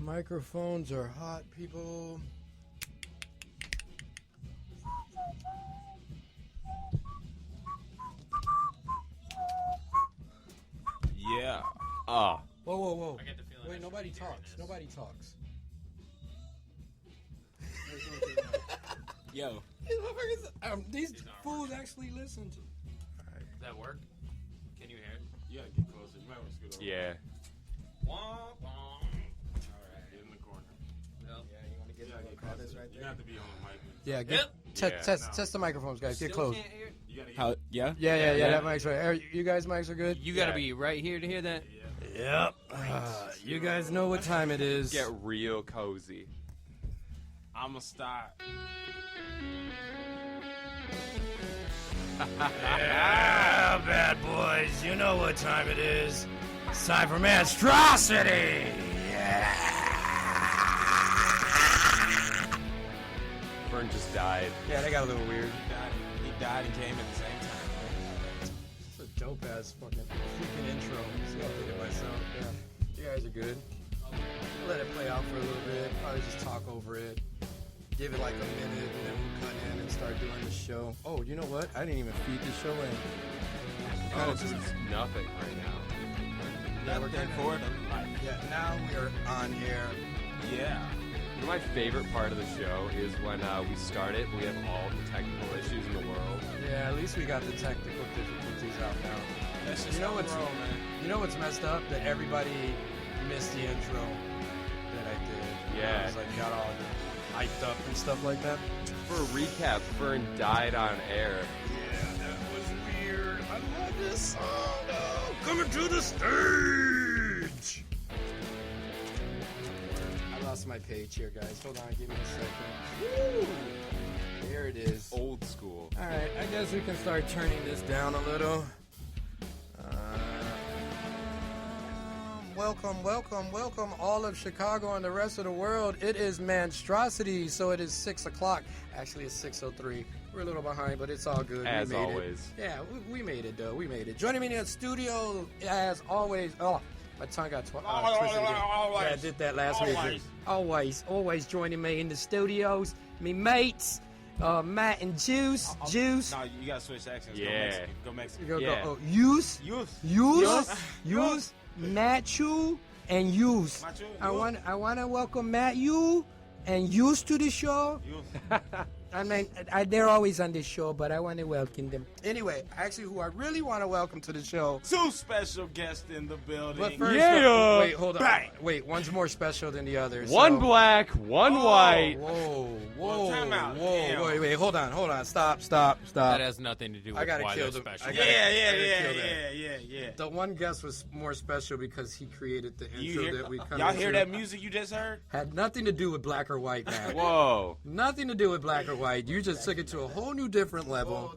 Microphones are hot, people. Yeah. Whoa, whoa, whoa. I get the feeling Wait, I nobody should be doing talks. this. Nobody talks. Yo. These These aren't fools actually listen to. Does that work? Can you hear it? You gotta get closer. You might want to scoot over. Yeah. Wah, wah. All right. Get in the corner. Well, Yeah, you want to You gotta get closer. You have to be on the mic. Yeah, Yep. test the microphones, guys. Get still close. can't hear it? You gotta get. How? Yeah. Yeah, that mic's right. You guys' mics are good? You gotta Yeah. be right here to hear that. Yep. You guys know what time it is. Get real cozy. I'ma start. Yeah, bad boys, you know what time it is. It's time for Manstrosity! Yeah! Vern just died. Yeah, that got a little weird. He died and came at the same time. It's a dope ass fucking freaking intro. See, I did it myself. Yeah. You guys are good. Let it play out for a little bit. Probably just talk over it. Give it like a minute, and then we'll cut in and start doing the show. Oh, you know what? I didn't even feed the show in. Oh, this is nothing right now. Yeah, we're Nothing getting for the life. Yeah, now we are on air. Yeah. You know, my favorite part of the show is when we start it, we have all the technical issues in the world. Yeah, at least we got the technical difficulties out now. That's just You know how we what's roll, man. You know what's messed up? That everybody missed the intro that I did. Yeah. I was like got all hyped up and stuff like that. For a recap, Vern died on air. Yeah, that was weird. I love this song though. Coming to the stage. I lost my page here, guys. Hold on, give me a second. Woo! There it is. Old school. All right, I guess we can start turning this down a little. Welcome, all of Chicago and the rest of the world. It is Manstrosity, so it is 6 o'clock. Actually, it's 6:03. We're a little behind, but it's all good. As we made always. It. Yeah, we made it, though. We made it. Joining me in the studio, as always. Oh, my tongue got twisted again. Yeah, I did that last week. Always joining me in the studios. Me mates, Matt and Juice. Juice. No, you gotta switch accents. Yeah. Go Mexican. Go, Yeah. oh, Use. Use. Matthew and Use. Matthew, I Use. want to welcome Matthew and Use to the show. Use. I mean, they're always on this show, but I want to welcome them. Anyway, actually, who I really want to welcome to the show. Two special guests in the building. But first, Yeah. wait, hold on. Bang. Wait, one's more special than the other. One so- black, one white. Whoa, Well, time out. whoa, Damn. wait, hold on. Stop. That has nothing to do with I gotta why kill they're them. special. I gotta- Yeah. The one guest was more special because he created the You intro hear, that we come y'all into. hear that music you just heard? Had nothing to do with black or white, man. Whoa. Nothing to do with black or white. You just took it to a whole new different level.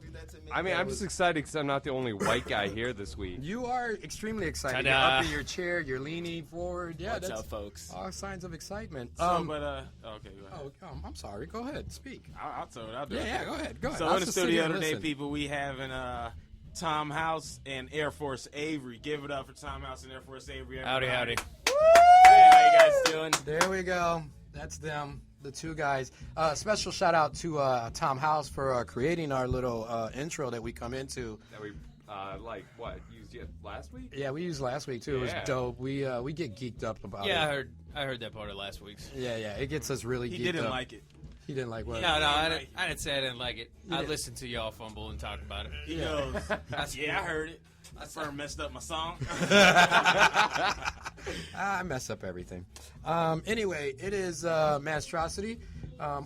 I mean, I'm just excited because I'm not the only white guy here this week. You are extremely excited. Ta-da. You're up in your chair. You're leaning forward. Yeah, What's that's up, folks? all signs of excitement. Okay, go ahead. I'm sorry. Go ahead. Speak. I'll tell it. I'll do it. Yeah, go ahead. So I'll in the just sit studio here and today, listen. people, we having Tom House and Air Force Avery. Give it up for Tom House and Air Force Avery. Howdy, everybody. Hey, how you guys doing? There we go. That's them, the two guys. Special shout out to Tom House for creating our little intro that we come into. That we, used it last week? Yeah, we used last week too. It was Yeah. dope. We get geeked up about it. Yeah, I heard that part of last week's. Yeah. It gets us really He geeked didn't up. like it. He didn't like what? No, I like- didn't say I didn't like it. I listened to y'all fumble and talk about it. He goes, yeah, I heard it. I firm messed up my song. I mess up everything. Anyway, it is Manstrosity,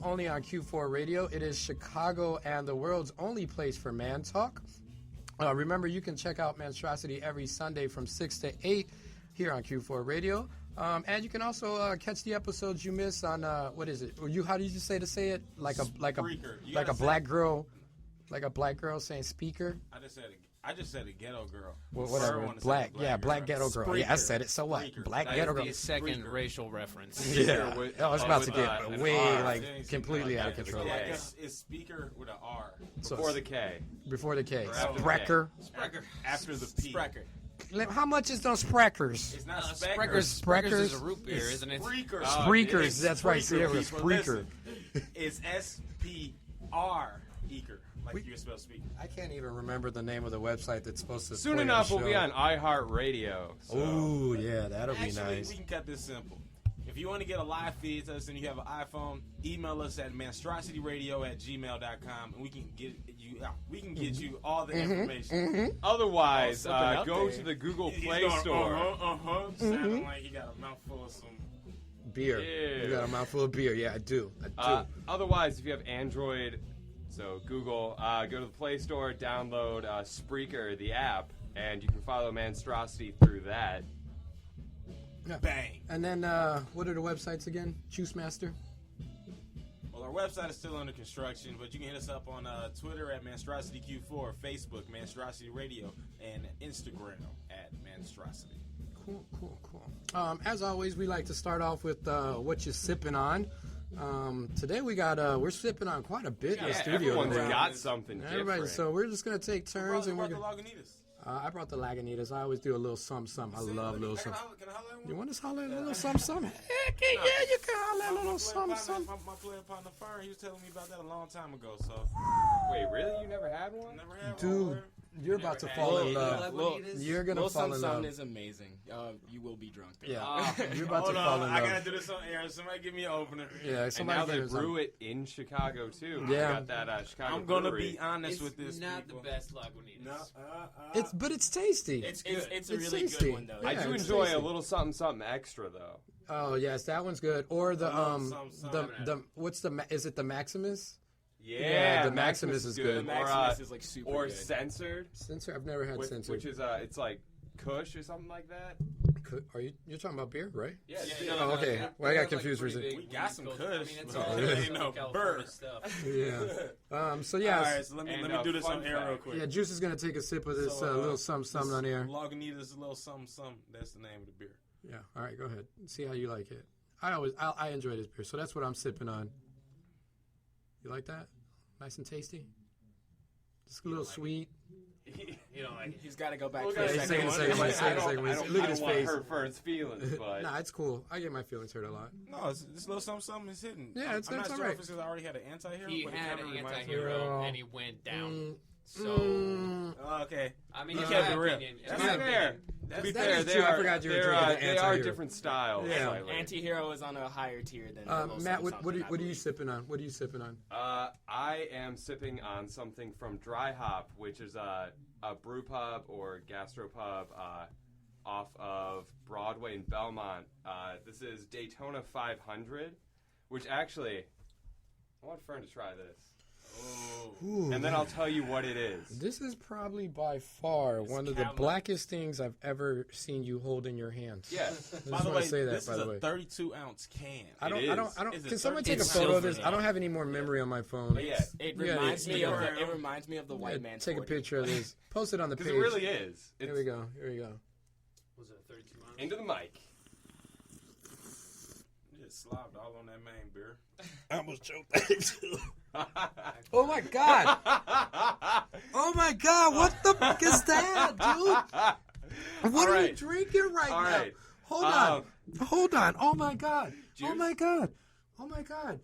only on Q4 Radio. It is Chicago and the world's only place for man talk. Remember, you can check out Manstrosity every Sunday from 6 to 8 here on Q4 Radio. And you can also catch the episodes you miss on what is it? How did you say it? Like a Spreaker. You like a gotta say- black girl, saying speaker. I just said a ghetto girl. Well, I whatever. wanna say Black girl. ghetto girl. Yeah, I said it. So what? Spreaker. Black That ghetto is girl. the second Spreaker. racial reference. Yeah. With- I was about to with, get an way R. like completely out of control. Yeah, Yeah. it's speaker with an R. So Before the K. before the K. Or after the Sprecher. After the P. Sprecher. How much is those Spreckers? It's not Spreckers is a root beer, isn't it? Spreaker. Spreakers, that's right. See, it was People, Spreaker. listen. It's S-P-R, Eaker, like you spell speaker. I can't even remember the name of the website that's supposed to Soon play enough, our we'll be show. on iHeartRadio. So. Ooh, yeah, that'll be Actually, nice. we can cut this simple. If you want to get a live feed to us and you have an iPhone, email us at manstrosityradio@gmail.com and we can get you all the information. Otherwise, up go there. to the Google He's Play going, Store. sounding like he got a mouthful of some. Beer. Yeah. You got a mouthful of beer. Yeah, I do. Otherwise, if you have Android, so Google, go to the Play Store, download Spreaker, the app, and you can follow Manstrosity through that. Yeah. Bang. And then, what are the websites again? Juice Master? Well, our website is still under construction, but you can hit us up on Twitter at ManstrosityQ4, Facebook, Manstrosity Radio, and Instagram at Manstrosity. Cool. As always, we like to start off with what you're sipping on. Today we're sipping on quite a bit in the Yeah, studio everyone's today. got something Everybody, different. so we're just gonna take turns and we're the gonna. Lagunitas. I brought the Lagunitas. I always do a little something. I love a little something. Can I holler at You one? want us to holler at a little something? Heck yeah, you can holler at a little something. My player partner, Fire, he was telling me about that a long time ago, so Wait, really? You never had one? never had Dude, one. you're about to fall in love. Look, You're gonna Little fall in Something love. is amazing. You will be drunk. Though. Yeah, you're about to Hold fall on, in I love. gotta do this on air. Somebody give me an opener. Yeah, And somebody now they give us brew it in Chicago, too. Yeah. We got that Chicago I'm gonna brewery. be honest It's with this. not people. the best Lagunitas. No, But it's tasty. It's a It's really tasty. good one though. I Yeah, do it's enjoy tasty. a little something extra, though. Oh yes, that one's good. Or the some. the what's the is it the Maximus? Yeah, the Maximus is good. The Maximus is like super or good. censored, Censored? I've never had censored. which is it's like Kush or something like that. You're talking about beer, right? Yeah, Oh, okay. Well, I got confused for a second. We got some I Kush, mean, it's but all it ain't no California bird. stuff. Yeah. So All yeah, right, so let me And, do this fun on air real fact. quick. yeah. Juice is gonna take a sip of this So, little something on air. Lagunitas, a little something. That's the name of the beer. Yeah. All right, go ahead. See how you like it. I enjoy this beer, so that's what I'm sipping on. You like that? Nice and tasty. Just a little sweet. You know, like He's got to go back Look for at a it, Say it, second say it, one. say it, say it. Look at his face. Hurt for his feelings, but Nah, it's cool. I get my feelings hurt a lot. No, it's little something is hidden. Yeah, it's I'm not all sure right. if it's because I already had an anti-hero. he but it had kinda an reminds me anti-hero Yeah. and he went down. So, of- Okay. I mean, You in kept my it real. opinion, That's in my to be opinion, fair, to be that fair, is they true. I are forgot you were they're, drinking an they are anti-hero. different styles. Yeah. slightly. Anti-hero is on a higher tier than Little Matt, Something, what are you I sipping on? What are you sipping on? I am sipping on something from Dry Hop, which is a brew pub or gastropub off of Broadway in Belmont. This is Daytona 500, which actually, I want Fern to try this. Ooh, And then I'll tell you what it is. This is probably by far one of the caramel. blackest things I've ever seen you hold in your hands. Yeah. I By just the want way, to say that. this By is the a way, 32-ounce can. I don't. Is it Can someone take a It's photo of this? silver, I don't have any more memory on my phone. But yeah. It Yeah, reminds me yeah. of the, it reminds me of the Yeah, white man's take a 40. picture of this. Post it on the page. Because it really is. Here we go. Here we go. was it a 32 ounce? Into the mic. You just slobbed all on that main beer. I almost choked. Oh my god! Oh my god! What the fuck is that, dude? What All are you right. drinking right All now? right. Hold on. Hold on. Oh my god. Oh Juice? my god. Oh my god.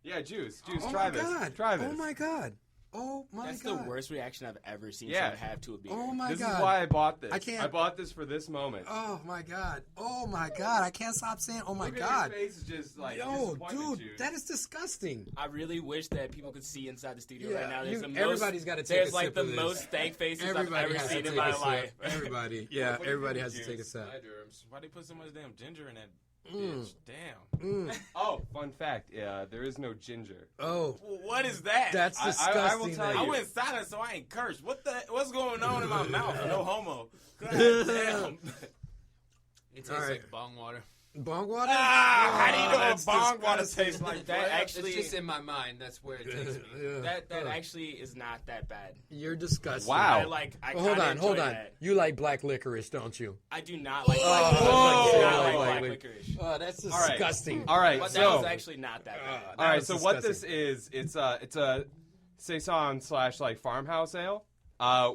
Yeah, Juice. Oh Try my this. god. Try this. Oh my god. Oh my That's god. the worst reaction I've ever seen Yeah. someone have to a beer. Oh my This god. is why I bought this. I can't- I bought this for this moment. Oh my god. Oh my god. I can't stop saying oh my Look god. At your face is just like Yo, disappointment, dude, that is disgusting. I really wish that people could see inside the studio Yeah, right now. There's you- the most, everybody's gotta take There's a like sip the of this. most stank faces I've Everybody ever has to seen take in my a sip. life. Everybody. Yeah, What do you everybody think, has to take a Juice? sip. Why they put so much damn ginger in that Mm. bitch? Damn. Oh, fun fact. There is no ginger. Oh, What is that? that's I will disgusting. tell man. I you. went silent, so I ain't cursed. What's going on in my mouth? No homo. God damn. It tastes All right. like bong water. Bong water? How do you know that's a bong water disgusting. tastes like That that? actually, It's just in my mind. That's where it takes me. Yeah. that actually is not that bad. You're disgusting. Wow. I Well, hold kinda on, hold enjoy on. that. You like black licorice, don't you? I do not like Oh, black licorice. whoa. I do not like Whoa. black licorice. Oh, that's right. disgusting. All right. But that so was actually not that bad. all right. was So what this disgusting. is? It's a saison / like farmhouse ale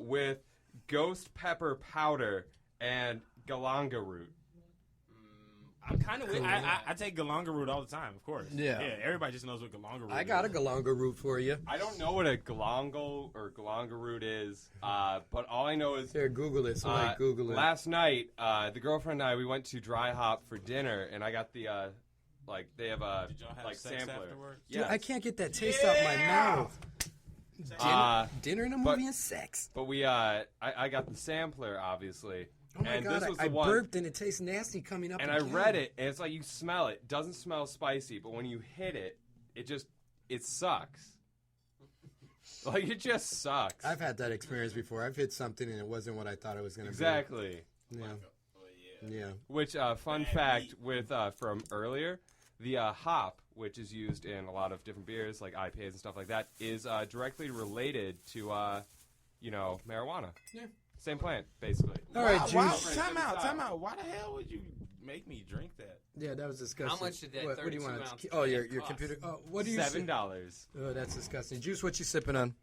with ghost pepper powder and galanga root. I'm kind of with. I take galanga root all the time, of course. Yeah. Everybody just knows what galanga root is. I got a galanga root for you. I don't know what a galangal or galanga root is, but all I know is Here, Google it. Somebody Google it. last night, the girlfriend and I, we went to Dry Hop for dinner, and I got the they have a Did y'all have sex sampler. afterwards? Dude, Yes. I can't get that taste out my mouth. Dinner and a but- movie and sex. But we, I got the sampler, obviously. Oh my and god, this was I the one, burped and it tastes nasty coming up. and again. I read it, and it's like you smell it. Doesn't smell spicy, but when you hit it, it sucks. Like, it just sucks. I've had that experience before. I've hit something and it wasn't what I thought it was going to Exactly. be. Yeah. Yeah. Which, fun fact with from earlier, the hop, which is used in a lot of different beers, like IPAs and stuff like that, is directly related to, marijuana. Yeah. Same plant, basically. All right, Wow, Juice. time out. Why the hell would you make me drink that? Yeah, that was disgusting. How much did that What do you 32 want? ounce Oh, your can cost? computer. Oh, what do you? $7. Oh, that's disgusting. Juice, what you sipping on?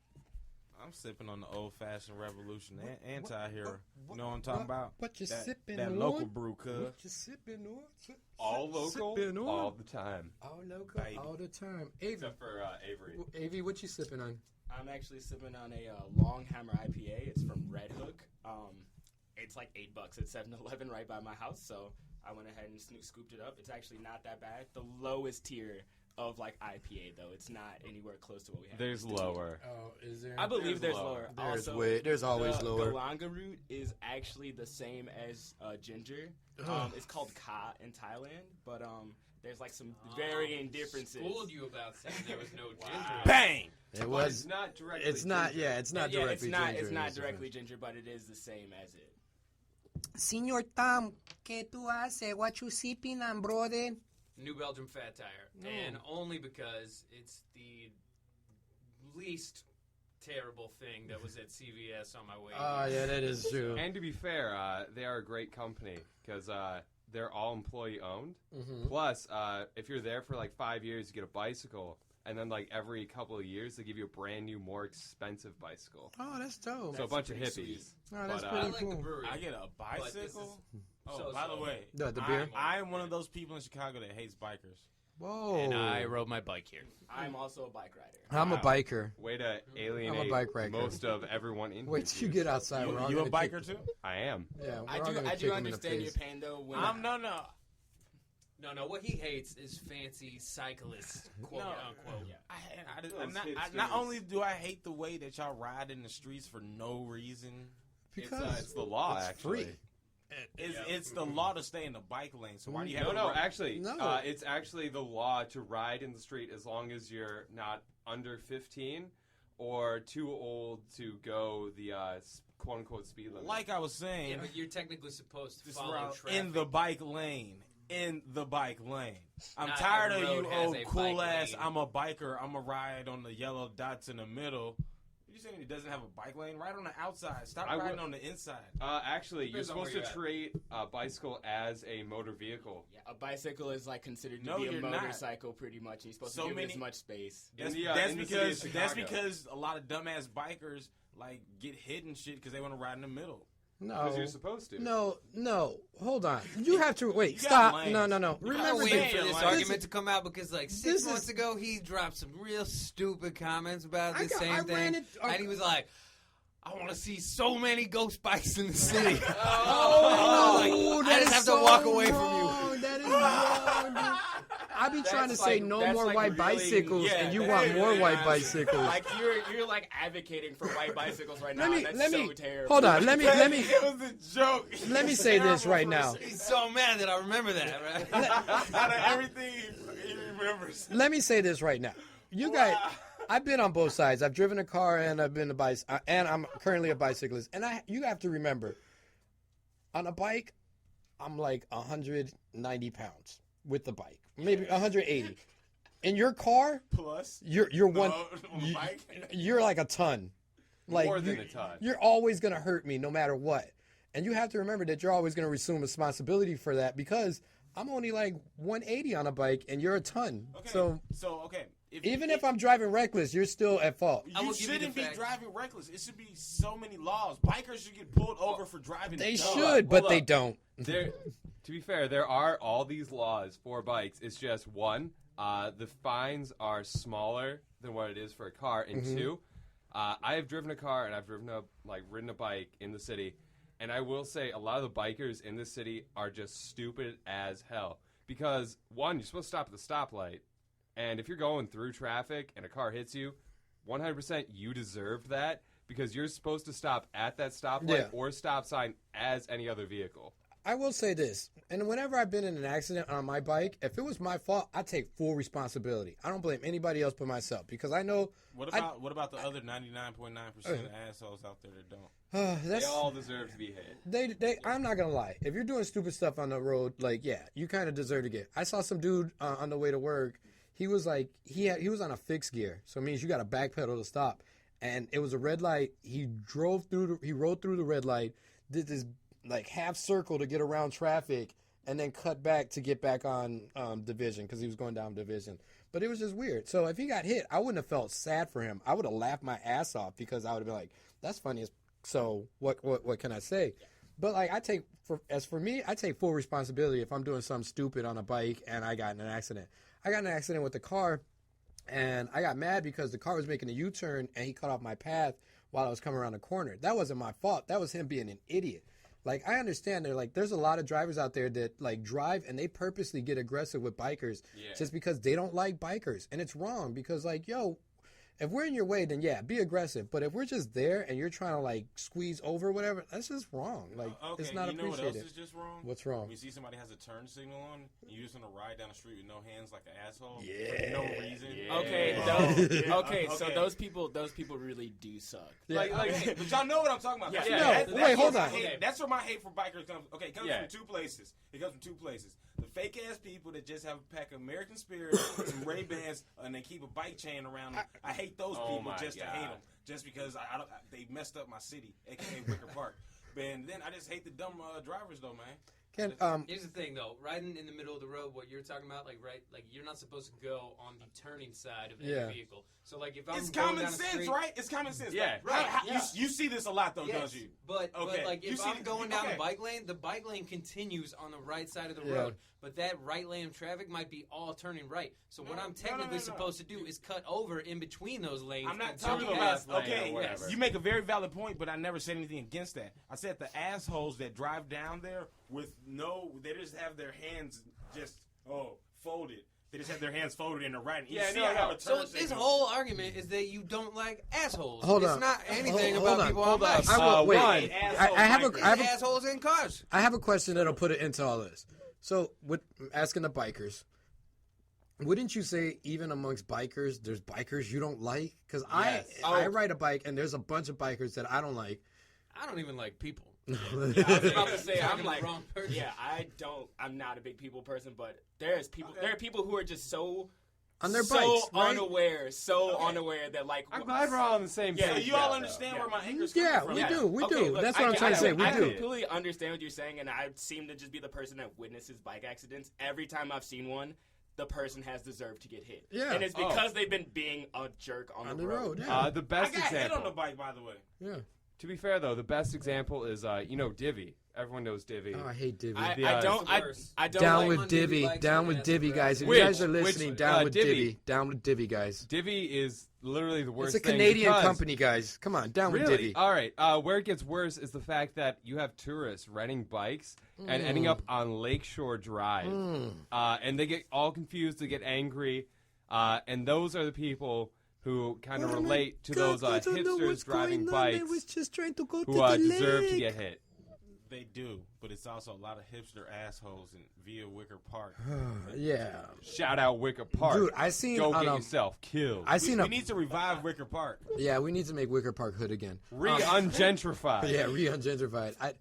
I'm sipping on the old-fashioned Revolution anti-hero. You know what I'm talking about? What you sipping That on? local brew, cuz. What you sipping on? All local, Sipping on. all the time. All local, Baby. all the time. Avery, Except for Avery. Avy, what you sipping on? I'm actually sipping on a Long Hammer IPA. It's from Red Hook. It's like $8 at 7-Eleven right by my house, so I went ahead and scooped it up. It's actually not that bad. The lowest tier of like IPA though. It's not anywhere close to what we have. There's lower. Oh, is there? I believe There's there's lower. lower. There's always the lower. Galanga root is actually the same as ginger. It's called Ka in Thailand, but there's like some varying differences. Schooled you about saying there was no ginger. Bang! It But was. it's not directly. It's not. ginger. Yeah, it's not Yeah, directly it's not. ginger. It's not It's directly ginger, but it is the same as it. Señor Tom, ¿qué tú haces? What you sipping on, brother? New Belgium Fat Tire. No. And only because it's the least terrible thing that was at CVS on my way Oh, here. yeah, that is true. And to be fair, they are a great company because they're all employee owned. Mhm. Plus, if you're there for like 5 years, you get a bicycle, and then like every couple of years, they give you a brand new, more expensive bicycle. Oh, that's dope. So a bunch of pretty hippies. Oh, that's but, pretty I like cool. the brewery. I get a But this bicycle? is Oh, by the way, The beer? I'm one of those people in Chicago that hates bikers. Whoa. And I rode my bike here. I'm also a bike rider. I'm a biker. Way to alienate bike rider. most of everyone in Wait till you get outside. We're all You a gonna kick- biker too? I am. Yeah, we're I all do. gonna I kick do him in the understand your face. pain though. When No. No, what he hates is fancy cyclists, quote No. unquote. Not only do I hate the way that y'all ride in the streets for no reason, Because It's the law, it's actually. free. it's the law to stay in the bike lane. So why do you have No, to actually, No. it's actually the law to ride in the street as long as you're not under 15 or too old to go the quote-unquote speed limit. Like I was saying, Yeah, but you're technically supposed to this follow route traffic. in the bike lane. In the bike lane. I'm Not tired of every you road has old a cool bike ass. lane. I'm a biker. I'm a ride on the yellow dots in the middle. You saying he doesn't have a bike lane? Ride on the outside. Stop I riding would- on the inside. Actually, you're Depends on supposed where to you're treat a bicycle as a motor vehicle. Yeah, a bicycle is like considered to No, be a you're not. motorcycle, pretty much. You're supposed So to give it many- as much space. In That's, the, that's in the city of because Chicago. a lot of dumbass bikers like get hit and shit because they want to ride in the middle. No. Because you're supposed to. No. Hold on. You have to wait. You got Stop. lanes. No. You I'm Remember waiting this. for this This argument to come out because like this 6 is- months ago he dropped some real stupid comments about this I same ran thing, it- and he was like, "I want to see so many ghost bikes in the city." Oh, I just have to walk away from you. you. That is wrong. I be trying to say no more white bicycles, and you want more white bicycles. Like you're like advocating for white bicycles right now. Let That's me so terrible. hold on. Let me It was a joke. let me say this right now. He's so mad that I remember that, right? Out of everything he remembers. Let me say this right now. You guys, I've been on both sides. I've driven a car and I've been and I'm currently a bicyclist. And you have to remember, on a bike, I'm like 190 pounds with the bike, maybe 180. In your car, Plus, you're one. on the bike. You're like a ton. Like More than a ton. You're always gonna hurt me no matter what. And you have to remember that you're always gonna assume responsibility for that because I'm only like 180 on a bike and you're a ton. Okay. So So okay, Even if I'm driving reckless, you're still at fault. I will You give you the shouldn't be fact. driving reckless. It should be so many laws. Bikers should get pulled over for driving. They dumb. should, but hold they up. don't. There, to be fair, there are all these laws for bikes. It's just one, the fines are smaller than what it is for a car, and two, I have driven a car and I've ridden a bike in the city, and I will say a lot of the bikers in this city are just stupid as hell. Because one, you're supposed to stop at the stoplight, and if you're going through traffic and a car hits you, 100% you deserved that because you're supposed to stop at that stoplight Yeah. or stop sign as any other vehicle. I will say this, and whenever I've been in an accident on my bike, if it was my fault, I take full responsibility. I don't blame anybody else but myself because I know What about the other 99.9% of assholes out there that don't? They that's all deserve to be hit. they. I'm not gonna lie. If you're doing stupid stuff on the road, like you kind of deserve to get. I saw some dude on the way to work. He was like he was on a fixed gear, so it means you got to backpedal to stop. And it was a red light. He rode through the red light, did this like half circle to get around traffic, and then cut back to get back on Division because he was going down Division. But it was just weird. So if he got hit, I wouldn't have felt sad for him. I would have laughed my ass off because I would have been like, "That's funny." So what can I say? But like I take full responsibility if I'm doing something stupid on a bike and I got in an accident. I got in an accident with the car, and I got mad because the car was making a U-turn and he cut off my path while I was coming around the corner. That wasn't my fault. That was him being an idiot. Like, I understand there's a lot of drivers out there that like drive and they purposely get aggressive with bikers just because they don't like bikers. And it's wrong because like, yo, if we're in your way, then yeah, be aggressive. But if we're just there and you're trying to like squeeze over whatever, that's just wrong. Like, Okay, it's not you know what appreciated. else is just wrong? What's wrong? When you see somebody has a turn signal on, and you just want to ride down the street with no hands like an asshole. Yeah. For no reason. Yeah. Okay, so Okay. those people really do suck. Like, but y'all know what I'm talking about. Yeah. No, That's wait, where hold my on. hate- That's where my hate for bikers comes. Okay, it comes Yeah. from two places. It comes from two places. The fake ass people that just have a pack of American Spirit, some Ray Bans, and they keep a bike chain around them. I hate those Oh people my just to God. hate them, just because they messed up my city, aka Wicker Park. And then I just hate the dumb drivers though, man. Here's the thing, though. Riding in the middle of the road, what you're talking about, like you're not supposed to go on the turning side of Yeah. any vehicle. So, like, if I'm It's going common down the sense, street, right? It's common sense. Yeah. Right, yeah. You see this a lot though, Yes, don't you? but Okay. like You if see I'm the- going down okay. the bike lane continues on the right side of the Yeah. road, but that right lane of traffic might be all turning right. So what I'm technically supposed to do is cut over in between those lanes. I'm not and talking take about past- okay. or whatever. You make a very valid point, but I never said anything against that. I said the assholes that drive down there they just have their hands just folded. They just have their hands folded in the right. And you Yeah, see no, I have no. a So turn this signal. whole argument is that you don't like assholes. Hold it's on. not anything Hold about on. people Hold on up. bikes. I will, wait. one. I have a, It's I have a, assholes in cars. I have a question that'll put it into all this. So, with asking the bikers, wouldn't you say even amongst bikers, there's bikers you don't like? Because Yes. I ride a bike and there's a bunch of bikers that I don't like. I don't even like people. I was about to say, Talking I'm to the like, wrong person. yeah, I'm not a big people person, but there are people who are just so On their so bikes, right? unaware that like I'm glad we're all on the same Yeah, page. you all now, understand though. where my anger's coming Yeah, from. we Yeah. do. We Okay, do. look, That's what I'm trying to say. We I do. completely understand what you're saying, and I seem to just be the person that witnesses bike accidents. Every time I've seen one, the person has deserved to get hit. Yeah. And it's because they've been being a jerk on the road. Yeah. The I best got hit example. on the bike, by the way. Yeah. To be fair, though, the best example is Divvy. Everyone knows Divvy. Oh, I hate Divvy. I Yeah, don't. it's the I worst. don't Down like with on Divvy Divvy. bikes, Down man, with that's Divvy, the guys. If Which- you guys are which, listening, down with Divvy? Divvy. Down with Divvy, guys. Divvy is literally the worst It's a thing Canadian because- company, guys. Come on, down with Really? Divvy. All right. Where it gets worse is the fact that you have tourists renting bikes and ending up on Lakeshore Drive. And they get all confused, they get angry. And those are the people who kind of relate to those hipsters driving bikes just trying to go who deserve to get hit. They do, but it's also a lot of hipster assholes in via Wicker Park. Yeah. Shout out Wicker Park. Dude, I seen Go on get a- yourself killed. I seen We need to revive Wicker Park. Yeah, we need to make Wicker Park hood again. Re-ungentrified. Yeah, re-ungentrified.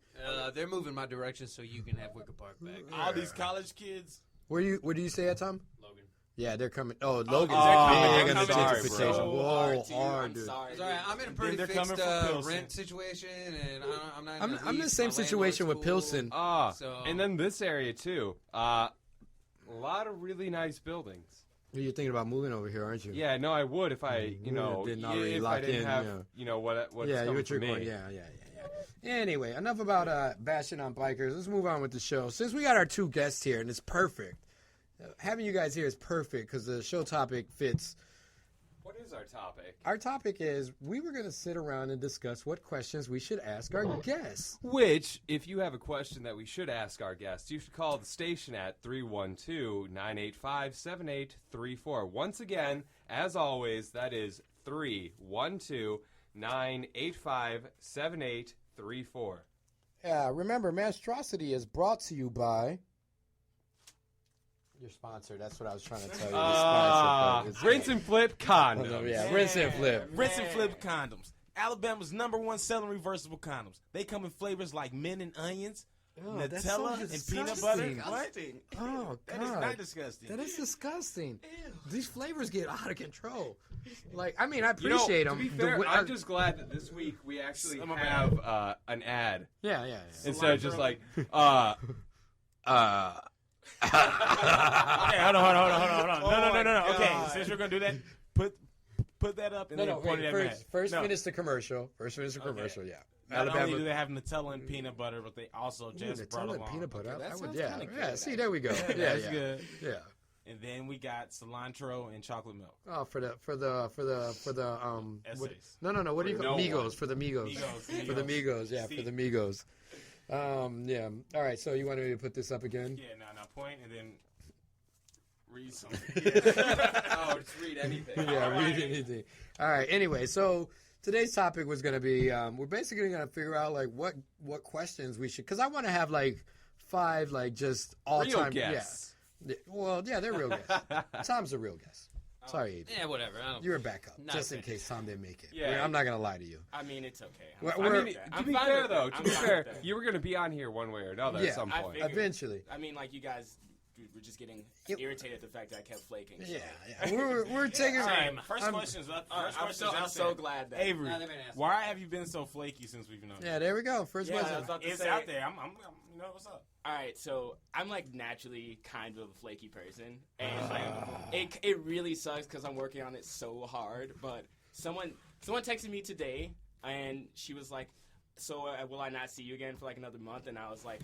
They're moving my direction so you can have Wicker Park back. All these college kids. What do you say that, Tom? Logan. Yeah, they're coming. Oh, Logan's they're big on the coming gentrification. so Whoa, to you. hard, I'm dude. sorry. It's all right. I'm in a pretty they're fixed coming from Pilsen. rent situation, and I'm not. I'm in the same situation with Pilsen. Ah, So- and then this area too. A lot of really nice buildings. You're thinking about moving over here, aren't you? Yeah, no, I would if I, didn't already if lock I didn't in, have, yeah. what's Yeah, coming what for you're me. going. Yeah. Anyway, enough about bashing on bikers. Let's move on with the show. Since we got our two guests here, and it's perfect. Having you guys here is perfect because the show topic fits. What is our topic? Our topic is we were going to sit around and discuss what questions we should ask our guests. Which, if you have a question that we should ask our guests, you should call the station at 312-985-7834. Once again, as always, that is 312-985-7834. Remember, Manstrosity is brought to you by your sponsor. That's what I was trying to tell you. The sponsor, but Rinse and flip condoms. yeah, rinse and flip. Rinse and flip condoms. Alabama's #1 selling reversible condoms. They come in flavors like mint and onions, that's so Nutella, and peanut butter. disgusting. What? Oh, That is God. not disgusting. That is disgusting. These flavors get out of control. Like, I mean, I appreciate them. To be fair, I'm just glad that this week we actually Some of have an ad yeah. instead of just like, Okay, hold on. No. Okay, God. since we're gonna do that, put that up and then point it at me. First finish the commercial. Yeah. Not Alabama. only do they have Nutella and peanut butter, but they also just brought Nutella and along. peanut butter. Okay, that I would, sounds yeah. kinda Yeah, good, see, there we go. Yeah, Yeah, that's good. Yeah. And then we got cilantro and chocolate milk. Oh, for the what, Essays. no. What do you For call no Migos? one. For the Migos. Migos. For the Migos. Yeah, for the Migos. Yeah. All right. So you wanted me to put this up again? Yeah, now point and then read something. oh, just read anything. Yeah, All right. read anything. All right. Anyway, so today's topic was going to be we're basically going to figure out like what questions we should, because I want to have like 5 like just all Real time. guests. Yeah. Well, yeah, they're real guests. Tom's a real guest. Sorry, Adrian. Yeah, whatever. I don't, You're a backup, Not just in okay. case Tom didn't make it. Yeah. I'm not going to lie to you. I mean, it's okay. We're- I mean, I'm to be fine fair with though, that. to I'm be fine fair, with that. you were going to be on here one way or another Yeah, at some I point. figured. Eventually. I mean, like, you guys were just getting Yep. irritated at the fact that I kept flaking. so- Yeah. We're taking. Same. First I'm- question's up. All right, First I'm question's so, I'm up so there. glad that. Avery, No, they've been asking. why have you been so flaky since we've known you? Yeah, there we go. First Yeah, I question. was about to It's say- out there. I'm you know what's up. All right, so I'm like naturally kind of a flaky person, and like it really sucks because I'm working on it so hard. But someone texted me today, and she was like, "So will I not see you again for like another month?" And I was like,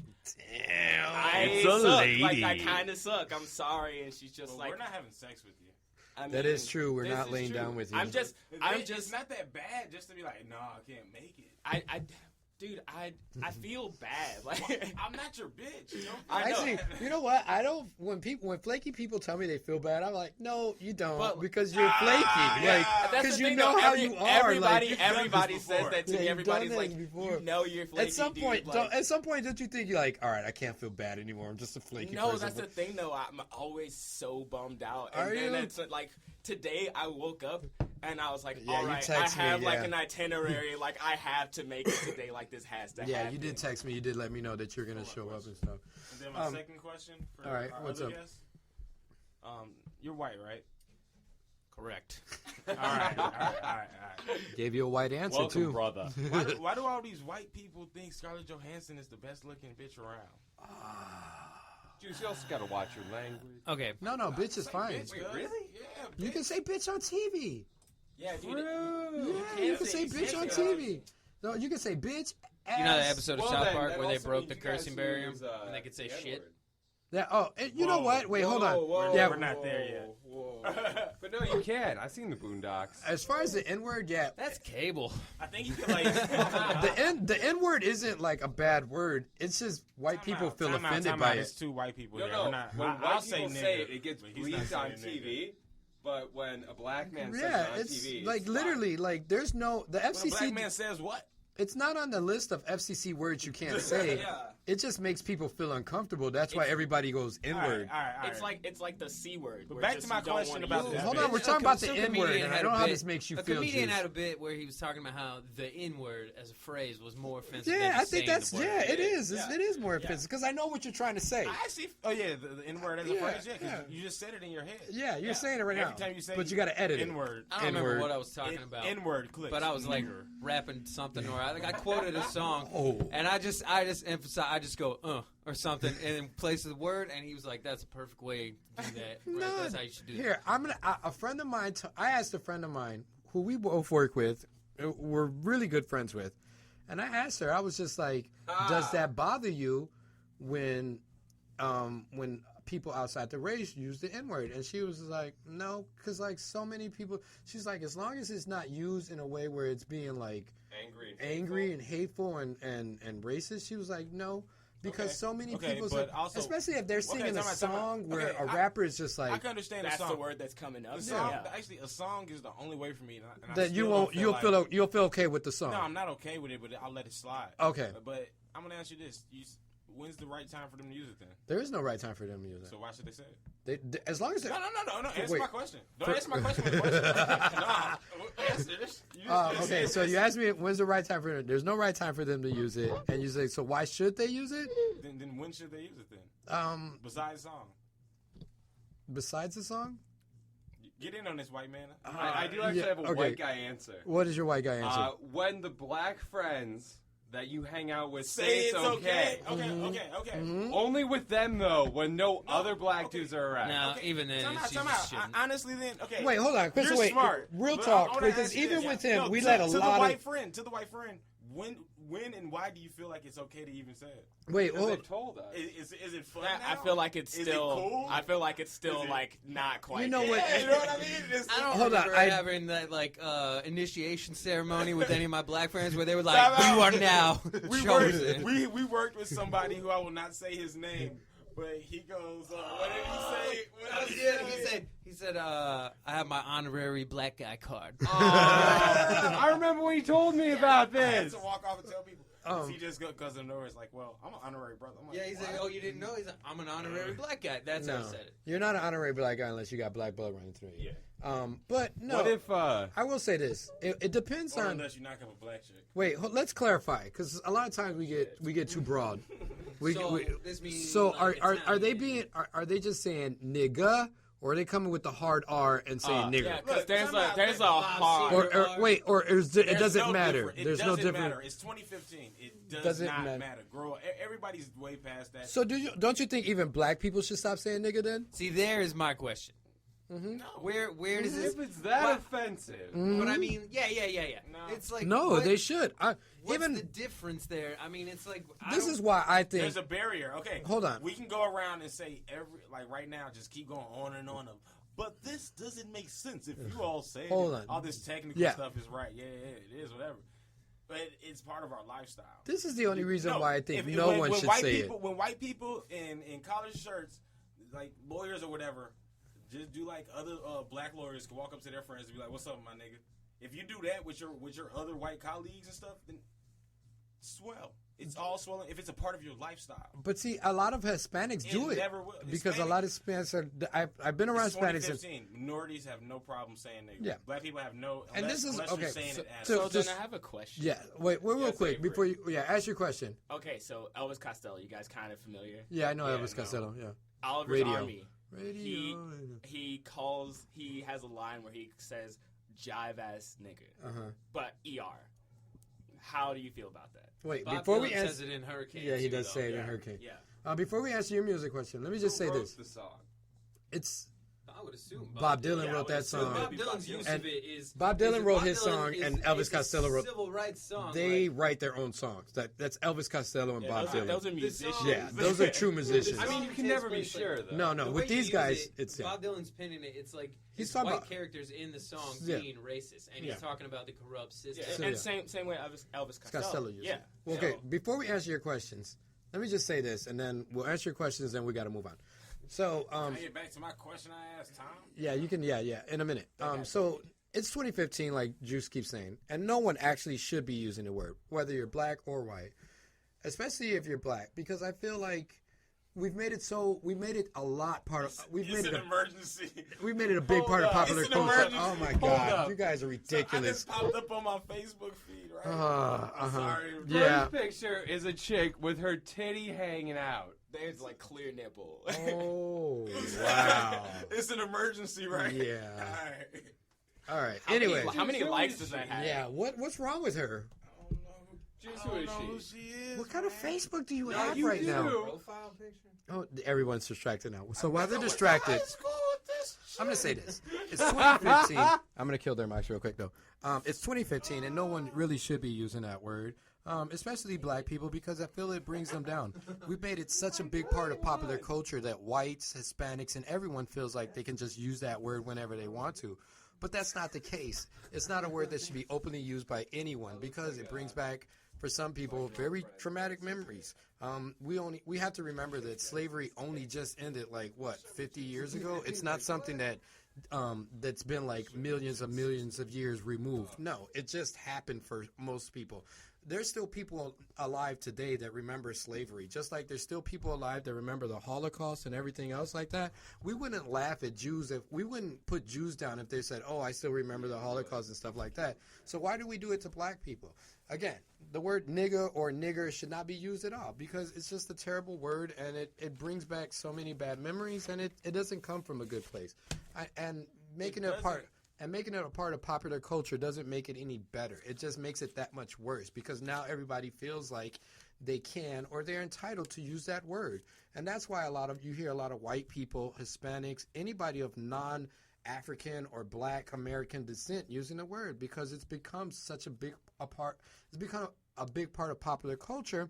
"I It's a suck. lady. Like I kind of suck. I'm sorry." And she's just Well, like, we're not having sex with you. I mean, That is true. We're This not is laying true. down with you. I'm just It's not that bad just to be like, no, I can't make it. Dude, I feel bad. Like I'm not your bitch. You know? I know. Actually, you know what? I don't. When flaky people tell me they feel bad, I'm like, no, you don't, But- because you're flaky. Like, That's because the you thing, know though. how you are. Like, Everybody this says before. that to Yeah, me. you've Everybody's done like, this before. you know you're flaky. at some dude. point, Like, don't you think you're like, all right, I can't feel bad anymore. I'm just a flaky no, person. that's the thing though. I'm always so bummed out. Are And then you? it's like today I woke up and I was like, Yeah, all you right, I text me, have like yeah. an itinerary. Like I have to make it today. Like this has to Yeah, happen. you did text me. You did let me know that you're gonna show up and stuff. And then my Um, second question for all right, our what's other up? guest. You're white, right? Correct. All right. Gave you a white answer Welcome, too. brother. Why do all these white people think Scarlett Johansson is the best looking bitch around? Juice, you also got to watch your language. Okay. No, bitch is fine. Bitch, Wait, cuz. really? Yeah. You can say bitch on TV. Yeah, dude. Yeah, you can say bitch on TV. No, you can say bitch. You know the ass. episode of Well, South then, Park that where they also broke means the you guys cursing barrier use, and they could say the shit? N-word. Yeah. Oh, and you know Whoa, what? Wait, hold on. Whoa, Yeah, We're not there yet. Whoa. But no, you can. I've seen the Boondocks. as far as the N word, yeah. That's cable. I think you can like The N word isn't like a bad word. It's just white people feel offended by There's it. 2 white people No, here. no. We're not, When I'll white say people nigga, say it gets but he's not bleeped on saying TV. nigga. But when a black man says Yeah, it on it's TV, like it's literally like there's no the When a FCC. black man says what? It's not on the list of FCC words you can't say. Yeah. It just makes people feel uncomfortable. That's why everybody goes N word. All right. It's like the C word. But where back just to my you don't question wanna about use this it. Hold on, we're talking about the Some N word, comedian and I had don't a know how bit- this makes you A feel. comedian Juice. had a bit where he was talking about how the N word as a phrase was more offensive. than Yeah, I just think saying that's the word. it is. Yeah. It is more offensive because I know what you're trying to say. I actually, the N word as a Yeah, phrase, yeah, 'cause yeah. you just said it in your head. Yeah, you're saying it right Every now. time you say but you got to edit it. N word. I don't remember N-word. what I was talking about. N word clicks. But I was like rapping something, or I quoted a song, Oh. and I just emphasized. I just go or something, and then place the word, and he was like, "That's a perfect way to do that. Right? No, That's how you should do here, a friend of mine, I asked a friend of mine who we both work with, we're really good friends with, and I asked her, I was just like, does that bother you when people outside the race use the N-word? And she was like, no, because like so many people, she's like, as long as it's not used in a way where it's being like angry and hateful and racist, she was like, no. Because so many people, but also, especially if they're singing a song where a I- rapper is just like, I can understand That's the song. the word that's coming up. The song, Yeah. actually, a song is the only way for me. And I that you still won't, don't feel you'll feel okay with the song. No, I'm not okay with it, but I'll let it slide. Okay. But I'm gonna ask you this: when's the right time for them to use it? Then. There is no right time for them to use it. So why should they say it? As long as No. Answer wait. my question. Don't answer my question with a question. No, answer this. okay, so you asked me when's the right time for them. There's no right time for them to use it, and you say, so why should they use it? Then when should they use it then? Besides song. Besides the song, Get in on this, white man. I do actually have a white guy answer. what is your white guy answer? When the black friends that you hang out with Say say it's okay. Okay. Mm-hmm. Only with them though, when no other black dudes are around. Now, even then, Time she out. just shouldn't. Honestly, then, okay. Wait, hold on, Chris. You're Wait, smart. real But talk, I wanna because ask you even this. with him, No, we to- let a to lot the of. white friend. When and why do you feel like it's okay to even say it? Wait, Because hold. they've told us. Is it fun I now? feel like it's Is still. it cool? I feel like it's still Is it- like not quite. You know what? Yeah, you know what I mean? It's, I don't Hold on, remember having that like initiation ceremony with any of my black friends where they were like, Time "You out. are now chosen." we worked with somebody who I will not say his name, but he goes, what did he say? What did he say? He said, "I have my honorary black guy card." I remember when he told me about I had this. to walk off and tell people. He just goes in nowhere. It's like, well, I'm an honorary brother. I'm like, Yeah, he said, what? "Oh, you didn't know?" He's like, "I'm an honorary black guy." That's how No, he said it. you're not an honorary black guy unless you got black blood running through you. Yeah. But no. What if I will say this. It depends Or on. unless you knock up a black chick. Wait, let's clarify, because a lot of times we get too broad. This means So like, are it's are not they nigga. being are they just saying nigga, or are they coming with the hard R and saying nigger? Yeah, because Look, there's time out. a Bob hard. Seger. Or is it There's doesn't no matter. different. It There's no doesn't different. matter. It's 2015. It does Doesn't not matter. matter. Girl, everybody's way past that. So don't you think even black people should stop saying nigga then? See, there is my question. no. Where does this? if it's that What? offensive? But I mean, yeah. No. It's like No, what- they should. What's Even the difference there? I mean, it's like this is why I think. There's a barrier. Okay. Hold on. We can go around and say right now, just keep going on and on. But this doesn't make sense if you all say Hold on. all this technical Yeah. stuff is right. Yeah, it is, whatever. But it's part of our lifestyle. This is the only reason No, why I think if- no when- one when should white say people, it. When white people in collared shirts, like lawyers or whatever, just do like other black lawyers can walk up to their friends and be like, "What's up, my nigga?" If you do that with your other white colleagues and stuff, then swell. It's all swelling if it's a part of your lifestyle. But see, a lot of Hispanics do it never will. because a lot of Hispanics are. I've been around It's Hispanics. Since, 2015. Minorities have no problem saying nigga. Yeah. Black people have no. And Unless, this is- unless okay, you're saying so- it as. so So just- then I have a question. yeah. Wait, real Yes, quick Avery. before you. Yeah, ask your question. Okay, so Elvis Costello, you guys kind of familiar? Yeah, I know Yeah, Elvis no. Costello. Yeah. Oliver's Radio. Army. Radio. He has a line where he says jive ass nigga, but ER. How do you feel about that? Wait, Bob before Dylan we says answer. it in Hurricane. Yeah, he too, does though. say it in Yeah. Hurricane. Yeah. Before we answer your music question, let me just say Who wrote this. the song? It's I would assume Bob Dylan Yeah, I wrote would that assume song. Bob Dylan's use And of it is Bob Dylan is- wrote Bob his Dylan song, is- and Elvis is a Costello wrote. civil rights song. They like, write their own songs. That's Elvis Costello and Bob Dylan. Those are the musicians. song- Yeah, those are true musicians. I mean, you can never be sure though. No, the with way these you guys, use it, it's Bob Dylan's pinning it. It's like He's it's talking white about- characters in the song Yeah. being racist, and Yeah. he's talking about the corrupt system. Yeah, So, and yeah. same way Elvis Costello. Costello used Yeah. it. Well, okay, So- before we answer your questions, let me just say this, and then we'll answer your questions, and we got to move on. So, Can I get back to my question I asked Tom? yeah, you can, yeah, in a minute. So it's 2015, like Juice keeps saying, and no one actually should be using the word, whether you're black or white, especially if you're black, because I feel like we made it a lot part of, It's an emergency. we made it a big Hold part of up. popular It's an culture. emergency. Oh my Hold God, up. you guys are So I ridiculous. just popped up on my Facebook feed, right? I'm sorry. Yeah. First picture is a chick with her titty hanging out. There's like clear nipple. Oh wow. It's an emergency, right? Yeah. All right. All right. How Anyway, many So likes is does she. that have? yeah. What's wrong with her? I don't know. Juice, I who don't is know she? who she is. What kind of man. Facebook do you No, have you right now? do. Profile picture. Oh, everyone's distracted now. So while they're I went to distracted, high school with this I'm going to say shit. this. It's 2015. I'm going to kill their mics real quick, though. It's 2015, and no one really should be using that word, especially black people, because I feel it brings them down. We've made it such a big part of popular culture that whites, Hispanics, and everyone feels like they can just use that word whenever they want to. But that's not the case. It's not a word that should be openly used by anyone because it brings back, for some people, very traumatic memories. We have to remember that slavery only just ended 50 years ago. It's not something that's been like millions of years removed. No, it just happened for most people. There's still people alive today that remember slavery, just like there's still people alive that remember the Holocaust and everything else like that. We wouldn't laugh at Jews we wouldn't put Jews down if they said, "Oh, I still remember the Holocaust" and stuff like that. So why do we do it to black people? Again, the word nigga or nigger should not be used at all because it's just a terrible word and it brings back so many bad memories and it doesn't come from a good place. And making it a part of popular culture doesn't make it any better. It just makes it that much worse because now everybody feels like they can or they're entitled to use that word. And that's why you hear a lot of white people, Hispanics, anybody of non-African or black American descent using the word because it's become such a big part of popular culture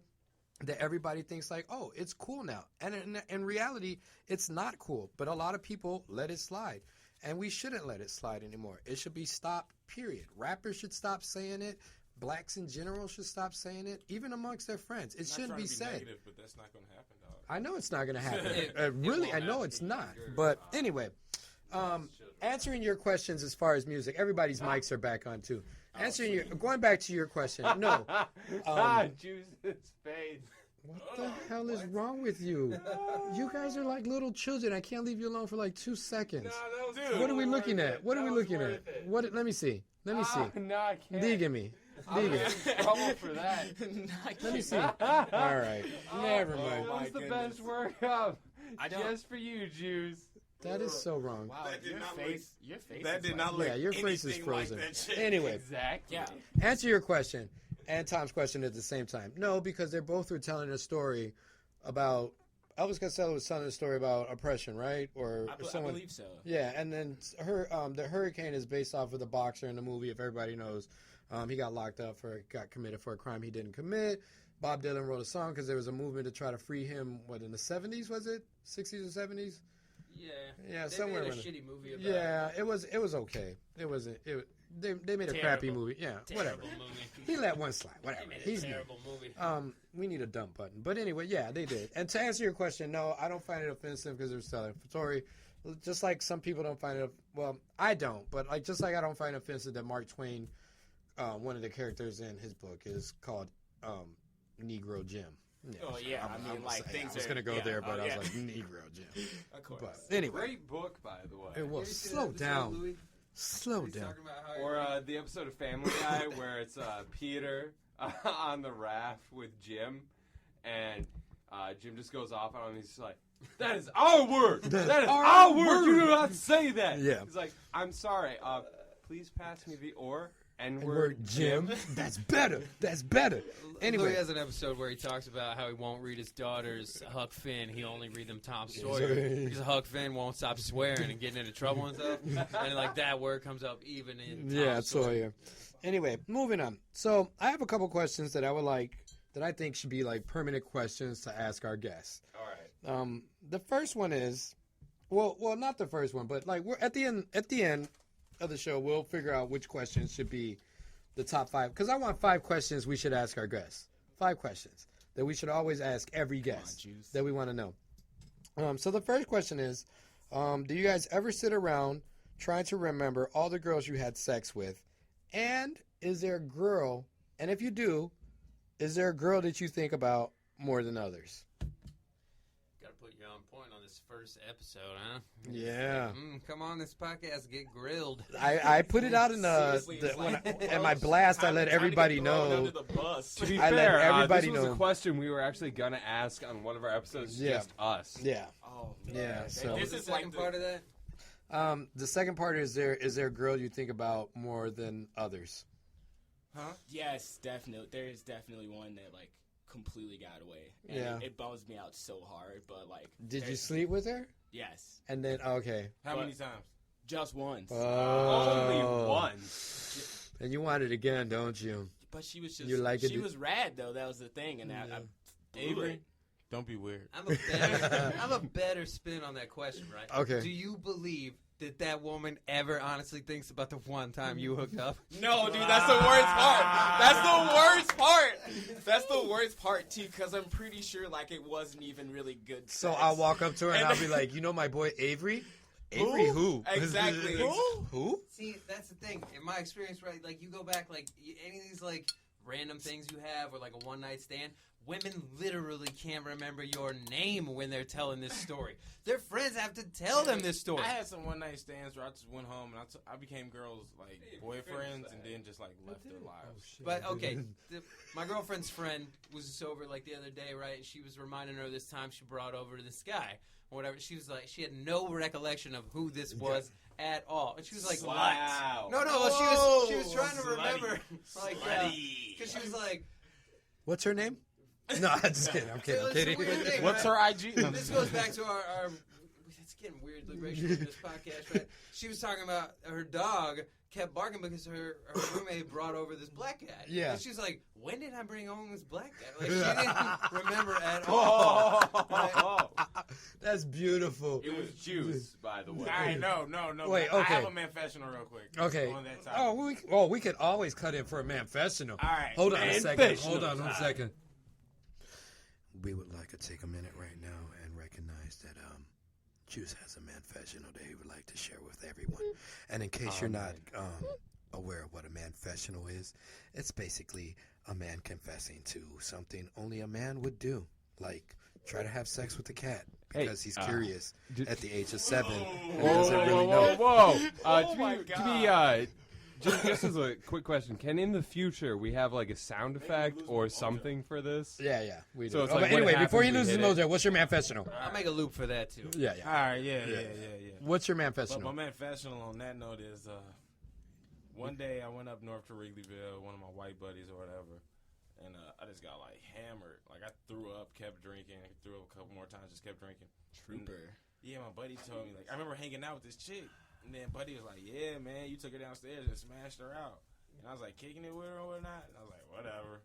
that everybody thinks like, oh, it's cool now. And in reality, it's not cool. But a lot of people let it slide. And we shouldn't let it slide anymore. It should be stopped, period. Rappers should stop saying it. Blacks in general should stop saying it, even amongst their friends. It shouldn't be said. Negative, but that's not going to happen, dog. I know it's not going to happen. Really, I know it's not. But anyway, answering your questions as far as music, everybody's mics are back on too. Going back to your question, no. Juice's face. What the hell is wrong with you? You guys are like little children. I can't leave you alone for like 2 seconds. What are we looking at? What are we looking at? What? Let me see. Let me see. No, I can't. Dig me. I'm Dig in it. trouble for that. Let me see. All right. Never mind. That was the best workup. Just for you, Juice. That is so wrong. Wow, That did your not face. Your face. That is did like- not look Yeah, your face is anything like frozen. that shit. Anyway, Exactly. Yeah. answer your question and Tom's question at the same time. No, because they're both telling a story about Elvis Costello was telling a story about oppression, right? Or I someone. believe so. Yeah, and then the hurricane is based off of the boxer in the movie. If everybody knows, he got got committed for a crime he didn't commit. Bob Dylan wrote a song because there was a movement to try to free him. What, in the 70s was it? 60s or 70s? Yeah, They somewhere made a around shitty movie about Yeah, it was okay. It wasn't. They made a crappy Terrible. movie. Yeah, Terrible whatever. movie. He let one slide. Whatever. They made He's a new. terrible movie. We need a dump button. But anyway, yeah, they did. And to answer your question, no, I don't find it offensive because they're celebratory. Just like some people don't find it. Well, I don't. But like just like I don't find it offensive that Mark Twain, one of the characters in his book, is called Negro Jim. Yeah, Oh yeah, I mean like things. I was are- gonna go yeah, there, but oh, I was yeah. like Negro Jim. Of course. But anyway, Great book, by the way. it was slow down. Slow down. Or the episode of Family Guy where it's Peter on the raft with Jim, and Jim just goes off on him. He's just like, "That is our word. That is our word. You do not say that." Yeah. He's like, "I'm sorry. Please pass me the or And N-word, word Jim. That's better. That's better. Anyway. Louis has an episode where he talks about how he won't read his daughters Huck Finn. He only read them Tom Sawyer Sorry. because Huck Finn won't stop swearing and getting into trouble and stuff. And like that word comes up even in Tom Yeah, Sawyer. Sawyer. Anyway, moving on. So I have a couple questions that I think should be like permanent questions to ask our guests. All right. The first one is, well, not the first one, but like we're at the end of the show, we'll figure out which questions should be the top 5. Because I want 5 questions we should ask our guests. 5 questions that we should always ask every guest Juice. that we want to know. So the first question is, do you guys ever sit around trying to remember all the girls you had sex with? And is there a girl, and if you do, is there a girl that you think about more than others? Gotta put you on point on this first episode, huh? Yeah. Come on, this podcast get grilled. I put it out in Seriously, it's in my blast. I let everybody know. Under the bus. To be I let fair, everybody this was know. a question we were actually gonna ask on one of our episodes. Yeah. Just us. Yeah. Oh man. Yeah, so- This the is like second part of that. The second part is there a girl you think about more than others? Huh? Yes, definitely. There's definitely one that like completely got away. And Yeah. it bums me out so hard, but like. Did you there's- sleep with her? Yes, And then okay. How But- many times? just once. Only Oh. one. And you want it again, don't you? But she was just. You like it she to- was rad though. That was the thing, and I blew Avery, it. don't be weird. I'm a better spin on that question, right? Okay. Do you believe that woman ever honestly thinks about the one time you hooked up? No, dude, that's the worst part. That's the worst part. That's the worst part too, because I'm pretty sure like it wasn't even really good. So sex. I'll walk up to her and I'll be like, you know my boy Avery? Avery who? Exactly. Who? See, that's the thing. In my experience, right, like you go back, like any of these like random things you have, or like a one night stand, women literally can't remember your name when they're telling this story. Their friends have to tell them this story. I had some one night stands where I just went home and I became girls like boyfriends and then just like left their lives. But okay, my girlfriend's friend was just over like the other day, right? And she was reminding her this time she brought over this guy or whatever. She was like, she had no recollection of who this was at all, and she was like, Wow. "No, she was trying to remember, like, because she was like." What's her name? No, I'm just kidding. I'm kidding. I'm It's a kidding. weird thing, What's right? her IG? No, This goes back to our it's getting weird, like racial in this podcast, right? She was talking about her dog kept barking because her roommate brought over this black cat. Yeah. And she's like, when did I bring home this black cat? Like, she didn't remember at all. That's beautiful. It was juice, by the way. All right, no. Wait, I okay. have a manfessional real quick. Okay. On that topic. We could always cut in for a manfestional. All right. Hold on a second. Manfestional Hold on one time. second. We would like to take a minute right now and recognize that Juice has a manfessional that he would like to share with everyone. And in case you're not aware of what a manfessional is, it's basically a man confessing to something only a man would do, like try to have sex with a cat because he's curious at the age of 7 and doesn't really know. Whoa. Just as a quick question, can in the future we have like a sound effect or something for this? Yeah, we do. So it's Oh, like but when it anyway, before he happens, we loses hit mojo, what's your manfessional? I'll make a loop for that too. Yeah. All right, yeah. What's your But manfessional? my manfessional on that note is one day I went up north to Wrigleyville, one of my white buddies or whatever, and I just got like hammered. Like I threw up, kept drinking, threw up a couple more times, just kept drinking. Trooper. Yeah, my buddy told me, like, I remember hanging out with this chick, and then buddy was like, yeah, man, you took her downstairs and smashed her out. And I was like, kicking it with her or whatnot? And I was like, whatever.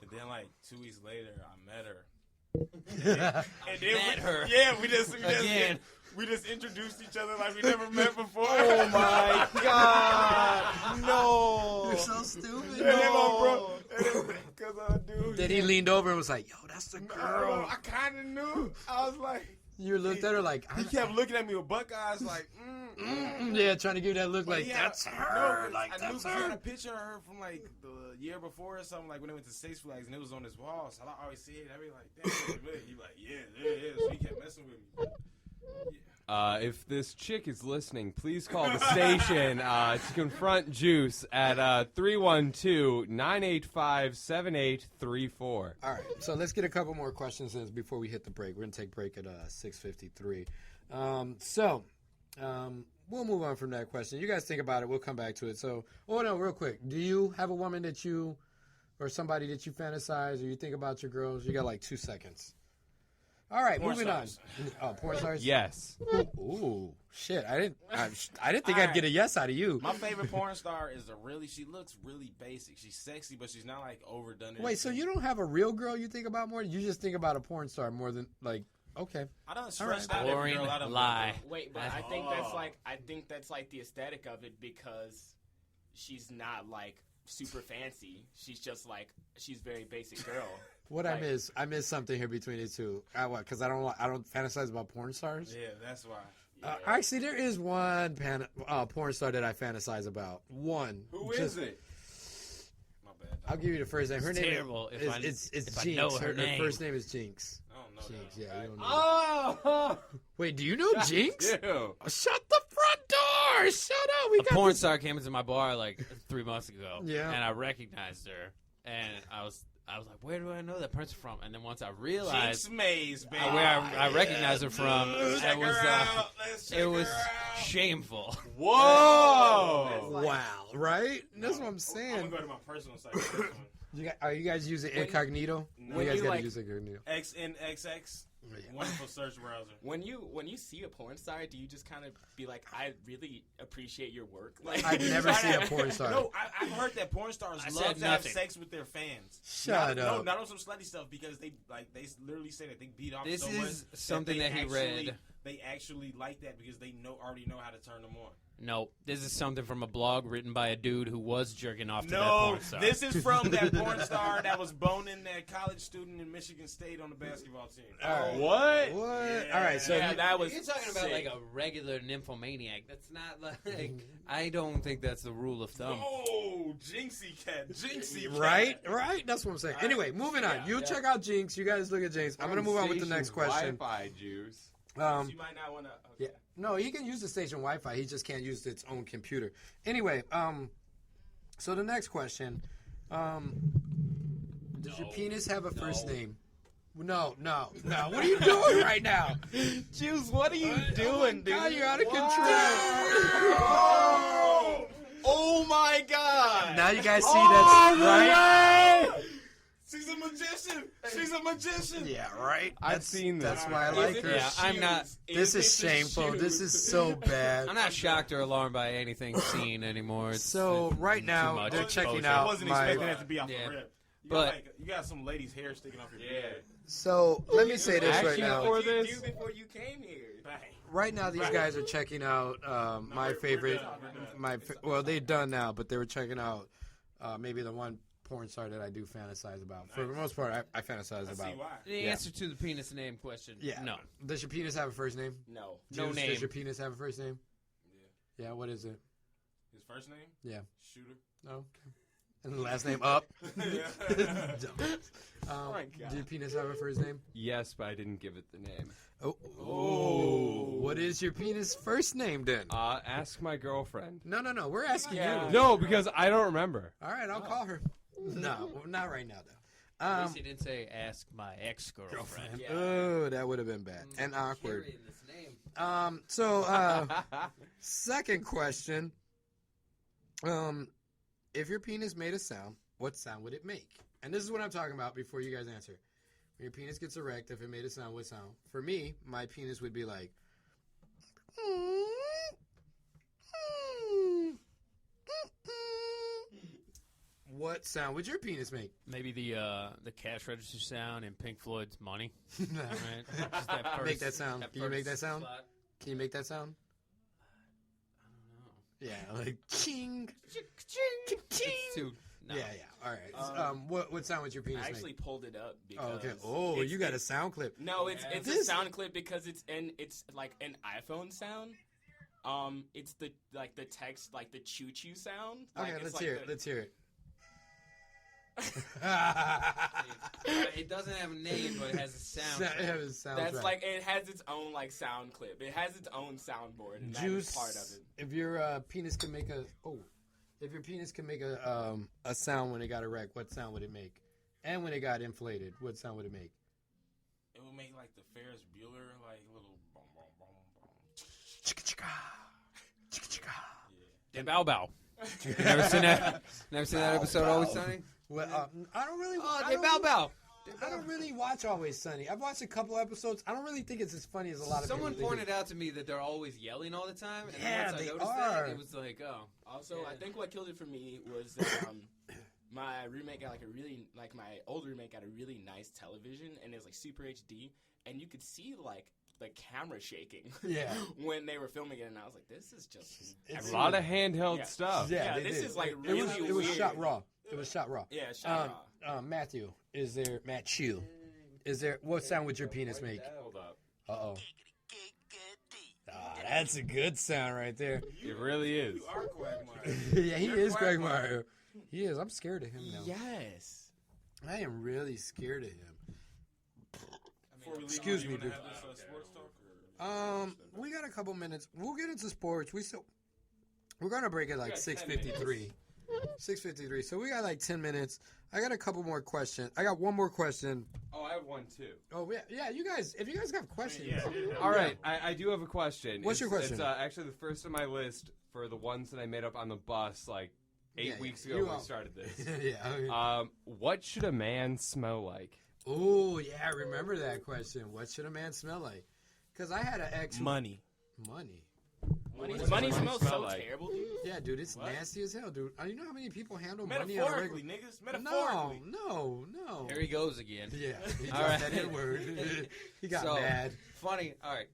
And then, like, 2 weeks later, I met her. And then Met her. Yeah, Again. we just introduced each other like we never met before. Oh my God! No. You're so stupid. And then my bro, because dude. Then he leaned over and was like, yo, that's the girl. I kind of knew. I was like, You looked at her like, he kept looking at me with buck eyes, like, yeah, trying to give you that look But like, yeah, that's no, her. 'cause Like, I knew that's 'cause I had a her. picture of her from like the year before or something, like when they went to Six Flags and it was on his wall. So I always see it. I be like, damn, he like, yeah, there it is. So he kept messing with me. If this chick is listening, please call the station to confront Juice at 312-985-7834. All right, so let's get a couple more questions in before we hit the break. We're going to take a break at 6:53. We'll move on from that question. You guys think about it. We'll come back to it. So, no, real quick. Do you have a woman that you or somebody that you fantasize or you think about your girls? You got like 2 seconds. All right, Porn moving stars. on. Oh, porn stars? Yes. Ooh, shit. I didn't think I'd get a yes out of you. My favorite porn star is she looks really basic. She's sexy, but she's not like overdone. Wait, so you don't have a real girl you think about more? You just think about a porn star more than like, okay. I don't stretch All out right. every Boring girl out of lie. Wait, but I think that's like the aesthetic of it because she's not like super fancy. She's just like she's very basic girl. What I miss something here between the two. What? Because I don't fantasize about porn stars. Yeah, that's why. Actually, there is one porn star that I fantasize about. One. Who is it? My bad. I'll give you the first name. Her name terrible is if I- it's if I Jinx. know her name. first name is Jinx. I don't know Jinx. that. Yeah, you don't know. Oh! Wait, do you know Jinx? Ew. Oh, shut the front door! Shut up. We A got porn this- star came into my bar like 3 months ago. Yeah. And I recognized her. And I was I was like, where do I know that person from? And then once I realized Jinx Maze, baby. where I recognized her from, Check her out. Let's check it was her out. shameful. Whoa! Wow, right? That's what I'm I'm saying. gonna go to my personal site. For this one. Are you guys using incognito? No. You guys you, gotta like- use incognito. XNXX. Wonderful search browser. When you see a porn star, do you just kind of be like, I really appreciate your work? Like, I've never seen a porn star. No, I've heard that porn stars I love said to have nothing. sex with their fans. Shut No, up. not on some slutty stuff because they literally say that they beat off This so much is something they that he actually- read. They actually like that because they already know how to turn them on. No, this is something from a blog written by a dude who was jerking off to that No, porn star. this is from that porn star that was boning that college student in Michigan State on the basketball team. What? What? All right, so yeah, that was You're talking about sick. like a regular nymphomaniac. That's not like I don't think that's the rule of thumb. Oh, Jinxie cat, Jinxie cat. right. That's what I'm saying. Anyway, moving on. You check out Jinx. You guys look at Jinx. I'm gonna move on with the next question. Wi-Fi juice. You might not want to. Yeah. No, he can use the station Wi-Fi. He just can't use its own computer. Anyway, so the next question, does your penis have a first name? No. What are you doing right now? Juice, what are you doing, dude? God, you're out of control. Oh my god! Now you guys see that's right. She's a magician. She's a magician. Yeah, right. I've seen this. That's why I like her. Yeah, I'm not. This is shameful. This is so bad. I'm not shocked or alarmed by anything seen anymore. It's, So right too now much they're exposure. checking I out wasn't my. expecting that to be off Yeah. the rip. But- You got some lady's hair sticking off your beard. So let me say this right Action now. for What did this? you do before you came here? Bang. Right now, these guys are checking out my favorite. Well, they're done now, but they were checking out maybe the one porn star that I do fantasize about. For the most part, I fantasize I about. see why. The answer to the penis name question. Yeah. No. Does your penis have a first name? No. No Juice, name. Does your penis have a first name? Yeah. Yeah. What is it? His first name? Yeah. Shooter. No. Okay. And the last name up. my God. Do your penis have a first name? Yes, but I didn't give it the name. Oh. What is your penis first name then? Ask my girlfriend. No. We're asking Yeah. you. No, because I don't remember. All right, I'll call her. No, not right now though. At least he didn't say ask my ex-girlfriend. Yeah. Oh, that would have been bad and awkward. Carrying this name. So, second question. If your penis made a sound, what sound would it make? And this is what I'm talking about before you guys answer. When your penis gets erect, if it made a sound, what sound? For me, my penis would be like. What sound would your penis make? Maybe the cash register sound in Pink Floyd's Money. Right? Just that first, Make that sound. Can you make that first sound? spot. Can you make that sound? I Yeah, like ching, don't know. It's too. No. Yeah. All right. What sound would your penis I actually make? pulled it up because. Oh, okay. Oh, it's- you got a sound clip. No, it's Yeah. a This- sound clip because it's like an iPhone sound. It's the text like the choo choo sound. Okay, Like, it's let's like hear it. the- Let's hear it. It doesn't have a name, but it has a sound. That's like it has its own like sound clip. It has its own soundboard, and that is Juice. part of it. If your penis can make a sound when it got erect, what sound would it make? And when it got inflated, what sound would it make? It would make like the Ferris Bueller, like little boom, boom, boom, boom. Chicka chicka, chicka chicka. The Bow Bow. You never seen that? Never seen that episode of Always Sunny? Well, I don't really. Oh, I the don't Bow really- Bow. I don't really watch Always Sunny. I've watched a couple episodes. I don't really think it's as funny as a lot of Someone people think pointed out to me that they're always yelling all the time, and Yeah, once I they noticed are. that, it was like, oh. Also, Yeah. I think what killed it for me was that my roommate got my old roommate got a really nice television, and it was like super HD, and you could see like the camera shaking. Yeah. when they were filming it, and I was like, this is just It's A lot of handheld Yeah. stuff. Yeah, Yeah, they this did. is, like, it was really it was weird. shot raw. It was shot raw. yeah, shot raw. Matthew, Matthew, is there what sound would your penis make? Hold up. Uh-oh. Ah, that's a good sound right there. It really is. You are Quagmire. Yeah, he You're is Quagmire. Quagmire. He is. I'm scared of him now. Yes. I am really scared of him. Before we leave, Excuse you me, wanna dude. have this, sports talk, or- We got a couple minutes. We'll get into sports. We're gonna break at like 6:53. 6:53. So we got like 10 minutes. I got a couple more questions. I got one more question. Oh, I have one too. Oh yeah. You guys, if you guys got questions, All right, I do have a question. What's your question? It's actually the first on my list for the ones that I made up on the bus like 8 weeks ago You when we all- started this. yeah. What should a man smell like? Oh yeah, I remember that question. What should a man smell like? Because I had an ex. Money. Money. Money smells so like? terrible, dude. Yeah, dude, it's What? nasty as hell, dude. You know how many people handle money on a Metaphorically, regular? niggas. Metaphorically. No. Here he goes again. Yeah, he All dropped right. that N word. He got So, mad. Funny. All right.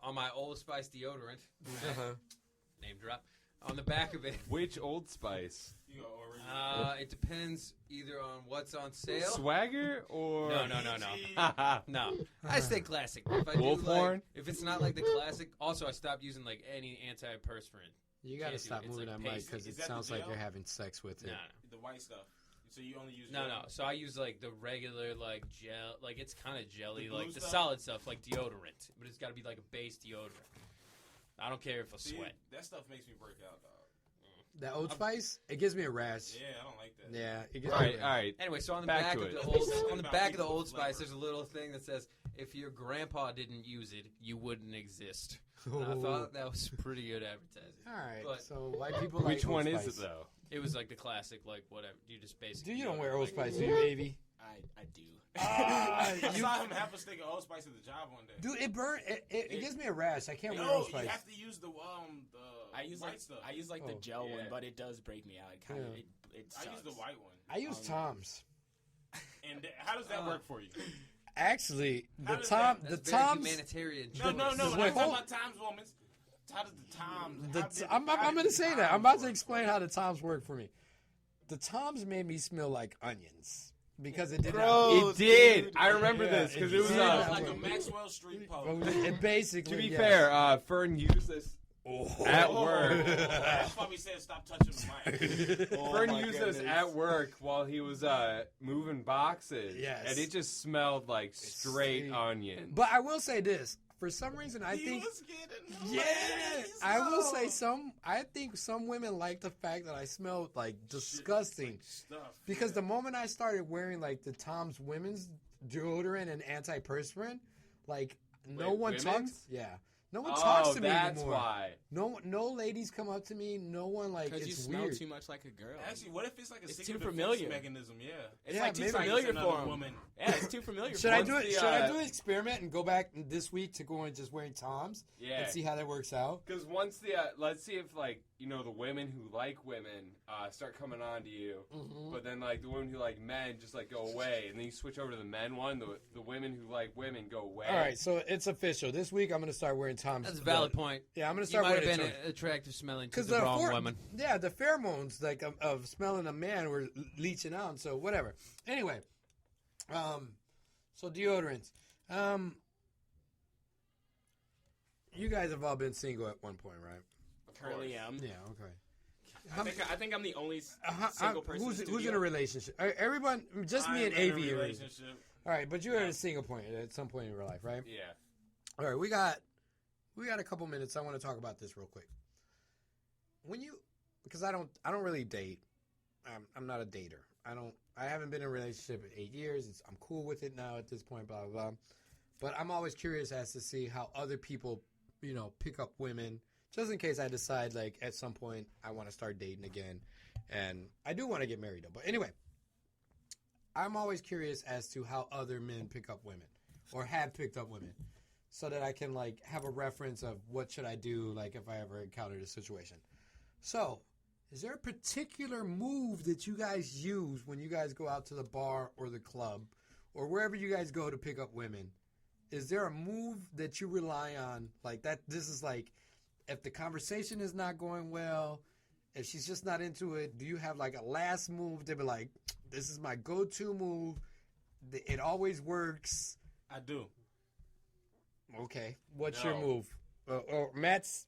On my Old Spice deodorant, name drop, on the back of it, Which Old Spice? You go original. it depends either on what's on sale. Swagger or No. I stay classic. If I Wolf do, like, horn? if it's not like the classic, also I stopped using like any antiperspirant. You gotta Can't do stop it. It's moving like that mic paste. because Is it that the sounds like gel? you're having sex with it. No, The white stuff. So you only use no. So I use like the regular like gel, like it's kind of jelly, The blue like the stuff? solid stuff, like deodorant, but it's got to be like a base deodorant. I don't care if I See, sweat. that stuff makes me break out, dog. That Old Spice, it gives me a rash. Yeah, I don't like that. Yeah, it gives All me right, a all rash. right. Anyway, so on the Back back to of it. the Let's old, be on the about back of the people Old flavor. Spice, there's a little thing that says, "If your grandpa didn't use it, you wouldn't exist." And I thought that was pretty good advertising. All right, But- so white people like Which one Old is it Spice. though? It was like the classic, like whatever. You just basically. Do you don't wear deodorant, Old like- Spice, do you, Avy? I do. I you- saw him have a stick of Old Spice at the job one day. Dude, it burn. It gives me a rash. I can't wear No, Old you Spice. have to use the I use white like stuff. I use like the Oh. gel one, Yeah. but it does break me out. It kind of Yeah. it I sucks. use the white one. I use Toms. And how does that work for you? Actually, How the does Tom, that- the That's very Toms. humanitarian. No, no, choice. no. When Wait, I'm talking hold- about Tom's woman, how does the Toms? The how t- did- I'm how going did to the say that. I'm Toms about to work explain for how the Toms work for me. The Toms made me smell like onions because it did It did. I remember Yeah, this because it it was did. It's Yeah. like a Maxwell Street not. post. It basically. To be yes. fair, Fern used this at work. That's why we said stop touching the mic. Fern used this at work while he was moving boxes. Yes. And it just smelled like straight See. onion. But I will say this: for some reason, I He think. was getting Yeah, lazy, I will so- say some. I think some women like the fact that I smell like disgusting. Stuff. Because yeah. the moment I started wearing like the Tom's women's deodorant and antiperspirant, like no Wait, one women's? talks. Yeah, no one talks to me that's anymore. why. No ladies come up to me. No one like Because you it's smell weird. too much like a girl. Actually, what if it's like a It's secret too defense familiar. mechanism? Yeah. It's Yeah, like too maybe. familiar It's another for him. woman. Yeah, it's too familiar. Should for I him. do it? the, Should I uh, do an experiment and go back this week to going just wearing Toms Yeah. and see how that works out? Because once the let's see if like the women who like women start coming on to you, but then like the women who like men just like go away, and then you switch over to the men one. The women who like women go away. All right, so it's official. This week I'm going to start wearing Toms. That's a valid point. Yeah, I'm going to You start might have wearing been Toms. attractive smelling to Because the wrong woman. Yeah, the pheromones like of smelling a man were leaching out. So whatever. Anyway, so deodorants. You guys have all been single at one point, right? Currently am. Yeah. Okay. I think I'm the only Uh, single person. who's in the in a studio. relationship? Everyone, just me I'm and in a Avi. are in- relationship. All right, but you're at a single point at some point in your life, right? Yeah. All right, we got a couple minutes. I want to talk about this real quick. Because I don't really date. I'm not a dater. I haven't been in a relationship in 8 years. I'm cool with it now at this point. Blah blah blah. But I'm always curious as to see how other people, pick up women. Just in case I decide like at some point I want to start dating again, and I do want to get married though. But anyway, I'm always curious as to how other men pick up women or have picked up women, so that I can like have a reference of what should I do like if I ever encountered a situation. So, is there a particular move that you guys use when you guys go out to the bar or the club or wherever you guys go to pick up women? Is there a move that you rely on like that? This is like if the conversation is not going well, if she's just not into it, do you have like a last move to be like, this is my go-to move, it always works? I do. Okay. What's your No. move?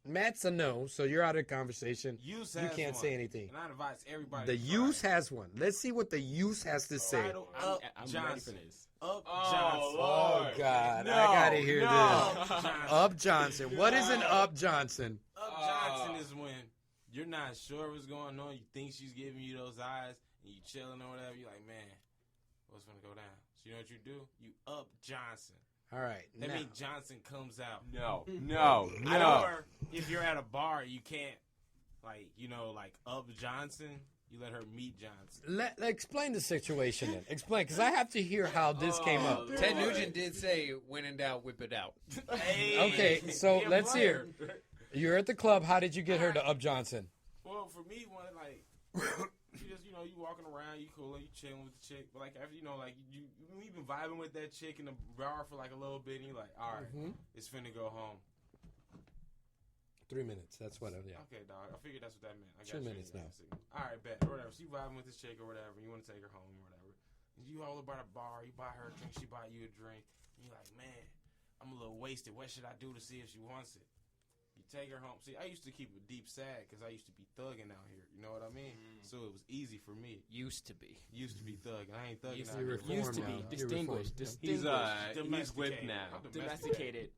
Matt's a no, so you're out of the conversation. Use You has can't one. say anything. And I advise everybody. The to use try it. has one. Let's see what the use has to say. Bridal I'm Up ready Johnson. for this. Up Oh, Johnson. Oh God, No, I gotta hear no. this. Up Johnson. Up Johnson. What is an Up Johnson? Up Johnson is when you're not sure what's going on. You think she's giving you those eyes, and you chilling or whatever. You're like, man, what's gonna go down? So you know what you do? You up Johnson. All right. That now- means Johnson comes out. No. Or if you're at a bar, you can't, like, you know, like up Johnson. You let her meet Johnson. Let explain the situation then. Explain, because I have to hear how this came up. Ted Nugent did say, "When in doubt, whip it out." Hey, Okay, so he a let's player. hear. You're at the club. How did you get her to up Johnson? Well, for me, one like you just, you know, you walking around, you cool, you chilling with the chick, but like after, you know, like you been vibing with that chick in the bar for like a little bit, and you're like, all right, it's finna go home. 3 minutes. That's what. Yeah. Okay, dog. I figured that's what that meant. I 2 got you. minutes now. All right, bet. Or whatever. So you vibing with this chick or whatever. You want to take her home or whatever. You hold her by the bar. You buy her a drink. She buy you a drink. And you're like, man, I'm a little wasted. What should I do to see if she wants it? You take her home. See, I used to keep a deep sad because I used to be thugging out here. You know what I mean? So it was easy for me. Used to be. Used to be thugging. I ain't thugging out You're here. Used to reformed be now. You're distinguished. reformed. He's whipped now. I'm Domesticated.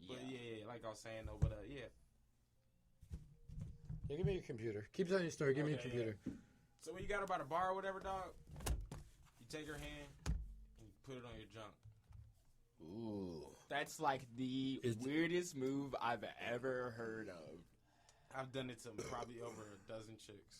But yeah, like I was saying though, but yeah. Yeah, give me your computer. Keep telling your story. Give me your Okay, computer. So when you got her by the bar or whatever, dog, you take her hand and you put it on your junk. Ooh. That's like the weirdest move I've ever heard of. I've done it to probably over a dozen chicks.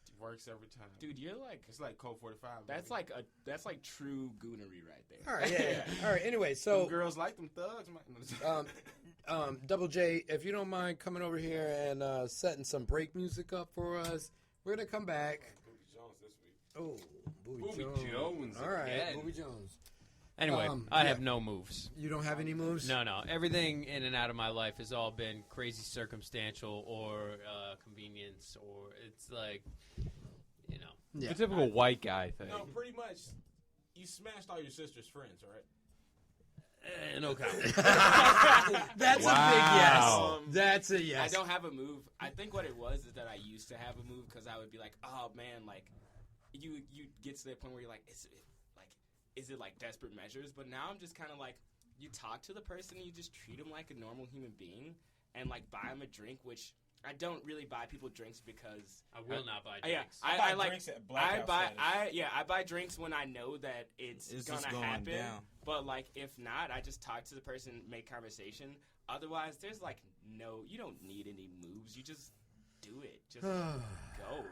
It works every time. Dude, you're like, It's like Code 45. that's baby. that's like true goonery right there. All right. Yeah. All right. Anyway, Some so girls like them thugs, man. Double J, if you don't mind coming over here and setting some break music up for us, we're gonna come back. Booby Jones this week. Oh, Booby Booby Jones All right, again. Booby Jones. Anyway, yeah. I have no moves. You don't have any moves? No. Everything in and out of my life has all been crazy circumstantial or convenience, or it's like, you know. Yeah. The typical white guy thing. No, pretty much. You smashed all your sister's friends, right? No comment. That's Wow. a big yes. That's a yes. I don't have a move. I think what it was is that I used to have a move because I would be like, oh man, like you get to that point where you're like, is it like desperate measures? But now I'm just kind of like, you talk to the person and you just treat them like a normal human being and like buy them a drink, which I don't really buy people drinks because I will not buy yeah, drinks. I like drinks at I blackout buy status. I buy drinks when I know that it's It's gonna just going happen. down. But like if not, I just talk to the person, make conversation. Otherwise, there's like you don't need any moves. You just do it. Just go.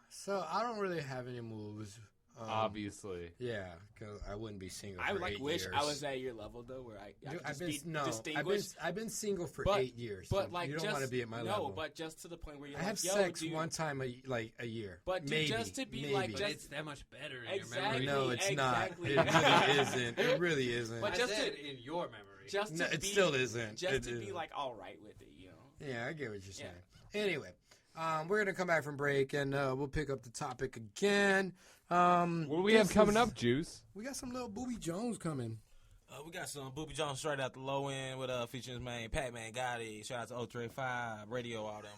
So I don't really have any moves. Obviously. Yeah, because I wouldn't be single. I for would like 8 wish years. I was at your level though, where I Dude, could just be distinguished. I've been single for But- 8 years. But so like, you don't just, want to be at my no, level. but just to the point where you're I like, have yo, sex dude, one time a year. But dude, maybe, just to be maybe. like, But just it's that much better in Exactly. your memory. No, it's exactly. not. It really isn't. It really isn't. But I just said to- in your memory. just No, to it be, still isn't. just It to be isn't. like all right with it, you know. Yeah, I get what you're saying. Anyway, we're gonna come back from break and we'll pick up the topic again. What do we have coming up, Juice? We got some little Booby Jones coming. We got some Booby Jones straight out the low end with featuring his man Pat-Man Gotti. Shout out to 035 Radio, all them.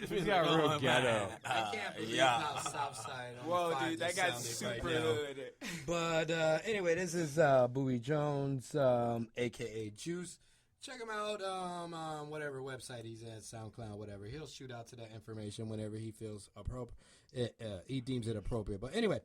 He's got real ghetto. I can't believe yeah. how Southside on Whoa, the dude, that just guy's sounded super right now. hood. But anyway, this is Booby Jones, a.k.a. Juice. Check him out on whatever website he's at, SoundCloud, whatever. He'll shoot out to that information whenever he feels appropriate. He deems it appropriate. But anyway,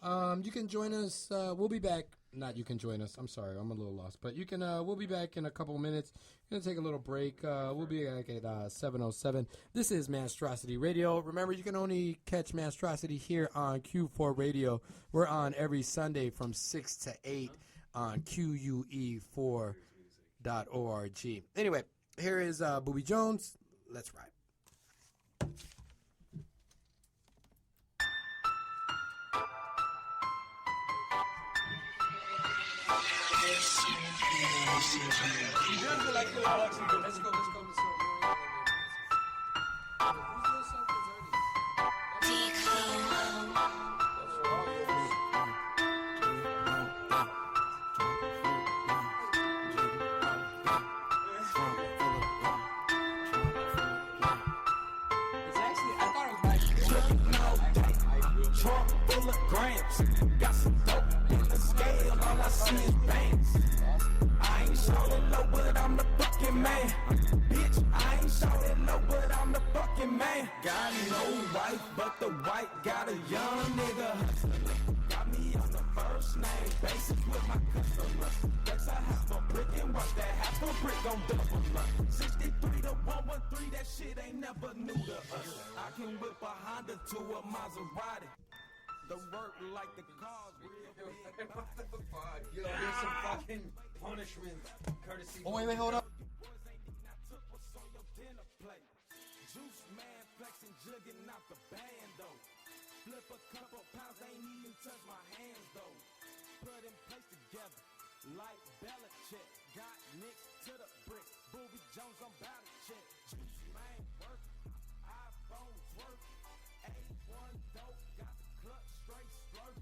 you can join us. We'll be back. Not you can join us. I'm sorry. I'm a little lost. But you can. We'll be back in a couple of minutes. We're going to take a little break. We'll be back at 7:07. This is Manstrosity Radio. Remember, you can only catch Manstrosity here on Q4 Radio. We're on every Sunday from 6 to 8 on QUE4.org. Anyway, here is Booby Jones. Let's ride. Let's go. Trunk full of grams. Got some dope in the scale. All I see is bangs. I ain't showing low, but I'm the fucking man. Bitch, I ain't showing low, but I'm the fucking life, but the white got a young nigga hustler. Got me on the first name basis with my customers. That's a half a brick and watch that half a brick gon' double up. 63 to 113, that shit ain't never new to us. I can whip a Honda to a Maserati. The work like the cars real big. What the fuck? Yo, here's some fucking punishment. Courtesy. Oh, wait, hold up. Juice man flexing, jugging out the band though. Flip a couple pounds, ain't even touch my hands though. Put in place together, like Belichick. Got Knicks to the bricks. Booby Jones, I'm bout to check. Juice man work, iPhones work. A1 dope, got the clutch straight slurp.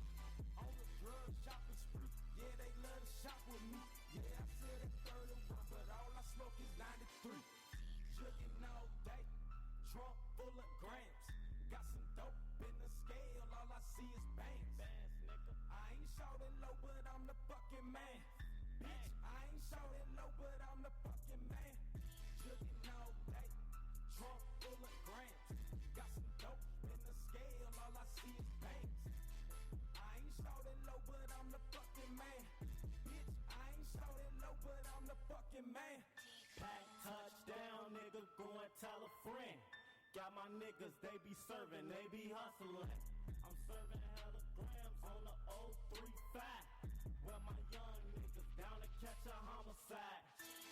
On the drug shopping spree, yeah they love to shop with me. Yeah I said at 31, but all I smoke is 93. Jugging all day. Trunk full of grams. Got some dope in the scale. All I see is bangs. I ain't shouting low, but I'm the fucking man. Bitch, I ain't shouting low, but I'm the fucking man. Jugging all day. Trunk full of grams. Got some dope in the scale. All I see is bangs. I ain't shouting low, but I'm the fucking man. Bitch, I ain't shouting low, but I'm the fucking man. Pack touchdown, nigga, go and tell a friend. Got my niggas, they be serving, they be hustling. I'm serving hella grams on the 035. Well, my young niggas down to catch a homicide.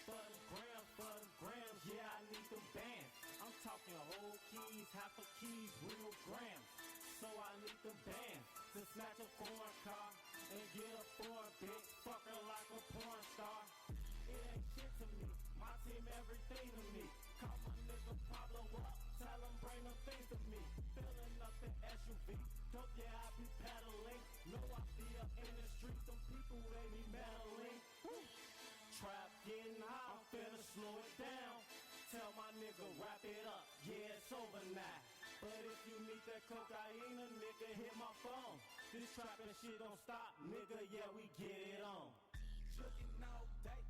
For the grams, yeah, I need them bands. I'm talking whole keys, half a keys, real grams. So I need them bands to snatch a foreign car and get a foreign bitch, fuck her like a porn star. It ain't shit to me. My team, everything to me. Call my nigga Pablo up, tell him bring them things to me. Filling up the SUV, dope, yeah, I be pedaling. Know I be up in the street, them people, they be meddling. Woo. Trap getting high, I'm finna slow it down. Tell my nigga wrap it up, yeah, it's over now. But if you need that cocaine, a nigga, hit my phone. This trapping shit don't stop, nigga, yeah, we get it on. Jugging all day.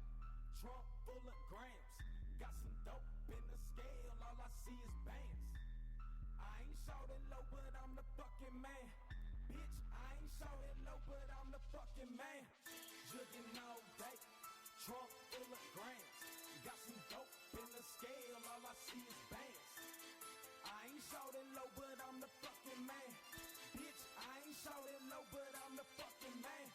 Trunk full of grams. Got some dope in the scale. All I see is bangs. I ain't shouting low, but I'm the fucking man. Bitch, I ain't shouting low, but I'm the fucking man. Jugging all day. Trunk full of grams. Got some dope in the scale. All I see is bangs. I ain't shouting low, but I'm the fucking man. Bitch, I ain't shouting low, but I'm the fucking man.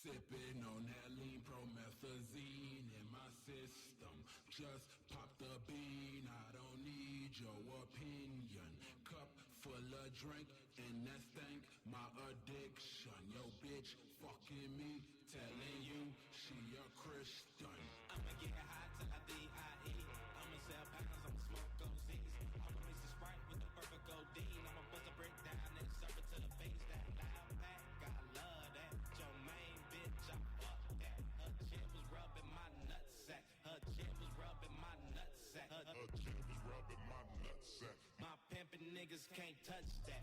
Sipping on that lean promethazine in my system. Just pop the bean, I don't need your opinion. Cup full of drink and that stank my addiction. Yo bitch fucking me, telling you she a Christian. I'ma get high till I D.I.E. I'ma sell pounds, I'ma smoke OZs. I'ma mix the Sprite with the perfect codeine. I'ma bust a brick down and serve it to the face. That loud pack, I love that. Your main bitch, I fuck that. Her chin was rubbing my nutsack. Her chin was rubbing my nutsack. Her chin was rubbing my nutsack. My pimpin' niggas can't touch that.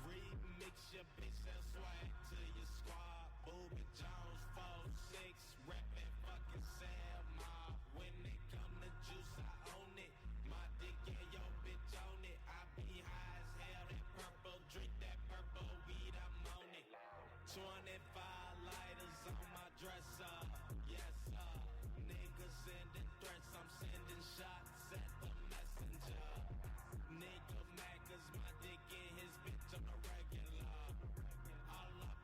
Remix your bitch, sell swag to your squad. Booby Jones, 4-6, reppin' fucking Selma. When it come to juice, I own it. My dick, yeah, yo bitch on it. I be high as hell, that purple drink, that purple weed, I'm on it. 25 lighters on my dresser, yes sir. Niggas sending threats, I'm sending shots at the messenger. Nigga mad cause my dick in his bitch on the regular. All I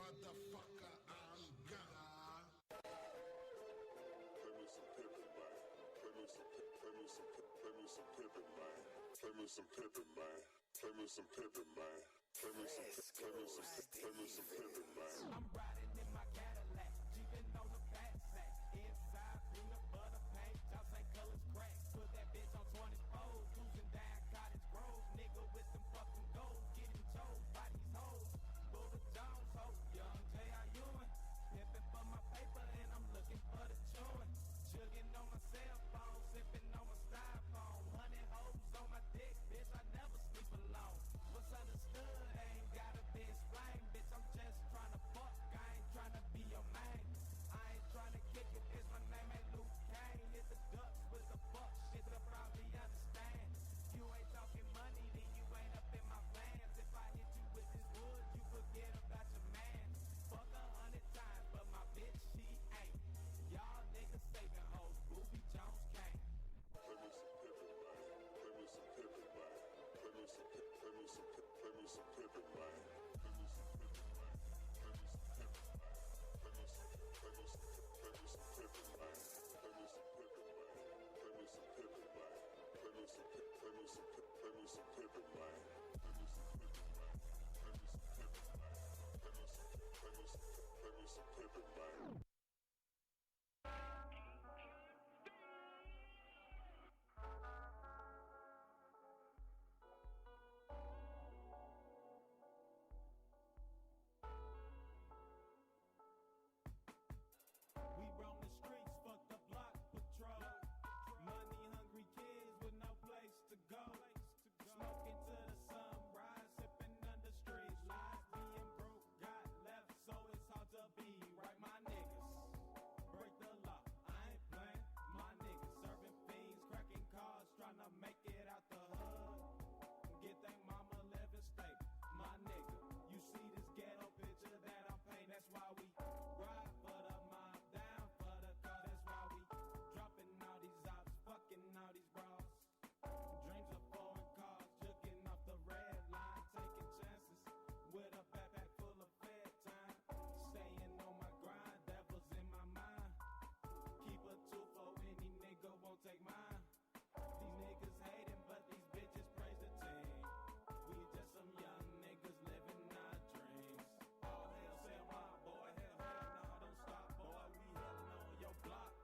motherfucker, I'm gonna. Play me some Pippin, man. Play me some Pippin, man. Play me some Pippin, man. Play me some Pippin, man. Play me some Pippin, man. I'm riding in my Cadillac, jeeping on the fat sack. Inside, peanut butter paint, just like colors crack. Put that bitch on 24, cruising down Cottage Grove. Nigga with them fucking goals, getting chose by these hoes. Buddha Jones, ho, young J.I. Ewing. Pimping for my paper and I'm looking for the chewing. Chugging on my cell phone, sipping on my styrofoam. 100 hoes on my dick, bitch, I never sleep alone. What's understood ain't gotta be explained. Bitch, I'm just trying to fuck, I ain't trying to be your man. I ain't trying to kick it, bitch, my name ain't Luke Kane. Hit the ducks with the fuck shit, they'll probably understand. You ain't talking money, then you ain't up in my plans. If I hit you with this wood, you forget about your man. Fuck 100 times, but my bitch, she ain't. Y'all niggas saving hoes, Booby Jones can't. Play me some Pippin, man. Play me some Pippin, man. Play me some Pippin, man. Play me some Pippin, man. Play me some Pippin, man. Play me some Pippin, man. Play me some Pippin, man. Play me some Pippin, man. Play me some Pippin, man. Play me some Pippin, man. Play me some Pippin, man. Play me some Pippin, man. Play me some Pippin, man. Play me some Pippin, man. We roam the streets, fucked up block patrol. Money hungry kids with no place to go. Smoking to the sunrise, sipping under street lights. Being broke, got left, so it's hard to be right. My niggas break the law, I ain't playing. My niggas serving fiends, cracking cars, trying to make it out the hood. Get their mama living stable. My nigga, you see this ghetto picture that I'm painting, that's why we ride for the mob, down for the cause, that's why we dropping all these ops, fucking all these bras. Dreams of foreign cars, jugging off the red line, taking chances with a backpack full of fed time. Staying on my grind, devils in my mind. Keep a tooth for any nigga won't take mine. These niggas hating, but these bitches praise the team. We just some young niggas living our dreams. All hell, say my boy, hell, nah, don't stop, boy. We hellin' on your block,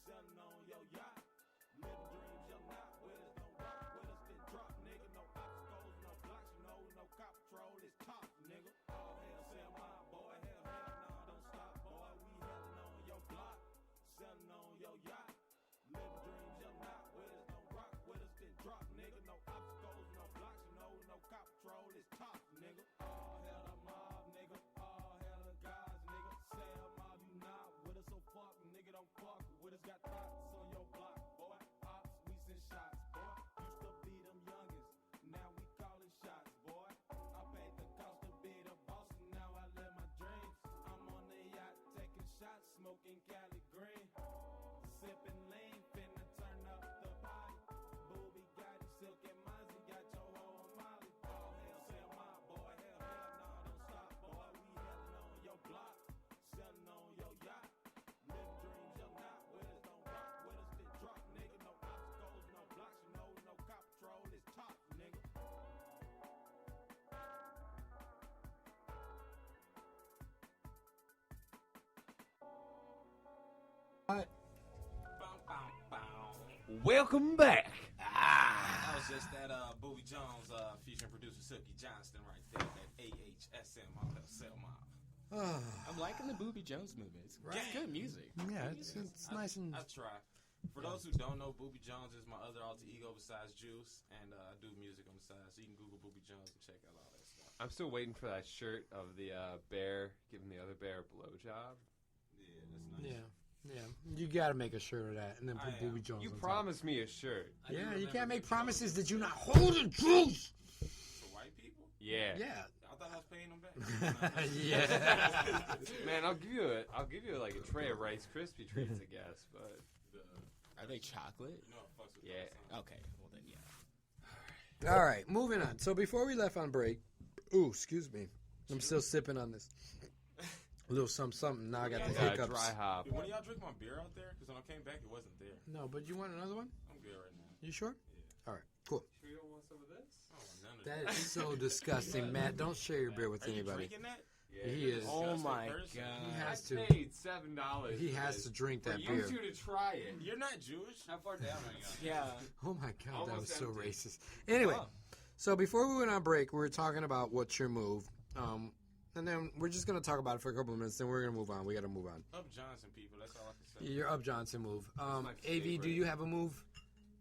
selling on your yacht. Living dreams, you're not with us, don't rock with us, then drop, nigga. No obstacles, no blocks, you know, no cop patrol, it's top, nigga. All hell, say my boy, hell, nah, don't stop, boy. We hellin' on your block, selling on your yacht. Living dreams, you're not with us, don't rock with us, then drop, nigga. No obstacles, no blocks, you know, no cop patrol, it's top, nigga. All hell the mob, nigga. All hell the guys, nigga. Sell mob, you not with us, so fuck, nigga, don't fuck with us. Got thoughts on your block, boy. Ops, we send shots, boy. Used to be them youngest, now we callin' shots, boy. I paid the cost to be the boss, and now I live my dreams. I'm on the yacht, taking shots, smoking Cali Green. Sipping lean, finna turn up the party. Booby got it, silk and Mozzie, got your hoe on Molly. All hell, say my boy, hell, nah, don't stop, boy. We hellin' on your block, selling on your yacht. Living dreams, you're not with us, don't rock with us, then drop, nigga. No obstacles, no blocks, you know, no cop patrol, it's top, nigga. Welcome back. That was just that Booby Jones featuring producer Silky Johnston right there. That AHSM all that sell mob. I'm liking the Booby Jones movement. It's good music. Yeah, it's nice and. I try. For those who don't know, Booby Jones is my other alter ego besides Juice, and I do music on the side, so you can Google Booby Jones and check out all that stuff. I'm still waiting for that shirt of the bear giving the other bear a blowjob. Yeah, that's nice. Yeah, you gotta make a shirt of that and then put Booby Jones. You on promised me a shirt. Yeah, you can't make promises that you're not holding truth. For white people? Yeah. Yeah. I thought I was paying them back. Yeah. Man, I'll give you like a tray of Rice Krispie treats, I guess, but Are they chocolate? No, it fucks with yeah. Okay, well then, yeah. All right, moving on. So before we left on break, excuse me, I'm still sipping on this. A little something. Now I got the Yeah, hiccups. dry hop. Did one of y'all drink my beer out there? Because when I came back, it wasn't there. No, but you want another one? I'm good right now. You sure? All right, cool. You don't want some of this? Oh, none of That is so disgusting, Matt. Don't share your beer with Are you anybody. drinking that? Yeah, He you're is. Oh disgusting my person. god. He has to. I paid $7. He for has this to drink for that you beer. two to try it. You're not Jewish. How far down are you? Yeah. Oh my god, that was Almost so empty. racist. Anyway, Oh. so before we went on break, we were talking about what's your move, and then we're just gonna talk about it for a couple of minutes. Then we're gonna move on. We got to move on. Up Johnson, people. That's all I can say. Your Up Johnson move. my AV, do favorite. you have a move?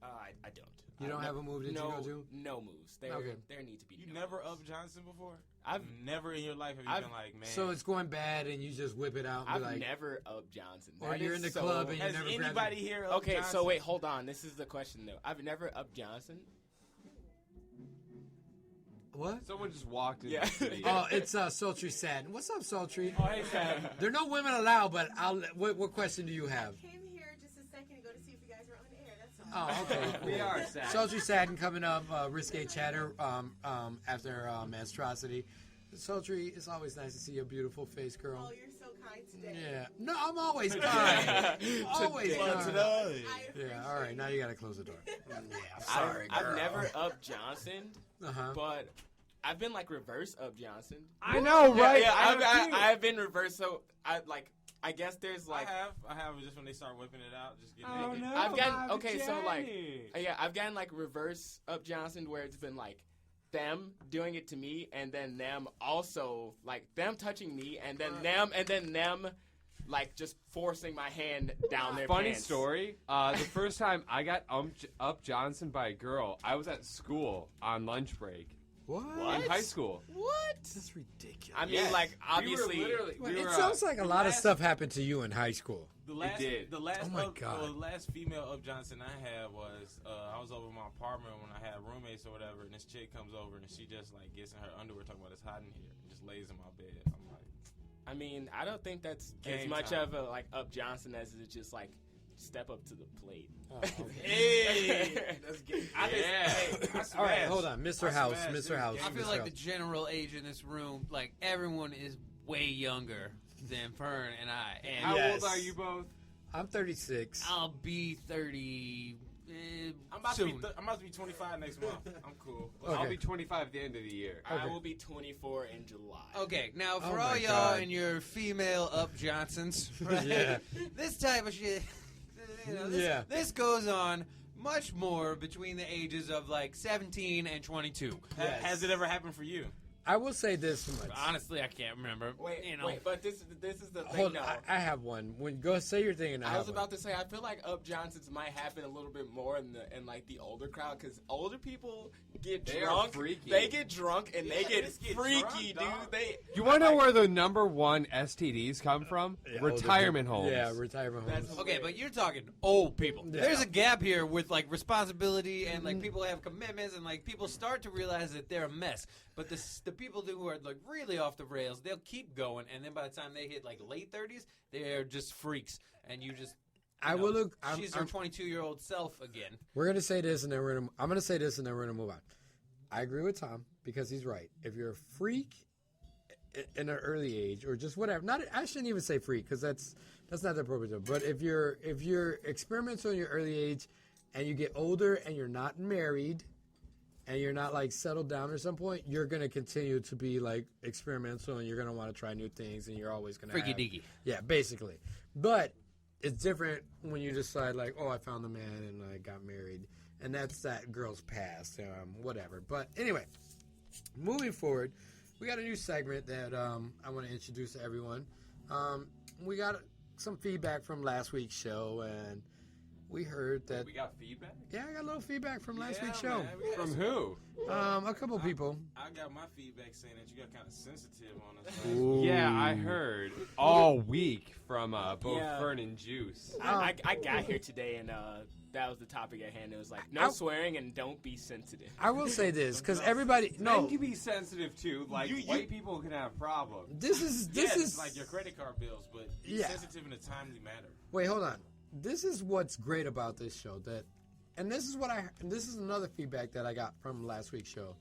I don't. You don't have a move that you no, go to? No moves. There Okay. need to be. You no never moves. up Johnson before? I've Never in your life have you I've- been like, man. So it's going bad, and you just whip it out and I've be like, never up Johnson. Or That you're is in the so- club and you has never grabbed anybody it. here up Okay, Johnson? so wait, hold on. This is the question though. I've never up Johnson. what? Someone just walked in Yeah. the city. Oh, it's Sultry Sad. What's up, Sultry? Oh, hey, Fab. There are no women allowed, but what question do you have? Came here just a second ago to see if you guys were on air. That's all. Oh, okay. Cool. We are sad. Sultry Sadden coming up, Risque Chatter after Manstrosity. Sultry, it's always nice to see your beautiful face, girl. Oh, you're so kind today. Yeah. No, I'm always kind. Always kind. Today. Yeah, all right. Now you got to close the door. Yeah, I'm I've, sorry, I've girl. never up Johnson, Uh-huh. but I've been like reverse up Johnson. I know, right? Yeah, I have too. I've been reverse. So I guess there's like I have just when they start whipping it out, just get Oh naked. no! I've gotten- Bobby okay, so, like, Jenny. yeah, I've gotten like reverse up Johnson where it's been like them doing it to me and then them also like them touching me and then them like just forcing my hand down their Funny pants. story. The first time I got up Johnson by a girl, I was at school on lunch break What? in high school. What? That's ridiculous. I mean, Yes. like obviously. we were literally. Well, we it were, sounds like a lot of last- stuff happened to you in high school. The last, did. the last, Oh my up, God. the last female up Johnson I had was I was over in my apartment when I had roommates or whatever, and this chick comes over and she just like gets in her underwear talking about it's hot in here, and just lays in my bed. I'm like, I mean, I don't think that's as Game much time. of a like up Johnson as it's just like step up to the plate. Oh, okay. hey, that's good. I just, Yeah. hey, I All right, smashed. hold on. Mr. I House, smashed. Mr. There's House. I game feel Mr. like House. the general age in this room, like everyone is way younger than Fern and I. And How Yes. old are you both? I'm 36. I'll be 30 I'm about soon. I'm about to be 25 next month. I'm cool. Okay. I'll be 25 at the end of the year. I Okay. will be 24 in July. Okay, now for Oh all my y'all God. and your female up Johnsons, right? Yeah. This type of shit, Yeah. this goes on much more between the ages of like 17 and 22. Yes. Has it ever happened for you? I will say this much. Honestly, I can't remember. Wait, you know. wait, but this is the thing. Hold, No, I have one. When go say your thing, and I have was about to say I feel like up Johnsons might happen a little bit more in like the older crowd because older people get They are drunk. freaky. They get drunk and they Yeah, get just get freaky, drunk, dude. dog. They You want to know where the number one STDs come from? Yeah, older Retirement people. homes. Yeah, retirement homes. That's- Okay, but you're talking old people. Yeah. There's a gap here with like responsibility and like people have commitments and like people start to realize that they're a mess. But the people who are like really off the rails, they'll keep going, and then by the time they hit like late 30s, they're just freaks, and you just. I know, will look. She's her 22-year-old self again. We're gonna say this, and then we're gonna. I'm gonna say this, and then we're gonna move on. I agree with Tom because he's right. If you're a freak in an early age, or just whatever, not I shouldn't even say freak because that's not the appropriate term. But if you're experimental in your early age, and you get older and you're not married, and you're not like settled down at some point, you're gonna continue to be like experimental, and you're gonna want to try new things, and you're always gonna Freaky have- deaky. Yeah, basically. But it's different when you decide like, oh, I found the man and I got married, and that's that girl's past, whatever. But anyway, moving forward, we got a new segment that I want to introduce to everyone. We got some feedback from last week's show, and we heard that. We got feedback? Yeah, I got a little feedback from last Yeah, week's show. man, we got From some- who? A couple people. I got my feedback saying that you got kind of sensitive on us. Ooh. Yeah, I heard all week from both Yeah. Fern and Juice. I got here today and that was the topic at hand. It was like no I- swearing and don't be sensitive. I will say this because everybody Men no. can be sensitive too. Like white people can have problems. This is Yes, like your credit card bills, but be Yeah. sensitive in a timely manner. Wait, hold on. This is what's great about this show and this is another feedback that I got from last week's show,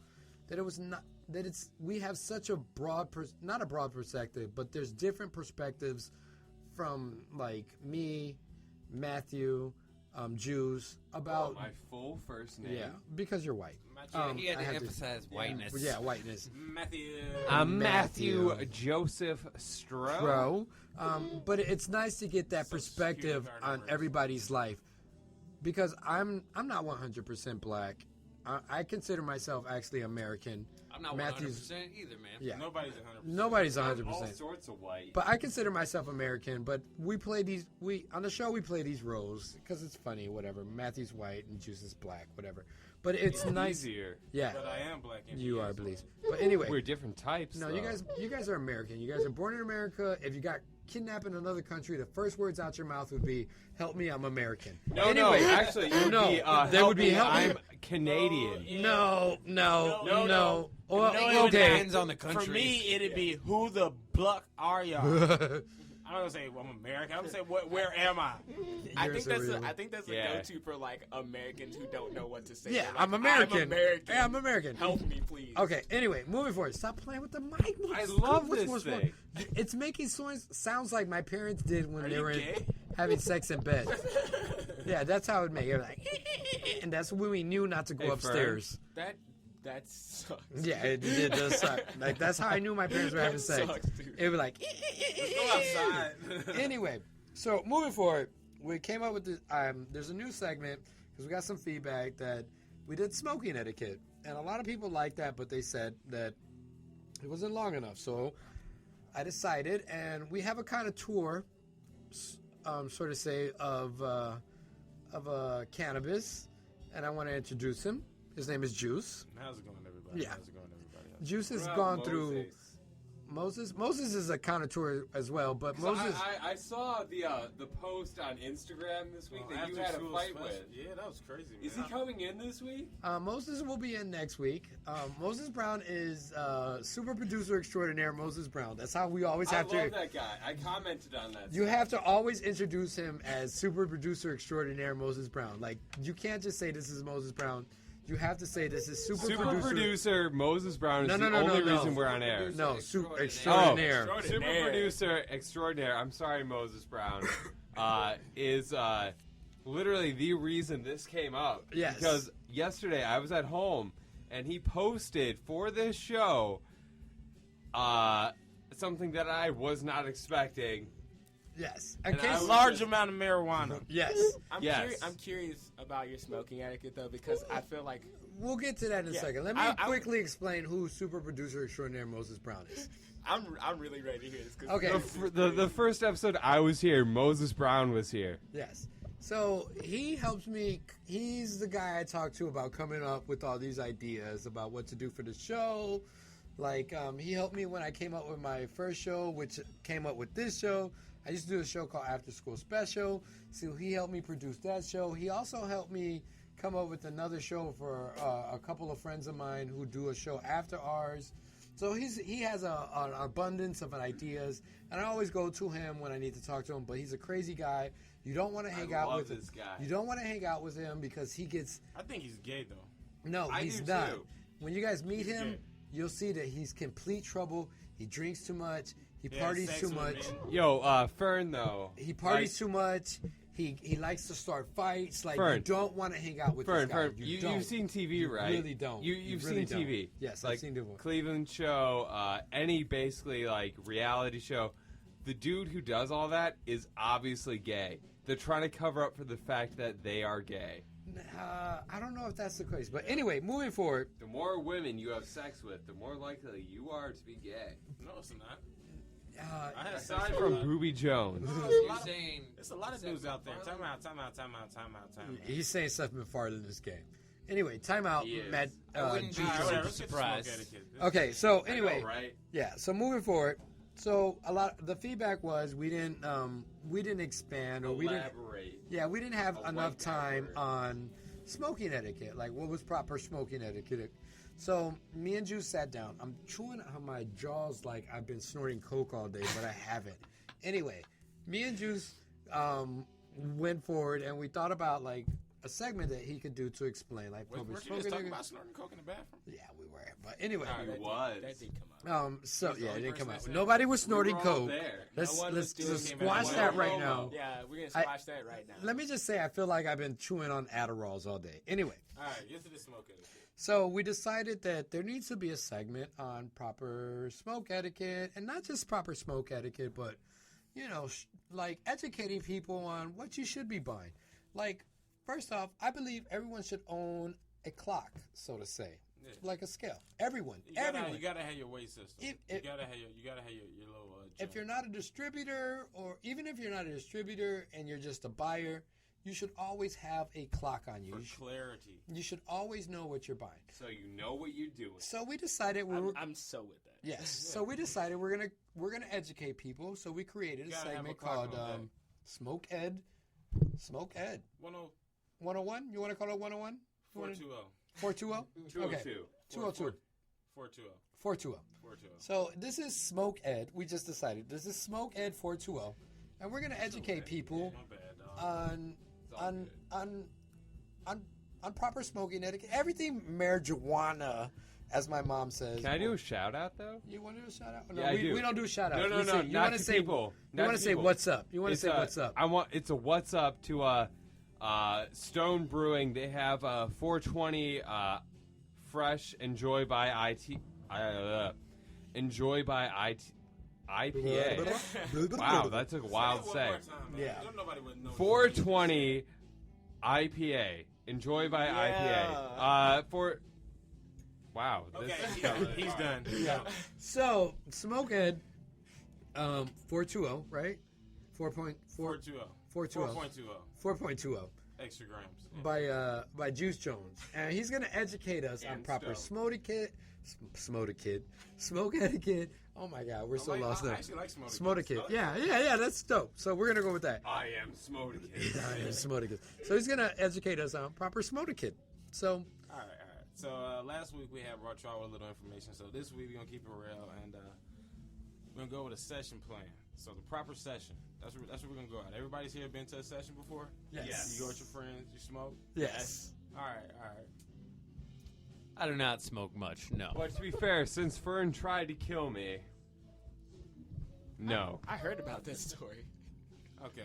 that it was not that it's we have such a broad not a broad perspective, but there's different perspectives from like me, Matthew, Jews about my full first name. yeah, because you're white. He had I to had emphasize whiteness. Yeah, whiteness. Matthew. I'm Matthew Matthew Joseph Stroh. Bro, but it's nice to get that So perspective security on guard everybody's life, because I'm not 100% black. I consider myself actually American. I'm not 100% Matthew's- either, man. Yeah, Nobody's 100%. nobody's All 100%. sorts of white. But I consider myself American. But we play these. We on the show we play these roles because it's funny. Whatever. Matthew's white and Juice is black. Whatever. But it's nice. Easier. Yeah, But I am black. And you he are, is please. white. But anyway, We're different types. no, though. you guys are American. You guys are born in America. If you got kidnapped in another country, the first words out your mouth would be, "Help me, I'm American." No, anyway, no. Actually, it would no, be, there would be help me, help me. I'm Canadian. No. No. Well, No, it would okay. Depends on the country. For me, it'd be who the pluck are y'all? I'm not gonna say well, I'm American. I'm gonna say where am I? I You're think so that's real. I think that's a Yeah. go-to for like Americans who don't know what to say. Yeah, They're like, I'm American. I'm American. Yeah, I'm American. Help me, please. Okay, anyway, moving forward. Stop playing with the mic. I love What's this wrong? thing. It's making sounds like my parents did when Are they you were gay? having sex in bed. Yeah, that's how it made it. Like, and that's when we knew not to go Hey, upstairs. That sucks. Yeah, it does suck. Like, that's how I knew my parents were having That sex. sucks, dude. It was like, Go outside. anyway, so moving forward, we came up with this. There's a new segment because we got some feedback that we did smoking etiquette, and a lot of people liked that, but they said that it wasn't long enough. So I decided, and we have a kind of tour, sort of say, of cannabis, and I want to introduce him. His name is Juice. How's it going, everybody? Yeah. How's it going, everybody? Juice has What gone about through Moses. Moses is a connoisseur as well, but So Moses. I saw the post on Instagram this week that you After had a school fight special. with. Yeah, that was crazy. Is he man. coming in this week? Moses will be in next week. Moses Brown is super producer extraordinaire. Moses Brown. That's how we always I have love to. that guy. I commented on that. You have to always introduce him as super producer extraordinaire Moses Brown. Like, you can't just say this is Moses Brown. You have to say this is super producer Moses Brown is No, the no, only no. reason we're on air. No, super Extraordinaire. extraordinaire. Super producer extraordinaire. I'm sorry, Moses Brown, is literally the reason this came up. Yes. Because yesterday I was at home and he posted for this show something that I was not expecting. Yes. And Okay. I A was large amount of marijuana. Yes. Yes. I'm curious about your smoking etiquette though, because I feel like We'll get to that in a Yeah. second. Let me I- quickly explain who super producer extraordinaire Moses Brown is. I'm really ready to hear this. 'Cause Okay. The first episode I was here, Moses Brown was here. Yes. So he helps me. He's the guy I talk to about coming up with all these ideas about what to do for the show. Like, he helped me when I came up with my first show, which came up with this show. I used to do a show called After School Special. So he helped me produce that show. He also helped me come up with another show for a couple of friends of mine who do a show after ours. So he has an abundance of ideas, and I always go to him when I need to talk to him. But he's a crazy guy. You don't want to hang out love with this guy. You don't want to hang out with him because he gets I think he's gay though. no. I He's do not. too. When you guys meet He's him, gay. you'll see that he's complete trouble. He drinks too much. He Yeah, parties sex too with much. men. Yo, Fern though. He parties too much. He likes to start fights. Like, you Fern. don't want to hang out with Fern, this guy. Fern, You don't. you've seen TV, You right? really don't. You've really seen don't. TV. Yes, like I've seen TV. Cleveland show, any basically like reality show. The dude who does all that is obviously gay. They're trying to cover up for the fact that they are gay. I don't know if that's the case. But anyway, moving forward. The more women you have sex with, the more likely you are to be gay. No, it's not. Uh, I had sex Aside with a from lot- Booby Jones. No, You're there's a lot of- saying There's a lot of dudes out there. Time out. he's saying stuff been farther than this game. Anyway, time out, He is. Matt. I wouldn't be Juice. Alright, whatever. Let's super get to smoke surprised. etiquette. Okay, so I know, anyway, right? yeah. So moving forward, so the feedback was we didn't expand or we didn't. Elaborate. Yeah, we didn't have A enough white time word. on smoking etiquette, like what was proper smoking etiquette. So me and Juice sat down. I'm chewing on my jaws like I've been snorting coke all day, but I haven't. Anyway, me and Juice went forward and we thought about like a segment that he could do to explain, like Weren't public you just smoking. talking about snorting coke in the bathroom? Yeah, we were. But anyway, He was. That did come out. so He's the yeah, it only didn't come person out. that said Nobody was snorting We were all coke. there. Let's No one let's was doing just him squash at that all. right now. Yeah, we're gonna I- squash that right now. Let me just say, I feel like I've been chewing on Adderalls all day. Anyway, All right, get to the smoking. so we decided that there needs to be a segment on proper smoke etiquette, and not just proper smoke etiquette, but like educating people on what you should be buying. Like, first off, I believe everyone should own a clock, so to say, Yeah. like a scale. Everyone. You gotta have your weight system. If- you gotta have your little. If you're not a distributor, or even if you're not a distributor and you're just a buyer, you should always have a clock on you. for clarity. You should always know what you're buying. So you know what you're doing. So we decided we were I'm so with that. yes. So we decided we're gonna educate people. So we created a You gotta have segment a clock called on that. Smoke Ed. Smoke Ed. 101. You want to call it 101? 420. 420. 202. 202. 420. 420. 420. So this is Smoke Ed. We just decided this is Smoke Ed 420, and we're gonna educate people My bad, dog. on proper smoking etiquette. Everything marijuana, as my mom says. Can I do a shout out though? You want to do a shout out? Yeah, I do. We don't do shout outs. No, You not want to to say people. You Not want to to say people. what's up. You want to It's, say what's up. It's a what's up to Stone Brewing. They have 420 fresh Enjoy by IPA. Wow, that took a while to Say say. it one more time, man. Yeah. Don't nobody would know. 420 IPA. Enjoy by IPA. Wow. Okay, This, he's done. Yeah. So Smoke Ed, 420, right? 4.4. 420. 420. 4.20. 4.20 Extra grams. by Juice Jones, and he's gonna educate us on And proper Stone. smoke etiquette. Oh my God, we're so lost I now. actually like smoking. Smoke etiquette. Yeah, that's dope. So we're gonna go with that. I am Smoking. I am smoke etiquette. So he's gonna educate us on proper smoke etiquette. So All right. So last week we had brought y'all a little information. So this week we're gonna keep it real, and we're gonna go with a session plan. So the proper session. That's where we're gonna go at. Everybody's here been to a session before? Yes. You go with your friends. You smoke. yes. All right. I do not smoke much. No. But to be fair, since Fern tried to kill me, no. I heard about this story. Okay.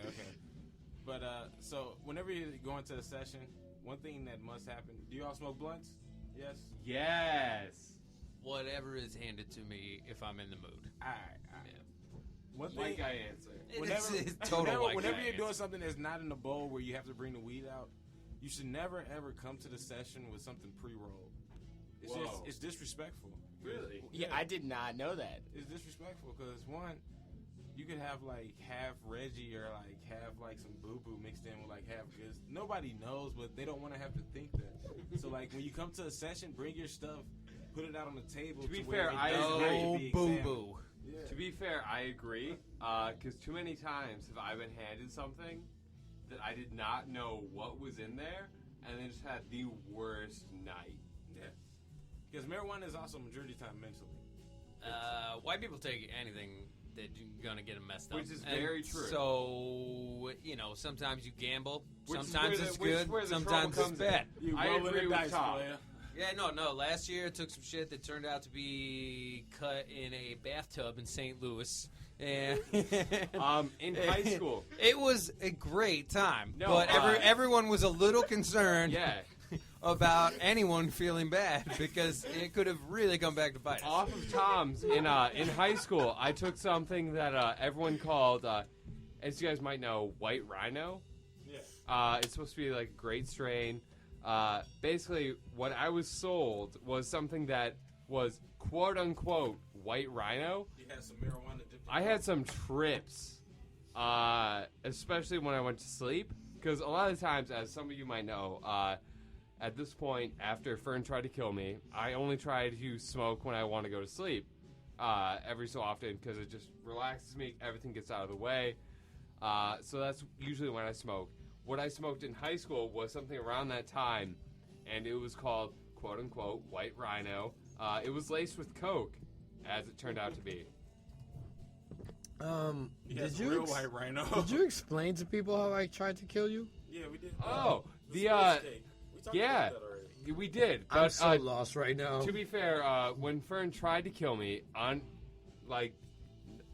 But so whenever you go into a session, one thing that must happen. Do you all smoke blunts? Yes. Yes. Whatever is handed to me if I'm in the mood. All right. One thing. White guy answer. It's total white whenever guy you're doing answer. something that's not in the bowl where you have to bring the weed out, you should never ever come to the session with something pre-rolled. Whoa. It's disrespectful. Really? Yeah, I did not know that. It's disrespectful because one, you could have like half Reggie or like have like some boo boo mixed in with like half goods. Nobody knows, but they don't want to have to think that. So like when you come to a session, bring your stuff, put it out on the table. To be where fair, it I doesn't agree. have to be boo examined. boo. Yeah. To be fair, I agree. Because too many times have I been handed something that I did not know what was in there, and then just had the worst night. Yeah. Because marijuana is also majority time mentally. White people take anything that you're gonna get them messed up, Which is And very true. So sometimes you gamble, Which is sometimes where it's which is good, where the sometimes trouble it's comes in. bad. You I rolling agree the with dice, Tom. player. Yeah, no. Last year I took some shit that turned out to be cut in a bathtub in St. Louis. And In high school. it was a great time, No, but everyone was a little concerned Yeah. about anyone feeling bad because it could have really come back to bite us. Off of Tom's in high school, I took something that everyone called, as you guys might know, White Rhino. Yeah. It's supposed to be like a great strain. Basically, what I was sold was something that was quote unquote White Rhino. You had some marijuana dipped in I had some trips, especially when I went to sleep, because a lot of times, as some of you might know, at this point, after Fern tried to kill me, I only try to smoke when I want to go to sleep, every so often, because it just relaxes me, everything gets out of the way, so that's usually when I smoke. What I smoked in high school was something around that time, and it was called, quote-unquote, White Rhino. It was laced with coke, as it turned out to be. You had Did some you real white rhino. did you explain to people how I tried to kill you? Yeah, we did. Oh, The We talked yeah, about that already. we did. I'm But so lost right now. to be fair, when Fern tried to kill me,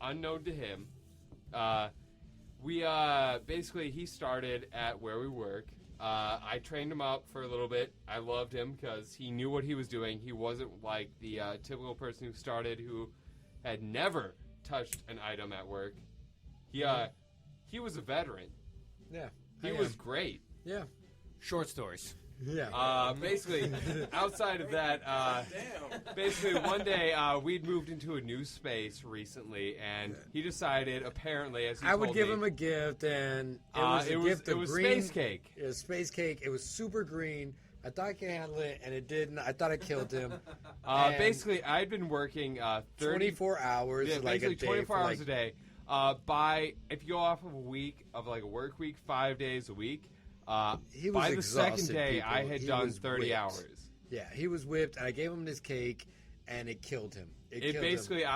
unknown to him, we basically he started at where we work. I trained him up for a little bit. I loved him because he knew what he was doing. He wasn't like the typical person who started who had never touched an item at work. He was a veteran. Yeah. He was great. Yeah. Short stories. Yeah. Basically, outside of that, Damn. basically one day we'd moved into a new space recently, and he decided, apparently, as he I would told give me, him a gift, and it was a gift it of was green. space cake. It was space cake. It was super green. I thought I could handle it, and it didn't. I thought I killed him. And Basically, I'd been working 24 hours, yeah, like basically a day 24 for hours like, a day. If you go off of a week of like a work week, 5 days a week, He was by the second exhausted, day, people. I had He done was 30 whipped. hours. Yeah, he was whipped, and I gave him this cake, and it killed him. It killed basically, him.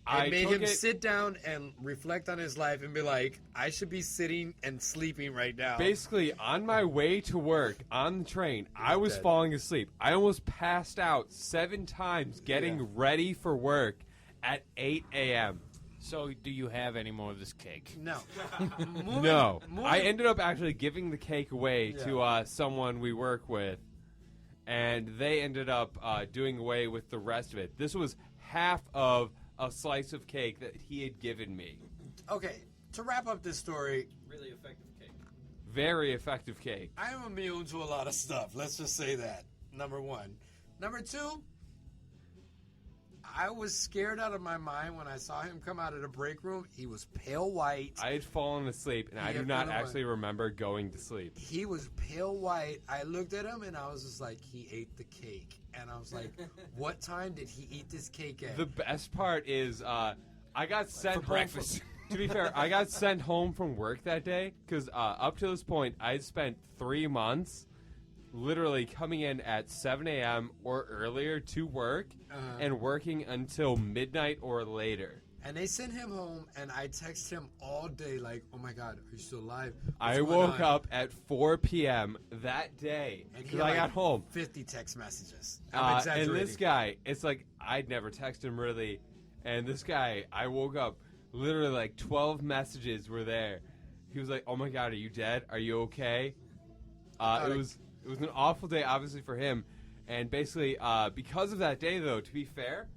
I It made took him it, sit down and reflect on his life and be like, I should be sitting and sleeping right now. Basically, on my way to work on the train, I was dead. falling asleep. I almost passed out 7 times getting ready for work at 8 a.m. So, do you have any more of this cake? No. No. moving- I ended up actually giving the cake away Yeah. to someone we work with, and they ended up doing away with the rest of it. This was half of a slice of cake that he had given me. Okay, to wrap up this story, Really effective cake. Very effective cake. I am immune to a lot of stuff. Let's just say that. Number one. Number two, I was scared out of my mind when I saw him come out of the break room. He was pale white. I had fallen asleep, and I Yeah, do not by the way. actually remember going to sleep. He was pale white. I looked at him and I was just like, he ate the cake. And I was like, what time did he eat this cake at? The best part is I got sent For home breakfast. to be fair, I got sent home from work that day because up to this point, I had spent 3 months literally coming in at 7 a.m. or earlier to work and working until midnight or later. And they sent him home, and I text him all day like, oh my God, are you still alive? What's I going woke on? up at 4 p.m. that day And he because had, I like, got home. 50 text messages. I'm And exaggerating. this guy, it's like I'd never texted him really. And this guy, I woke up, literally like 12 messages were there. He was like, "Oh my God, are you dead? Are you okay?" It was an awful day, obviously for him. And basically, because of that day, though, to be fair,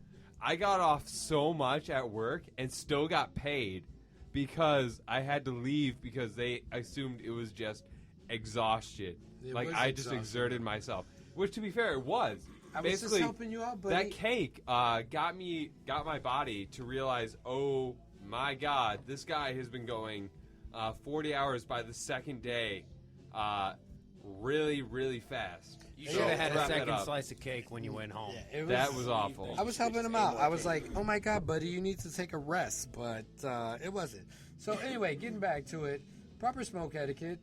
I got off so much at work and still got paid because I had to leave because they assumed it was just exhaustion. It Like was I just exhaustion. exerted myself, which to be fair, it was. I was just Basically, helping you out, buddy. that cake got my body to realize, oh my God, this guy has been going 40 hours by the second day, really, really fast. You should have had a wrap that second up. slice of cake when you went home. Yeah, it That was awful. I was helping him out. I was like, oh my God, buddy, you need to take a rest. But it wasn't. So anyway, getting back to it, proper smoke etiquette.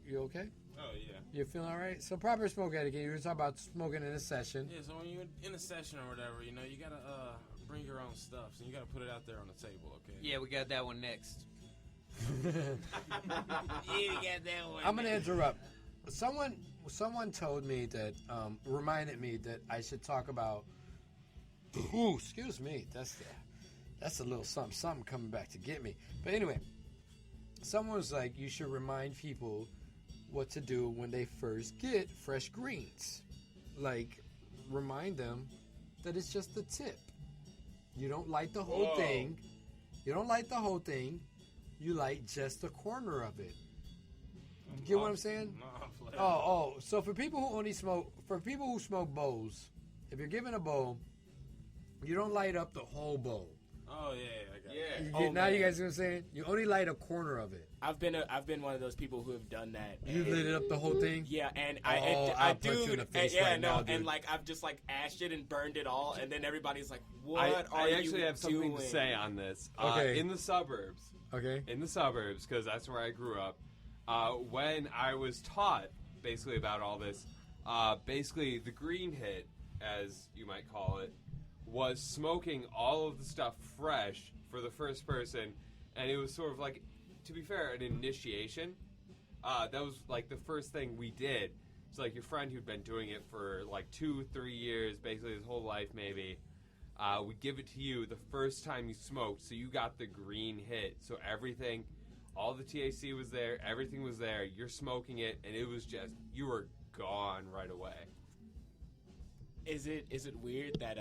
You okay? Oh, yeah. You feeling all right? So proper smoke etiquette. You were talking about smoking in a session. Yeah, so when you're in a session or whatever, you know, you gotta bring your own stuff. So you gotta put it out there on the table, okay? Yeah, we got that one next. I'm gonna interrupt. Someone told me that reminded me that I should talk about. Ooh, excuse me. That's a little something coming back to get me. But anyway, someone was like, you should remind people what to do when they first get fresh greens. Like, remind them that it's just the tip. You don't light the whole thing. You don't light the whole thing. You light just the corner of it. You get what I'm saying? Oh, so for people who smoke bowls, if you're given a bowl, you don't light up the whole bowl. Oh, yeah, I got it. You get, now you guys know what I'm saying? You only light a corner of it. I've been one of those people who have done that. You lit it up the whole thing? Yeah, and I'll I punch you in the face yeah, right no, now, dude. and like I've just like ashed it and burned it all, and then everybody's like, "What I are you actually have something doing?" to say on this. Okay. In the suburbs, Okay. because that's where I grew up. When I was taught basically about all this, basically the green hit, as you might call it, was smoking all of the stuff fresh for the first person, and it was sort of like, to be fair, an initiation. that was like the first thing we did. So like your friend who'd been doing it for like 2-3 years, basically his whole life maybe. We give it to you the first time you smoked, so you got the green hit. So everything, all the THC was there, everything was there. You're smoking it, and it was just you were gone right away. Is it weird that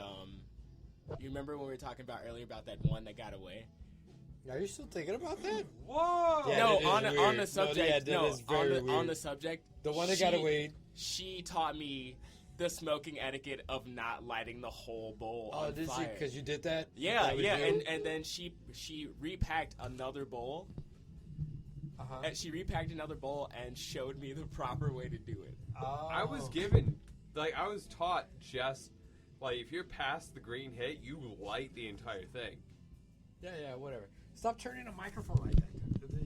you remember when we were talking about earlier about that one that got away? Are you still thinking about that? Whoa! Yeah, No, that is on the weird. subject. No, that is very on weird. the subject. The one that got away. She taught me the smoking etiquette of not lighting the whole bowl Oh, on did she? fire. Because you did that? Yeah, That was yeah, you? and then she repacked another bowl. Uh-huh. And she repacked another bowl and showed me the proper way to do it. Oh. I was given, like, I was taught just, like, if you're past the green hit, you light the entire thing. Yeah, whatever. Stop turning the microphone like that.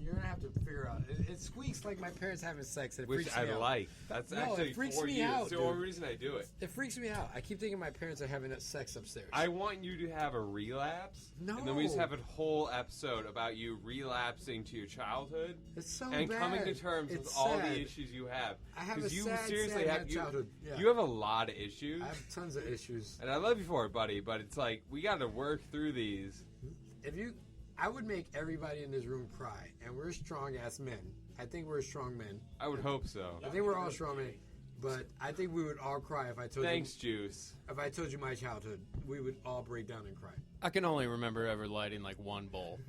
You're gonna have to figure out. It squeaks like my parents having sex. And it Which freaks I me out. like. That's No, actually it freaks for me you. out, It's the dude. only reason I do it. It freaks me out. I keep thinking my parents are having sex upstairs. I want you to have a relapse. No. And then we just have a whole episode about you relapsing to your childhood It's so and bad. coming to terms It's with all sad. the issues you have. I have a 'Cause you sad, seriously sad have childhood. Yeah. You have a lot of issues. I have tons of issues. And I love you for it, buddy, but it's like we got to work through these. I would make everybody in this room cry, and we're strong ass men. I think we're strong men. I would hope so. I think we're all strong men, but I think we would all cry if I told Thanks, Juice. you. If I told you my childhood, we would all break down and cry. I can only remember ever lighting like one bowl.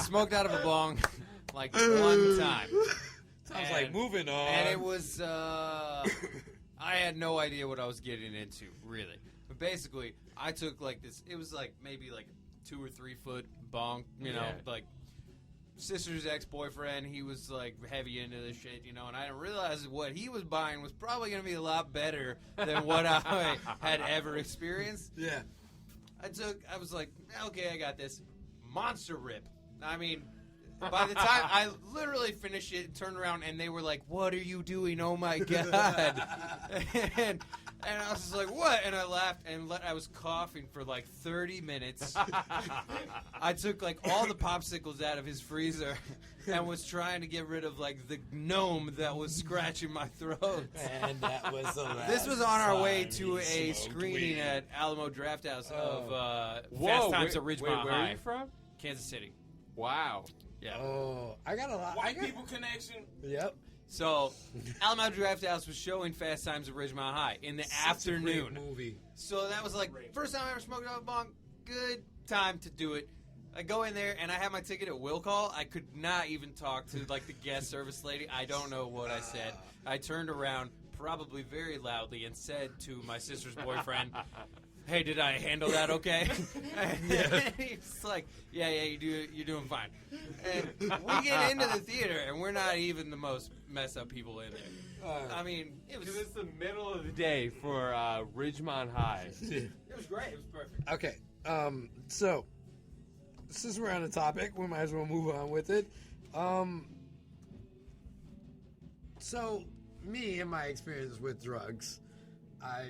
Smoked out of a bong like one time. Sounds like moving on. And it was, I had no idea what I was getting into, really. But basically, I took like this, it was like maybe like 2 or 3 foot bong, you know, Yeah. like sister's ex-boyfriend. He was like heavy into this shit, you know, and I didn't realize what he was buying was probably going to be a lot better than what I had ever experienced. Yeah. I was like, okay, I got this. Monster rip. I mean, by the time I literally finished it, turned around, and they were like, what are you doing? Oh my God. and I was just like, what? And I laughed, and I was coughing for like 30 minutes. I took like all the popsicles out of his freezer and was trying to get rid of like the gnome that was scratching my throat. And that was the last This was on our way time to he a smoked screening weed. at Alamo Draft House of Whoa, Fast Times at wait, Ridgemont where High, are you from? Kansas City. Wow. Yeah. Oh, I got a lot. White people connection. Yep. So, Alamo Draft House was showing Fast Times at Ridgemont High in the Such a great afternoon. movie. So that was like first time I ever smoked out a bong. Good time to do it. I go in there and I had my ticket at will call. I could not even talk to like the guest service lady. I don't know what I said. I turned around, probably very loudly, and said to my sister's boyfriend, "Hey, did I handle that okay?" And he's like, "Yeah, you're doing fine." And we get into the theater and we're not even the most messed up people in there. I mean, it was Because it's the middle of the day for Ridgemont High. it was great. It was perfect. Okay. So since we're on the topic, we might as well move on with it. So me and my experience with drugs, I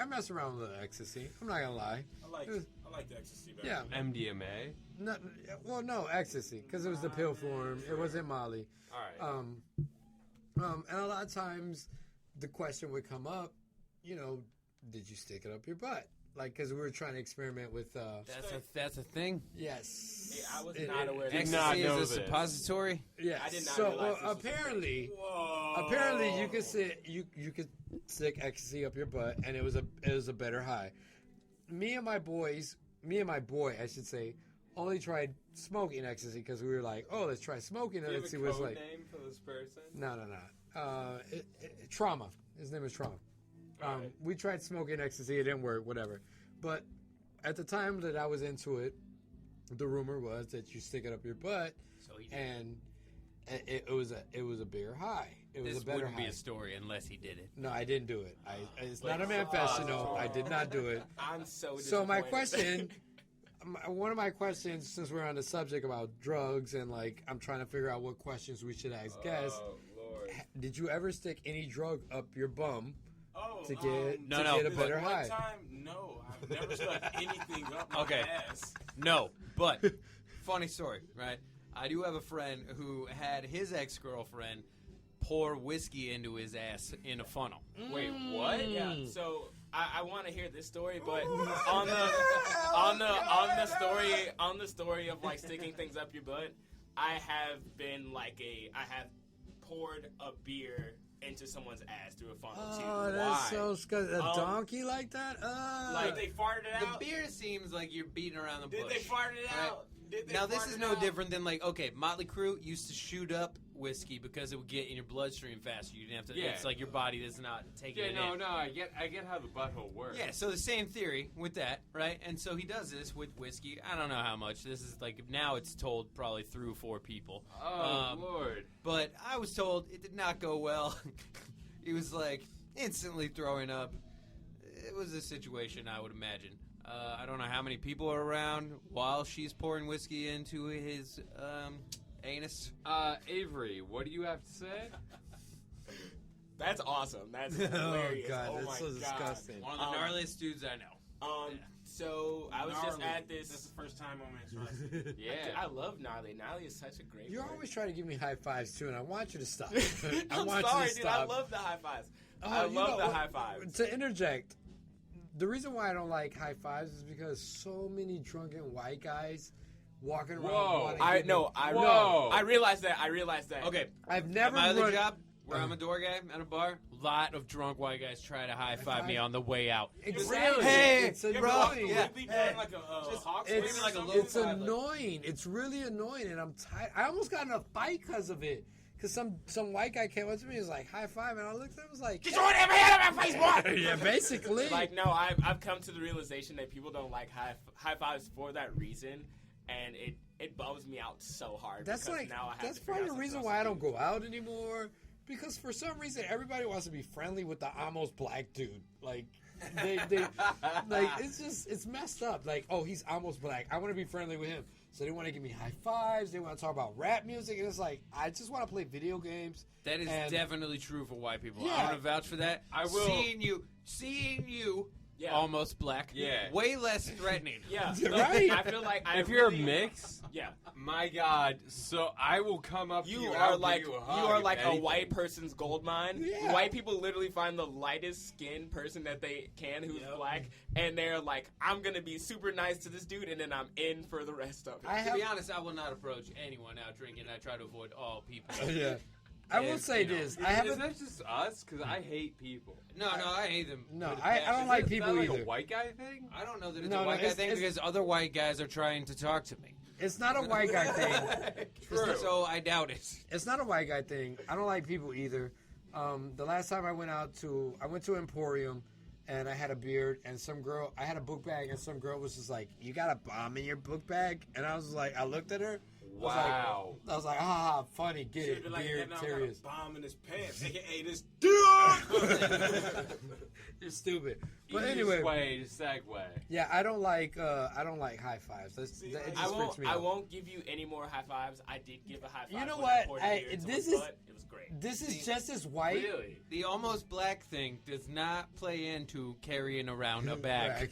mess around with ecstasy. I'm not gonna lie. I like the ecstasy better. Yeah. MDMA. No ecstasy, because it was the pill form. It wasn't Molly. All right. And a lot of times the question would come up, did you stick it up your butt? Like, because we were trying to experiment with. That's a thing. Yes. Hey, I was not aware. Did That not Ecstasy know is a this. suppository. Yes. I did not So realize this was a apparently, Whoa. you could stick ecstasy up your butt, and it was a better high. Me and my boy, I should say, only tried smoking ecstasy because we were like, oh, let's try smoking and Do you let's have see a what's code like. name for this person? No. Trauma. His name is Trauma. Alright. We tried smoking ecstasy. It didn't work, whatever. But at the time that I was into it, the rumor was that you stick it up your butt, So he did. and it was a bigger high. It was This a better wouldn't high. be a story unless he did it. No, I didn't do it. It's not a manifesto. I did not do it. I'm so. So my disappointed. question, one of my questions, since we're on the subject about drugs and like I'm trying to figure out what questions we should ask guests. Oh, Lord. Did you ever stick any drug up your bum Oh, to get No, to no. get a better one high? time, no, I've never stuck anything up my Okay. ass. No, but funny story, right? I do have a friend who had his ex-girlfriend pour whiskey into his ass in a funnel. Wait, what? Yeah. So I want to hear this story, but on the story of like sticking things up your butt, I have poured a beer into someone's ass through a funnel too. Oh, that's so disgusting. A donkey like that? Like they farted it out. The beer seems like you're beating around the bush. Did they fart it out? Now, this is no different than, like, okay, Motley Crue used to shoot up whiskey because it would get in your bloodstream faster. You didn't have to, it's like your body does not take it in. I get how the butthole works. Yeah, so the same theory with that, right? And so he does this with whiskey. I don't know how much. This is, like, now it's told probably through 4 people. Oh, Lord. But I was told it did not go well. He was, like, instantly throwing up. It was a situation, I would imagine. I don't know how many people are around while she's pouring whiskey into his anus. Avery, what do you have to say? That's awesome. That's hilarious. Oh, God, oh that's my so God. disgusting. One of the gnarliest dudes I know. So I was just at this. That's the first time on Manstrosity. Yeah. I love Gnarly. Gnarly is such a great You're word. always trying to give me high fives, too, and I want you to stop. I'm want sorry, you to dude. stop. I love the high fives. Oh, I you love know the what? high fives. To interject, the reason why I don't like high fives is because so many drunken white guys walking around. Whoa. wanting to I give know. me- I realized that. Okay, I've never my other run- job, where I'm a door guy at a bar, lot of drunk white guys try to high-five me on the way out. Exactly. Hey, it's You ever annoying. walk quickly down like a Hawks game or It's, something? it's annoying. It's really annoying, and I'm tired. I almost got in a fight because of it. Because some white guy came up to me and was like, high five, and I looked at him and was like, Get your damn hand out of my face, boy! yeah, basically. Like, no, I've come to the realization that people don't like high fives for that reason, and it bums me out so hard. That's because like now I have that's to figure part out of the reason something why I else don't to do. go out anymore. Because for some reason everybody wants to be friendly with the almost black dude. Like they like it's messed up. Like, oh, he's almost black. I want to be friendly with him. So they want to give me high fives. They want to talk about rap music, and it's like I just want to play video games. That is And- definitely true for white people. Yeah. I'm going to vouch for that. I will- Seeing you, Yeah. almost black, Yeah. way less threatening. Yeah, Right? I feel like If you're a mix, yeah, my God, so I will come up to you. you and are I'll like give you a hug, are if like a anything. white person's gold mine. Yeah. White people literally find the lightest skinned person that they can who's black, and they're like, I'm gonna be super nice to this dude, and then I'm in for the rest of it. I To have be honest, I will not approach anyone out drinking. I try to avoid all people. yeah. I will And, say you know, this. I have Is a, that just us? Because I hate people. No, I hate them. No, with a I passion. don't like Is people that like either. a white guy thing? I don't know that it's No, a no, white guy it's- thing it's- because other white guys are trying to talk to me. It's not a white guy thing. So I doubt it. It's not a white guy thing. I don't like people either. The last time I went to Emporium, and I had a beard, and I had a book bag, and some girl was just like, "You got a bomb in your book bag?" And I was like, I looked at her. Wow. I was like, ah, funny, get Should've it, been like, beard, now I serious. got a bomb in his pants, aka this You're stupid. But Easiest anyway, way to segue. yeah, I don't like high fives. It just freaks me I out. won't give you any more high fives. I did give a high five. You know when what? I poured I- beer into this my is- butt. It was great. This is just as white. Really? The almost black thing does not play into carrying around a bag.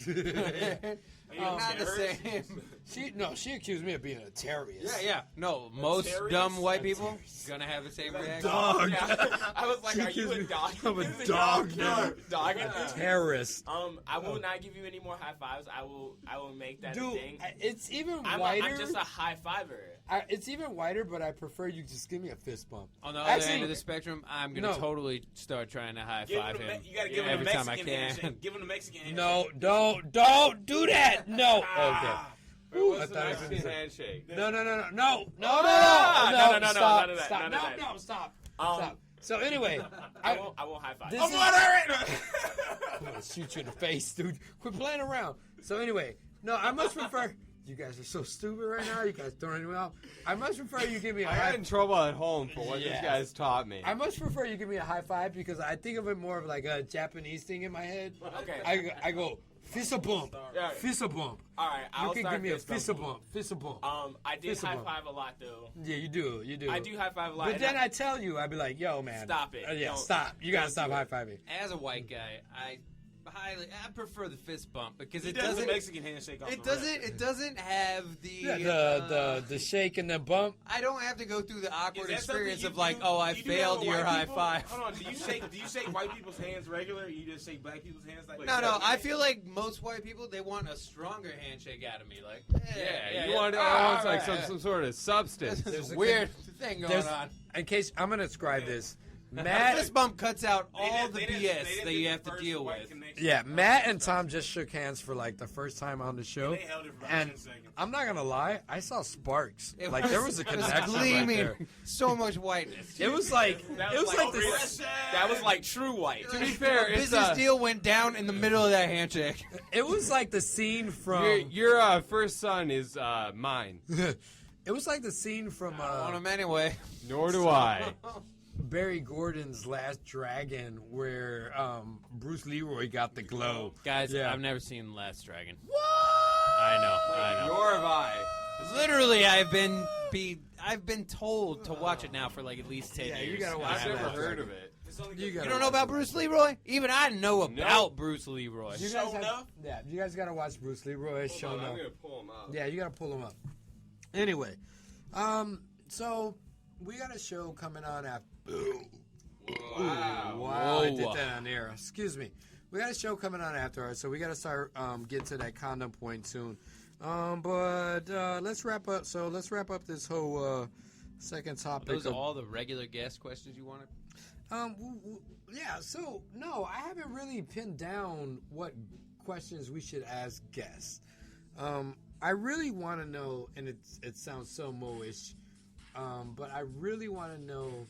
Are you Not the terrorist? same. She accused me of being a terrorist. Yeah. No, most terrorist? dumb white people gonna have the same reaction. Dog. Yeah. I was like, She are you a accused me dog? of a Is it dog your now. Dog. Terrorist. I will not give you any more high fives. I will make that a Dude, thing. it's even I'm whiter. just a high fiver. It's even whiter, but I prefer you just give me a fist bump. On the other Actually- end of the spectrum, I'm gonna No. totally start trying to high Give five him him. you gotta give him every a time I Mexican can. handshake. Give him a Mexican handshake. No, don't do that. No. Okay. Wait, Ooh, what's I the thought I was Mexican gonna say- handshake? No. No, Stop. none of that, Stop. none of that. No, stop. Stop. So anyway, I won't high five. This I'm is- not I'm gonna shoot you in the face, dude. Quit playing around. So anyway, no, I much prefer. You guys are so stupid right now. You guys throwing me out. I much prefer you give me a I high. got in trouble at home for what Yes. this guy's taught me. I much prefer you give me a high five because I think of it more of like a Japanese thing in my head. Okay. I go fist a bump, Yeah. fist a bump. All right, You I'll can start give me a this fist a though. bump, fist a bump. I did Fist high bump. five a lot though. Yeah, you do. I do high five a lot. But and then I tell you, I'd be like, yo, man. Stop it. Yeah, Don't- stop. You gotta don't stop do high it. fiving. As a white guy, I I prefer the fist bump because He it does the doesn't. Mexican handshake off It the rip. doesn't. It doesn't have the the shake and the bump. I don't have to go through the awkward Is that something experience you of like, do- oh, I do you do that failed with your white high people? five. Hold on, do you shake white people's hands regular? Or you just shake black people's hands like No. I feel like most white people they want a stronger handshake out of me. Like, Yeah, you want almost like some sort of substance. There's a a weird thing going There's- on. In case I'm gonna describe this, The Matt. fist bump cuts out They all didn't- the they didn't- BS they didn't that do you the have to first deal white with. connection. Yeah, Matt and Tom just shook hands for like the first time on the show, They held it for about and 10 seconds. I'm not gonna lie, I saw sparks. It Like there was a it was connection right gleaming. there. So much whiteness. It was like That was like true white. To be fair, a it's business deal went down in the middle of that handshake. it was like the scene from your first son is mine. it was like the scene from I want him anyway. Nor do I. Barry Gordon's Last Dragon, where Bruce Leroy got the glow. Guys, Yeah. I've never seen The Last Dragon. What? I know. Nor have I. Literally, I've been told to watch it now for like at least 10 Yeah, years. you gotta watch I've it. never heard of it. You, You don't know about Bruce Leroy? Even I know about Bruce Leroy. You guys Show have, enough? yeah, you guys gotta watch Bruce Leroy. Show Hold on, I'm enough. gonna pull him up. Yeah, you gotta pull him up. Anyway, so we got a show coming on after. Wow. Wow, I Whoa. did that on air. Excuse me. We got a show coming on after us, so we got to start getting to that condom point soon. But let's wrap up. So let's wrap up this whole second topic. Those are of- all the regular guest questions you wanted? yeah. So no, I haven't really pinned down what questions we should ask guests. I really want to know, and it sounds so Mo-ish, but I really want to know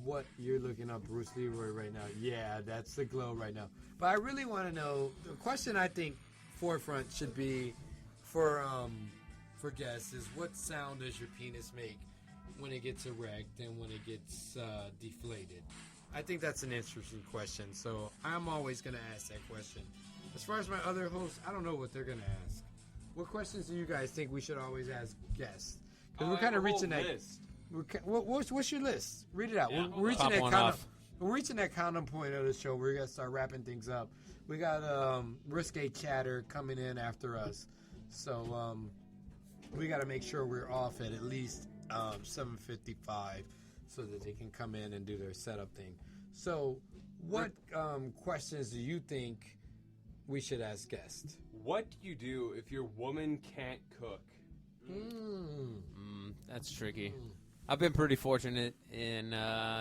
what you're looking up Bruce Leroy right now. Yeah, that's the glow right now. But I really want to know, the question I think forefront should be for guests is, what sound does your penis make when it gets erect and when it gets deflated? I think that's an interesting question, so I'm always going to ask that question. As far as my other hosts, I don't know what they're going to ask. What questions do you guys think we should always ask guests? Because we're kind of reaching that. list. What's your list? Read it out. Yeah, We're reaching Pop that one condom. off. We're reaching that condom point of the show. We're gonna start wrapping things up. We got risque chatter coming in after us, so we got to make sure we're off at least 7:55 so that they can come in and do their setup thing. So, what questions do you think we should ask guests? What do you do if your woman can't cook? That's tricky. I've been pretty fortunate in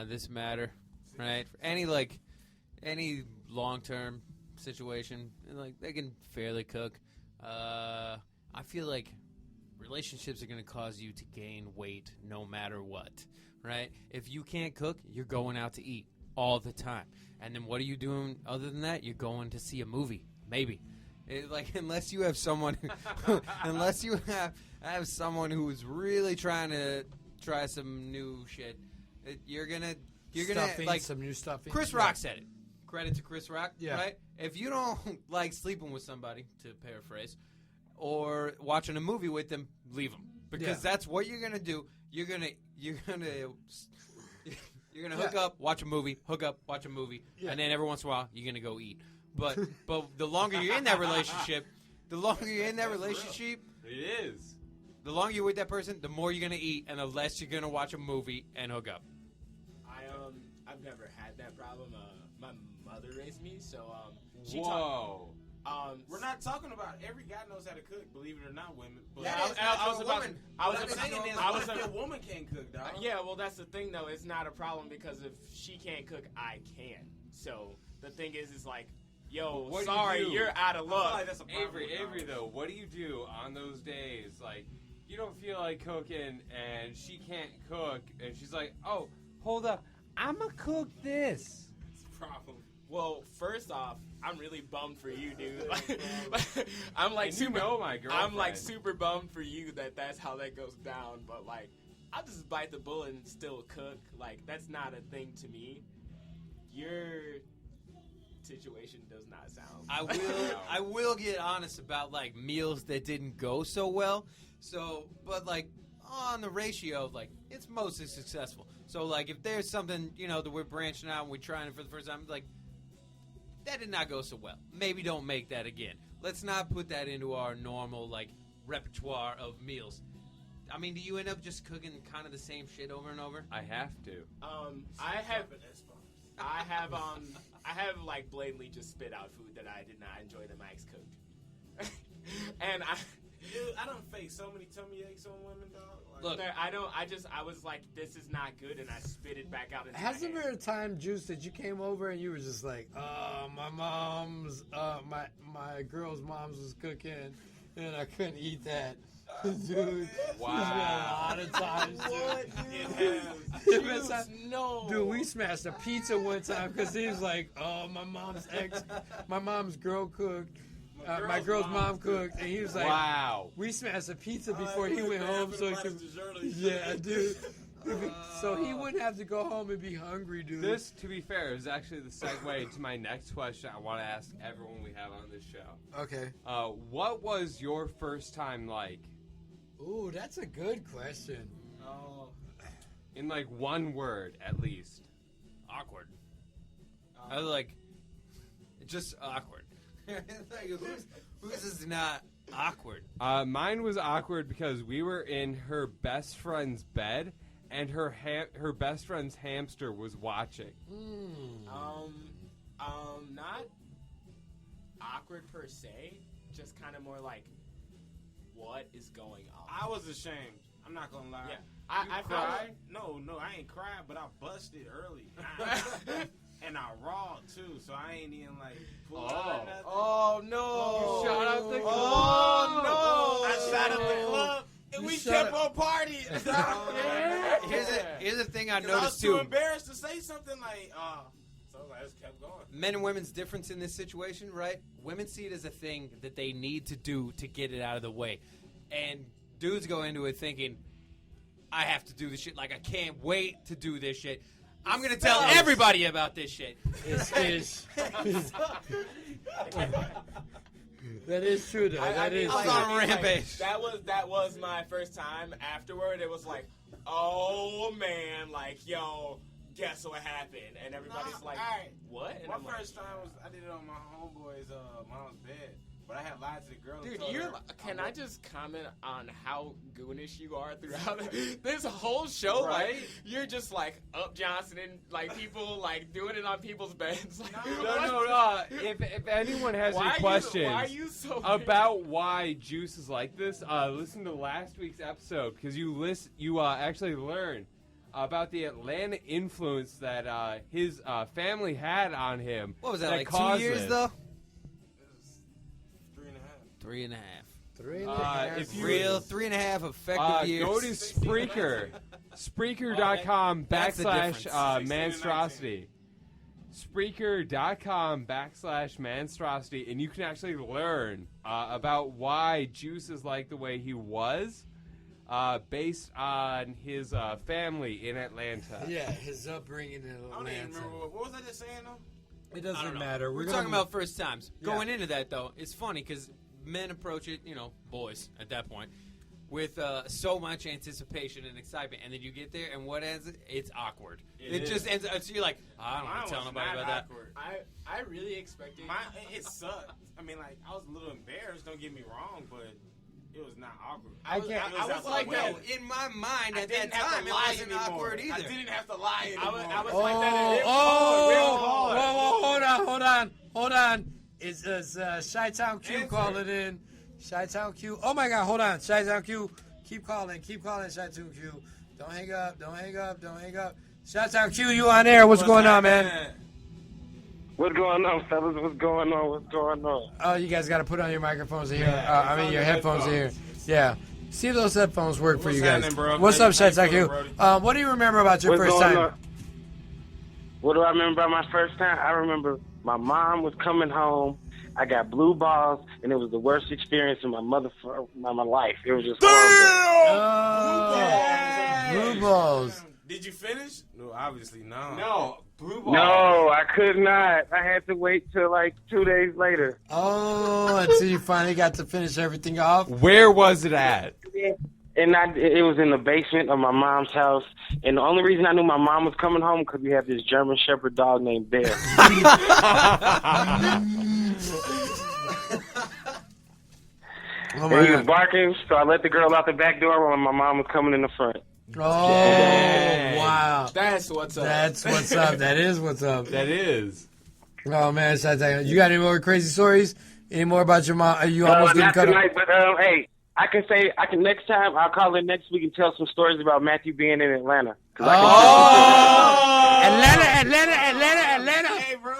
this matter, right? Any long-term situation, like they can fairly cook. I feel like relationships are going to cause you to gain weight no matter what, right? If you can't cook, you're going out to eat all the time. And then what are you doing other than that? You're going to see a movie, maybe. Unless you have someone, unless you have someone who's really trying to try some new shit, you're gonna Stuffing, like some new stuffing. Chris Rock said it. Credit to Chris Rock, Yeah. right? If you don't like sleeping with somebody, to paraphrase, or watching a movie with them, leave them, because Yeah. that's what you're gonna do. You're gonna hook up, watch a movie, hook up, watch a movie, Yeah. and then every once in a while you're gonna go eat. But the longer you're in that relationship, It is. the longer you're with that person, the more you're gonna eat, and the less you're gonna watch a movie and hook up. I've never had that problem. My mother raised me, so she Whoa. We're not talking about every guy knows how to cook, believe it or not, women. But Yeah, I was about woman. I was What about- I'm saying is, I what was if a woman can't cook, dog. yeah, well, that's the thing, though. It's not a problem because if she can't cook, I can. So the thing is like, yo, What do you sorry, do? you're out of I feel luck. like that's a problem with Avery, dogs. though, what do you do on those days? Like, you don't feel like cooking, and she can't cook, and she's like, "Oh, hold up, I'ma cook this." It's a problem. Well, first off, I'm really bummed for you, dude. I'm like And you super. know my girlfriend. I'm like super bummed for you that's how that goes down. But like, I'll just bite the bullet and still cook. Like, that's not a thing to me. Your situation does not sound. I will get honest about like meals that didn't go so well. So, but like on the ratio, like it's mostly successful. So like if there's something that we're branching out and we're trying it for the first time, like that did not go so well. Maybe don't make that again. Let's not put that into our normal, like, repertoire of meals. I mean, do you end up just cooking kind of the same shit over and over? I have to. I have like blatantly just spit out food that I did not enjoy that Max cooked. And I don't face so many tummy aches on women, dog. Like, Look, I was like, this is not good, and I spit it back out into Has there my been hand. a time, Juice, that you came over and you were just like, my mom's, my girl's mom's was cooking, and I couldn't eat that. Dude, Wow. there's been a lot of times, It has. dude. No. Dude, we smashed a pizza one time because he was like, my mom's girl cooked, my girl's mom cooked, and he was like, Wow. we smashed a pizza before he went home so he could, yeah, dude. So he wouldn't have to go home and be hungry, dude. This, to be fair, is actually the segue to my next question I want to ask everyone we have on this show. Okay. What was your first time like? Ooh, that's a good question. Oh. In like one word, at least. awkward. I was like, just awkward. Like, who's is not awkward? Mine was awkward because we were in her best friend's bed, and her best friend's hamster was watching. Not awkward per se, just kind of more like, what is going on? I was ashamed. I'm not gonna lie. Yeah. I I cried. No, I ain't cried, but I busted early. And I raw too, so I ain't even like pull out or nothing. Oh no! You shot up the club. Oh no! I shot up the club and You we shot kept up- on partying. Here's the thing I 'Cause I was noticed too too. embarrassed to say something like, so I just kept going. Men and women's difference in this situation, right? Women see it as a thing that they need to do to get it out of the way. And dudes go into it thinking, I have to do this shit. Like, I can't wait to do this shit. I'm going to tell everybody about this shit. That is true, though. That is I was true. on a rampage. That was my first time. Afterward, it was like, oh man, like, yo, guess what happened? And everybody's like, alright. what? And My I'm like, first time was I did it on my homeboy's mom's bed, but I had lied to the girl. and dude, told you're. her Can I just comment on how goonish you are throughout this whole show? Right? Like, you're just like up Johnson and like people like doing it on people's beds. Like, No. If anyone has any questions why are you so about why Juice is like this, listen to last week's episode because you actually learn about the Atlanta influence that his family had on him. What was that, that like 2 caused years, this. though? It was 3.5. 3.5. 3.5. if you- Real 3.5 effective years. Go to Spreaker, Spreaker.com That's the /, difference. Manstrosity. Spreaker.com / Manstrosity, and you can actually learn about why Juice is like the way he was, based on his family in Atlanta. Yeah, his upbringing in I don't even Atlanta. remember what was I just saying though. It I don't doesn't know. matter. We're gonna talking about first times. Yeah. Going into that, though, it's funny because men approach it, boys at that point, with so much anticipation and excitement, and then you get there, and what ends it? It's awkward. It is. just ends. So you're like, I don't want Mine to tell was nobody not about that. awkward. I really expected. It sucked. I mean, like I was a little embarrassed. Don't get me wrong, but it was not awkward. I can't- I was Like, well, no, in my mind I at that didn't have time, to it lie wasn't anymore. awkward either. I didn't have to lie anymore. I was Oh, like that. whoa, hold on. Is Chi-Town Q Answer. calling in? Chi-Town Q. Oh my God, hold on. Chi-Town Q. Keep calling, Chi-Town Q. Don't hang up. Chi-Town Q, you on air. What's going on, man? What's going on, fellas? What's going on? Oh, you guys got to put on your microphones here. Your headphones here. Yeah. See if those headphones work for What's you guys. happening, bro? What's How up, you Chi-Town feeling, Q? Brody? What do you remember about your What's first going time? on? What do I remember about my first time? I remember my mom was coming home. I got blue balls, and it was the worst experience in my life. It was just horrible. Blue balls. Did you finish? No, obviously no. No, blue ball. No, I could not. I had to wait till like 2 days later. Oh, until you finally got to finish everything off. Where was it at? And it was in the basement of my mom's house. And the only reason I knew my mom was coming home because we had this German Shepherd dog named Bear. Oh And he was barking, so I let the girl out the back door when my mom was coming in the front. Oh, wow. That's what's up. That's what's up. That is what's up. That is. Oh, man. You got any more crazy stories? Any more about your mom? You almost Not didn't cut tonight, up. but hey, I can next time, I'll call in next week and tell some stories about Matthew being in Atlanta. Atlanta. Hey, bro.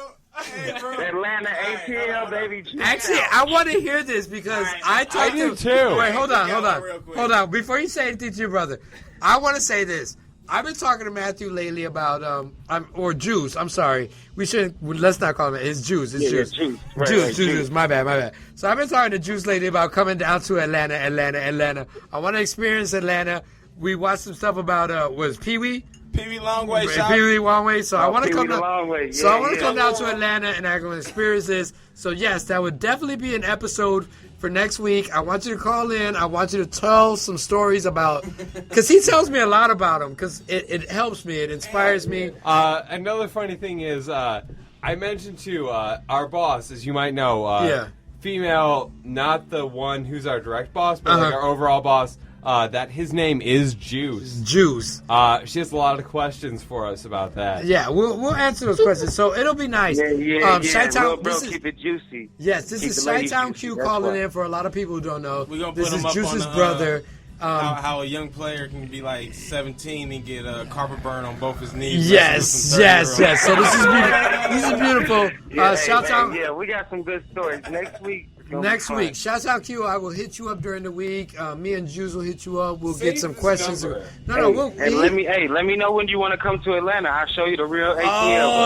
Atlanta, ATL, baby. Actually, I want to hear this because I talked do to... too. Wait, hold on. real quick. Hold on. Before you say anything to your brother, I want to say this. I've been talking to Matthew lately about, or Juice. I'm sorry. Let's not call him it's Juice. It's Juice. Juice. Juice. My bad. So I've been talking to Juice lately about coming down to Atlanta. I want to experience Atlanta. We watched some stuff about, was Pee-wee? Pee-wee Longway shop. Pee-wee Longway. So I want to come down. Yeah, I want to come down to Atlanta and I can experience this. So yes, that would definitely be an episode for next week. I want you to call in. I want you to tell some stories about, because he tells me a lot about them. Because it helps me. It inspires me. Another funny thing is, I mentioned to our boss, as you might know, female, not the one who's our direct boss, but like our overall boss. That his name is Juice. Juice. She has a lot of questions for us about that. Yeah, we'll answer those questions. So it'll be nice. Yeah. Chi-Town, Bro, keep it juicy. Yes, this Keep is the ladies Chi-Town juicy, Q that's calling why. in for a lot of people who don't know. We're gonna This put is him up Juice's on the, brother. How a young player can be like 17 and get a carpet burn on both his knees. Yes. So this is beautiful. This is beautiful. Shout out. Yeah, we got some good stories. Next week. Next week, shouts out Q. I will hit you up during the week. Me and Juice will hit you up. We'll get some questions. Let me know when you want to come to Atlanta. I'll show you the real ATL.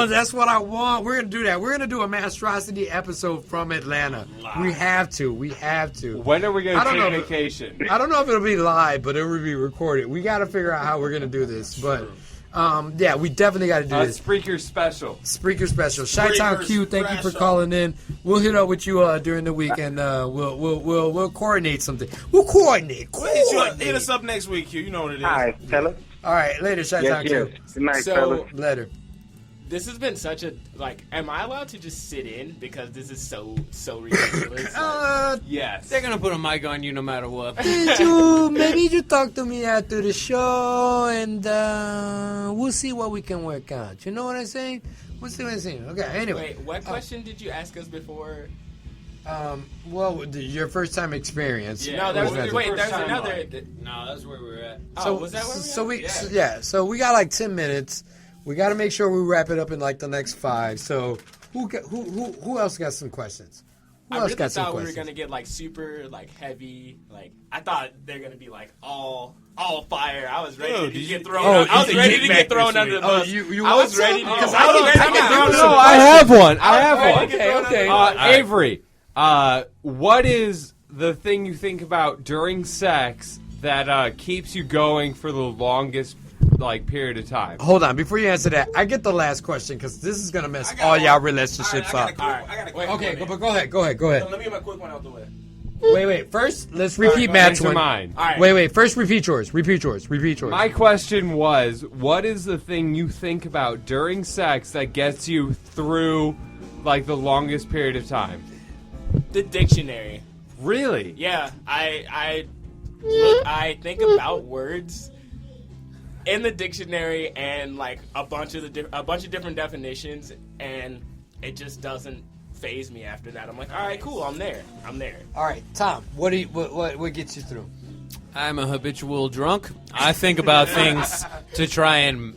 Oh, that's what I want. We're gonna do that. We're gonna do a Manstrosity episode from Atlanta. We have to. When are we gonna take vacation? I don't know if it'll be live, but it will be recorded. We got to figure out how we're gonna do this, but. Yeah, we definitely got to do this. Spreaker special. Chi-Town Q, thank you for calling in. We'll hit up with you during the week, and we'll coordinate something. We'll coordinate. Hit us up next week, Q. You know what it is. All right, fella. All right, later, Chi-Town Q. Good night, So- fellas. Later. This has been such a am I allowed to just sit in because this is so ridiculous? Yes. They're gonna put a mic on you no matter what. Maybe you talk to me after the show, and we'll see what we can work out. You know what I'm saying? We'll see what I'm saying. Okay, anyway. Wait, what question did you ask us before? Well, your first time experience. Yeah, No, that was Wait, wait. There's first time another. No, that's where we're at. Oh, was that where we? So we got like 10 minutes. We got to make sure we wrap it up in like the next 5. So who else got some questions? Who I else really got some thought we were questions? gonna get like super heavy. Like I thought they're gonna be like all fire. I was ready to get thrown. I was ready to get thrown under the bus. I was ready because I I get thrown. No, I have one. Okay. Avery, what is the thing you think about during sex that keeps you going for the longest period of time? Hold on, before you answer that, I get the last question because this is gonna mess all y'all relationships up. I got a quick one. Okay, but go ahead. Let me get my quick one out the way. Wait. First, let's repeat Matt's one. Mine. All right. Wait. First, repeat yours. My question was, what is the thing you think about during sex that gets you through the longest period of time? The dictionary. Really? Yeah, I think about words in the dictionary and a bunch of different definitions, and it just doesn't phase me after that. I'm like, all right, cool, I'm there. All right, Tom, what gets you through? I'm a habitual drunk. I think about things to try and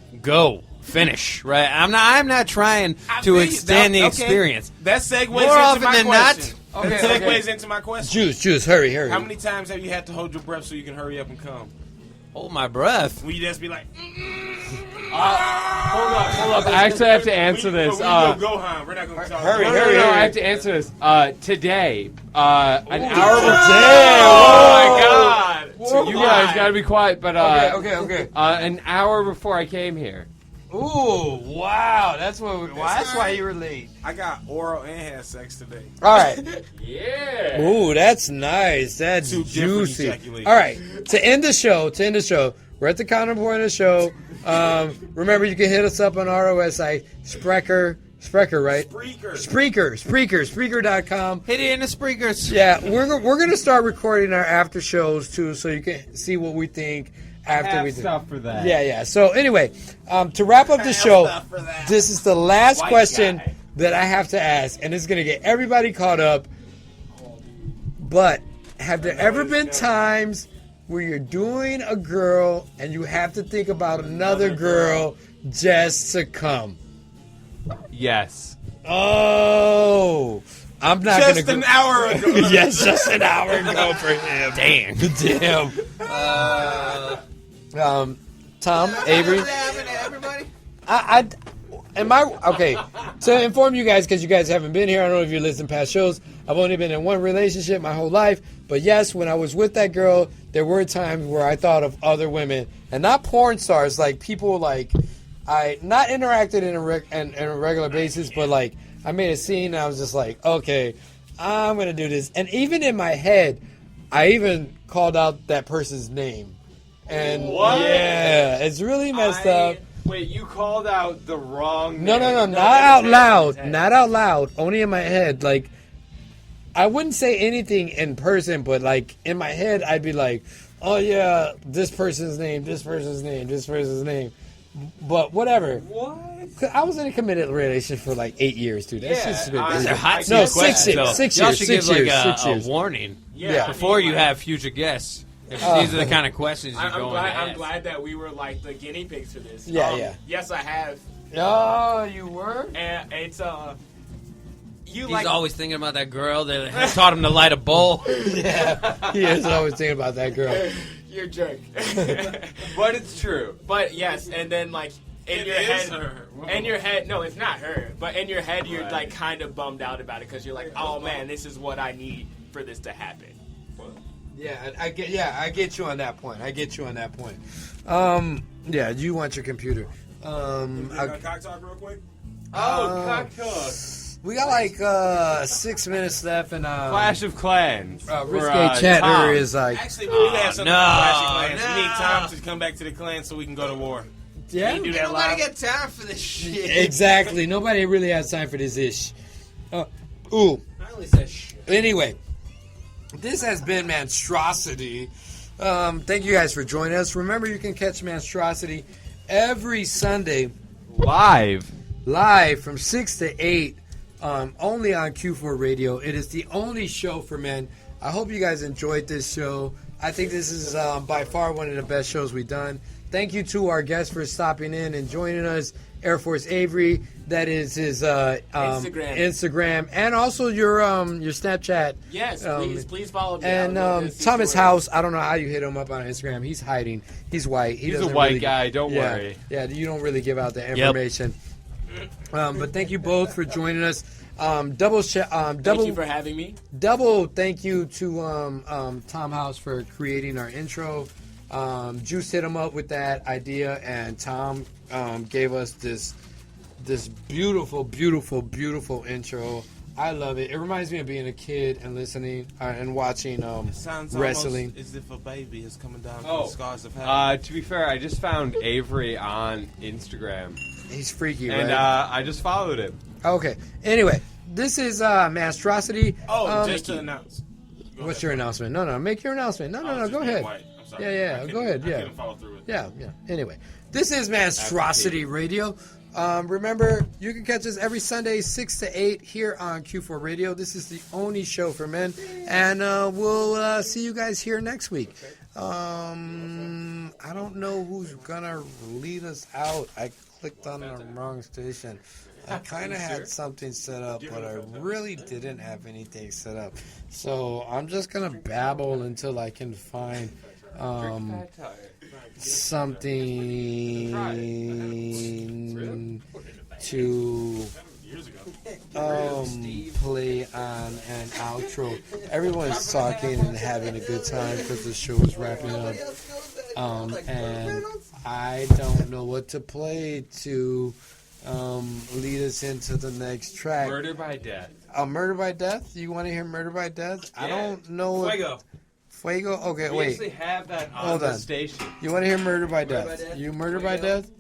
finish. Right? I'm not trying to extend the experience. That segues More into often my than question. not. That segues into my question. Juice, hurry. How many times have you had to hold your breath so you can hurry up and come? Hold my breath. Will you just be like, Hold up. I actually have to answer this. Go, Han. We're not going to talk. Hurry. No, I have to answer this. Today, an hour Today. Oh my God. You guys gotta be quiet. But Okay. an hour before I came here, Ooh, wow. That's why you were late. I got oral and had sex today. All right. Yeah. Ooh, that's nice. That's Two different juicy. ejaculations. All right. To end the show, we're at the counter point of the show. Remember, you can hit us up on our website, Spreaker, right? Spreaker.com. Hit it in the Spreakers. Yeah, we're gonna start recording our after shows too, so you can see what we think after we do. Stuff for that. Yeah. So anyway, to wrap up the show, this is the last question that I have to ask, and it's gonna get everybody caught up. But have there ever been times where you're doing a girl and you have to think about another girl just to come? Yes. Oh, I'm not Just gonna. an hour ago. Yes, just an hour ago for him. Damn. Tom, Avery. Am I okay? To inform you guys, because you guys haven't been here, I don't know if you listen past shows. I've only been in one relationship my whole life, but yes, when I was with that girl, there were times where I thought of other women, and not porn stars, like people like I not interacted in a regular basis, but like I made a scene, and I was just like, okay, I'm gonna do this, and even in my head, I even called out that person's name, and What? yeah, it's really messed up. Wait, you called out the wrong No, name. not out loud. Not out loud. Only in my head. Like, I wouldn't say anything in person, but like in my head, I'd be like, "Oh yeah, this person's name, this person's name, this person's name." But whatever. What? 'Cause I was in a committed relationship for like 8 years, dude. That's just I- been These are hot No, seat 6 questions, years. though. 6 Y'all years. should 6 give years. like 6 a years. warning Yeah. before you have future guests. If these are the kind of questions you're going to I'm ask. glad that we were like the guinea pigs for this. Yeah. Yes, I have, Oh, you were? and it's you He's like always thinking about that girl that taught him to light a bowl. Yeah. He is always thinking about that girl. you're a jerk. But it's true. But yes, and then like in It your is head, her. in your head, no, it's not her. But in your head, you're like kind of bummed out about it because you're like, oh man, this is what I need for this to happen. Yeah, I get you on that point. Yeah, you want your computer. Cock talk real quick. Cock talk. We got like 6 minutes left, and Clash of Clans. Risque For, Chatter Tom. is like, Actually, we do have something no, for Clash of Clans. We no. need Tom to come back to the clan so we can go to war. yeah, Can you do that Nobody live? got time for this shit. exactly. Nobody really has time for this ish. Ooh. I only said shit. Anyway, this has been Manstrosity. Thank you guys for joining us. Remember, you can catch Manstrosity every Sunday live from 6 to 8, only on Q4 Radio. It is the only show for men. I hope you guys enjoyed this show. I think this is by far one of the best shows we've done. Thank you to our guests for stopping in and joining us. Air Force Avery, that is his Instagram, and also your Snapchat. Yes, please follow me. And I would love to see Thomas stories. House, I don't know how you hit him up on Instagram. He's hiding. He's white. He's a doesn't white really- guy, don't yeah, worry. Yeah, you don't really give out the information. But thank you both for joining us. Thank you for having me. Double thank you to Tom House for creating our intro. Juice hit him up with that idea, and Tom gave us this beautiful intro. I love it. It reminds me of being a kid and listening and watching Sounds wrestling. almost as if a baby is coming down Oh. from the scars of heaven. To be fair, I just found Avery on Instagram, He's freaky, and right? I just followed him. Okay. Anyway, this is Manstrosity. Just to announce. Go What's ahead. your announcement? No, make your announcement. No, I was just go being ahead. white. I'm sorry. Yeah, I couldn't- go ahead, I yeah. couldn't follow through with it. Yeah. Anyway, this is Manstrosity Radio. Remember, you can catch us every Sunday, 6 to 8, here on Q4 Radio. This is the only show for men, and we'll see you guys here next week. I don't know who's gonna lead us out. I clicked on the wrong station. I kind of had something set up, but I really didn't have anything set up. So I'm just gonna babble until I can find something to play on an outro. Everyone's talking and having a good time because the show is wrapping up. And I don't know what to play to lead us into the next track. Murder by Death. Murder by Death? You want to hear Murder by Death? I don't know. Fuego. Fuego? Okay, We wait. actually have that on Hold the on. station. You want to hear Murder by Murder Death? by Death? You Murder by Death?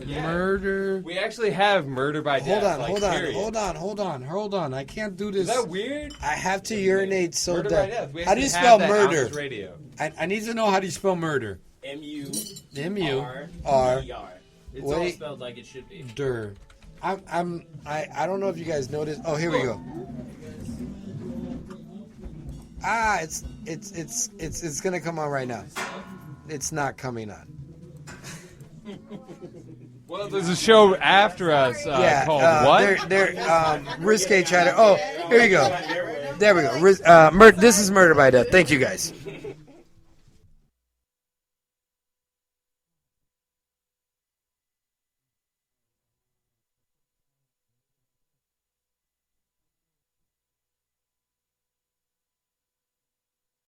Yeah. Murder. We actually have Murder by Hold Death. on, hold on. I can't do this. Is that weird? I have to urinate so Murder by bad. Death. We How do you actually spell have that on murder? this radio. I need to know how do you spell murder. M-U-R-D-E-R. M-U-R. It's all Wait. spelled like it should be. Der. I don't know if you guys noticed. Oh, here we go. It's gonna come on right now. It's not coming on. Well, there's a show after us called what? They're risque chatter. Oh, here you go. There we go. This is Murder by Death. Thank you guys.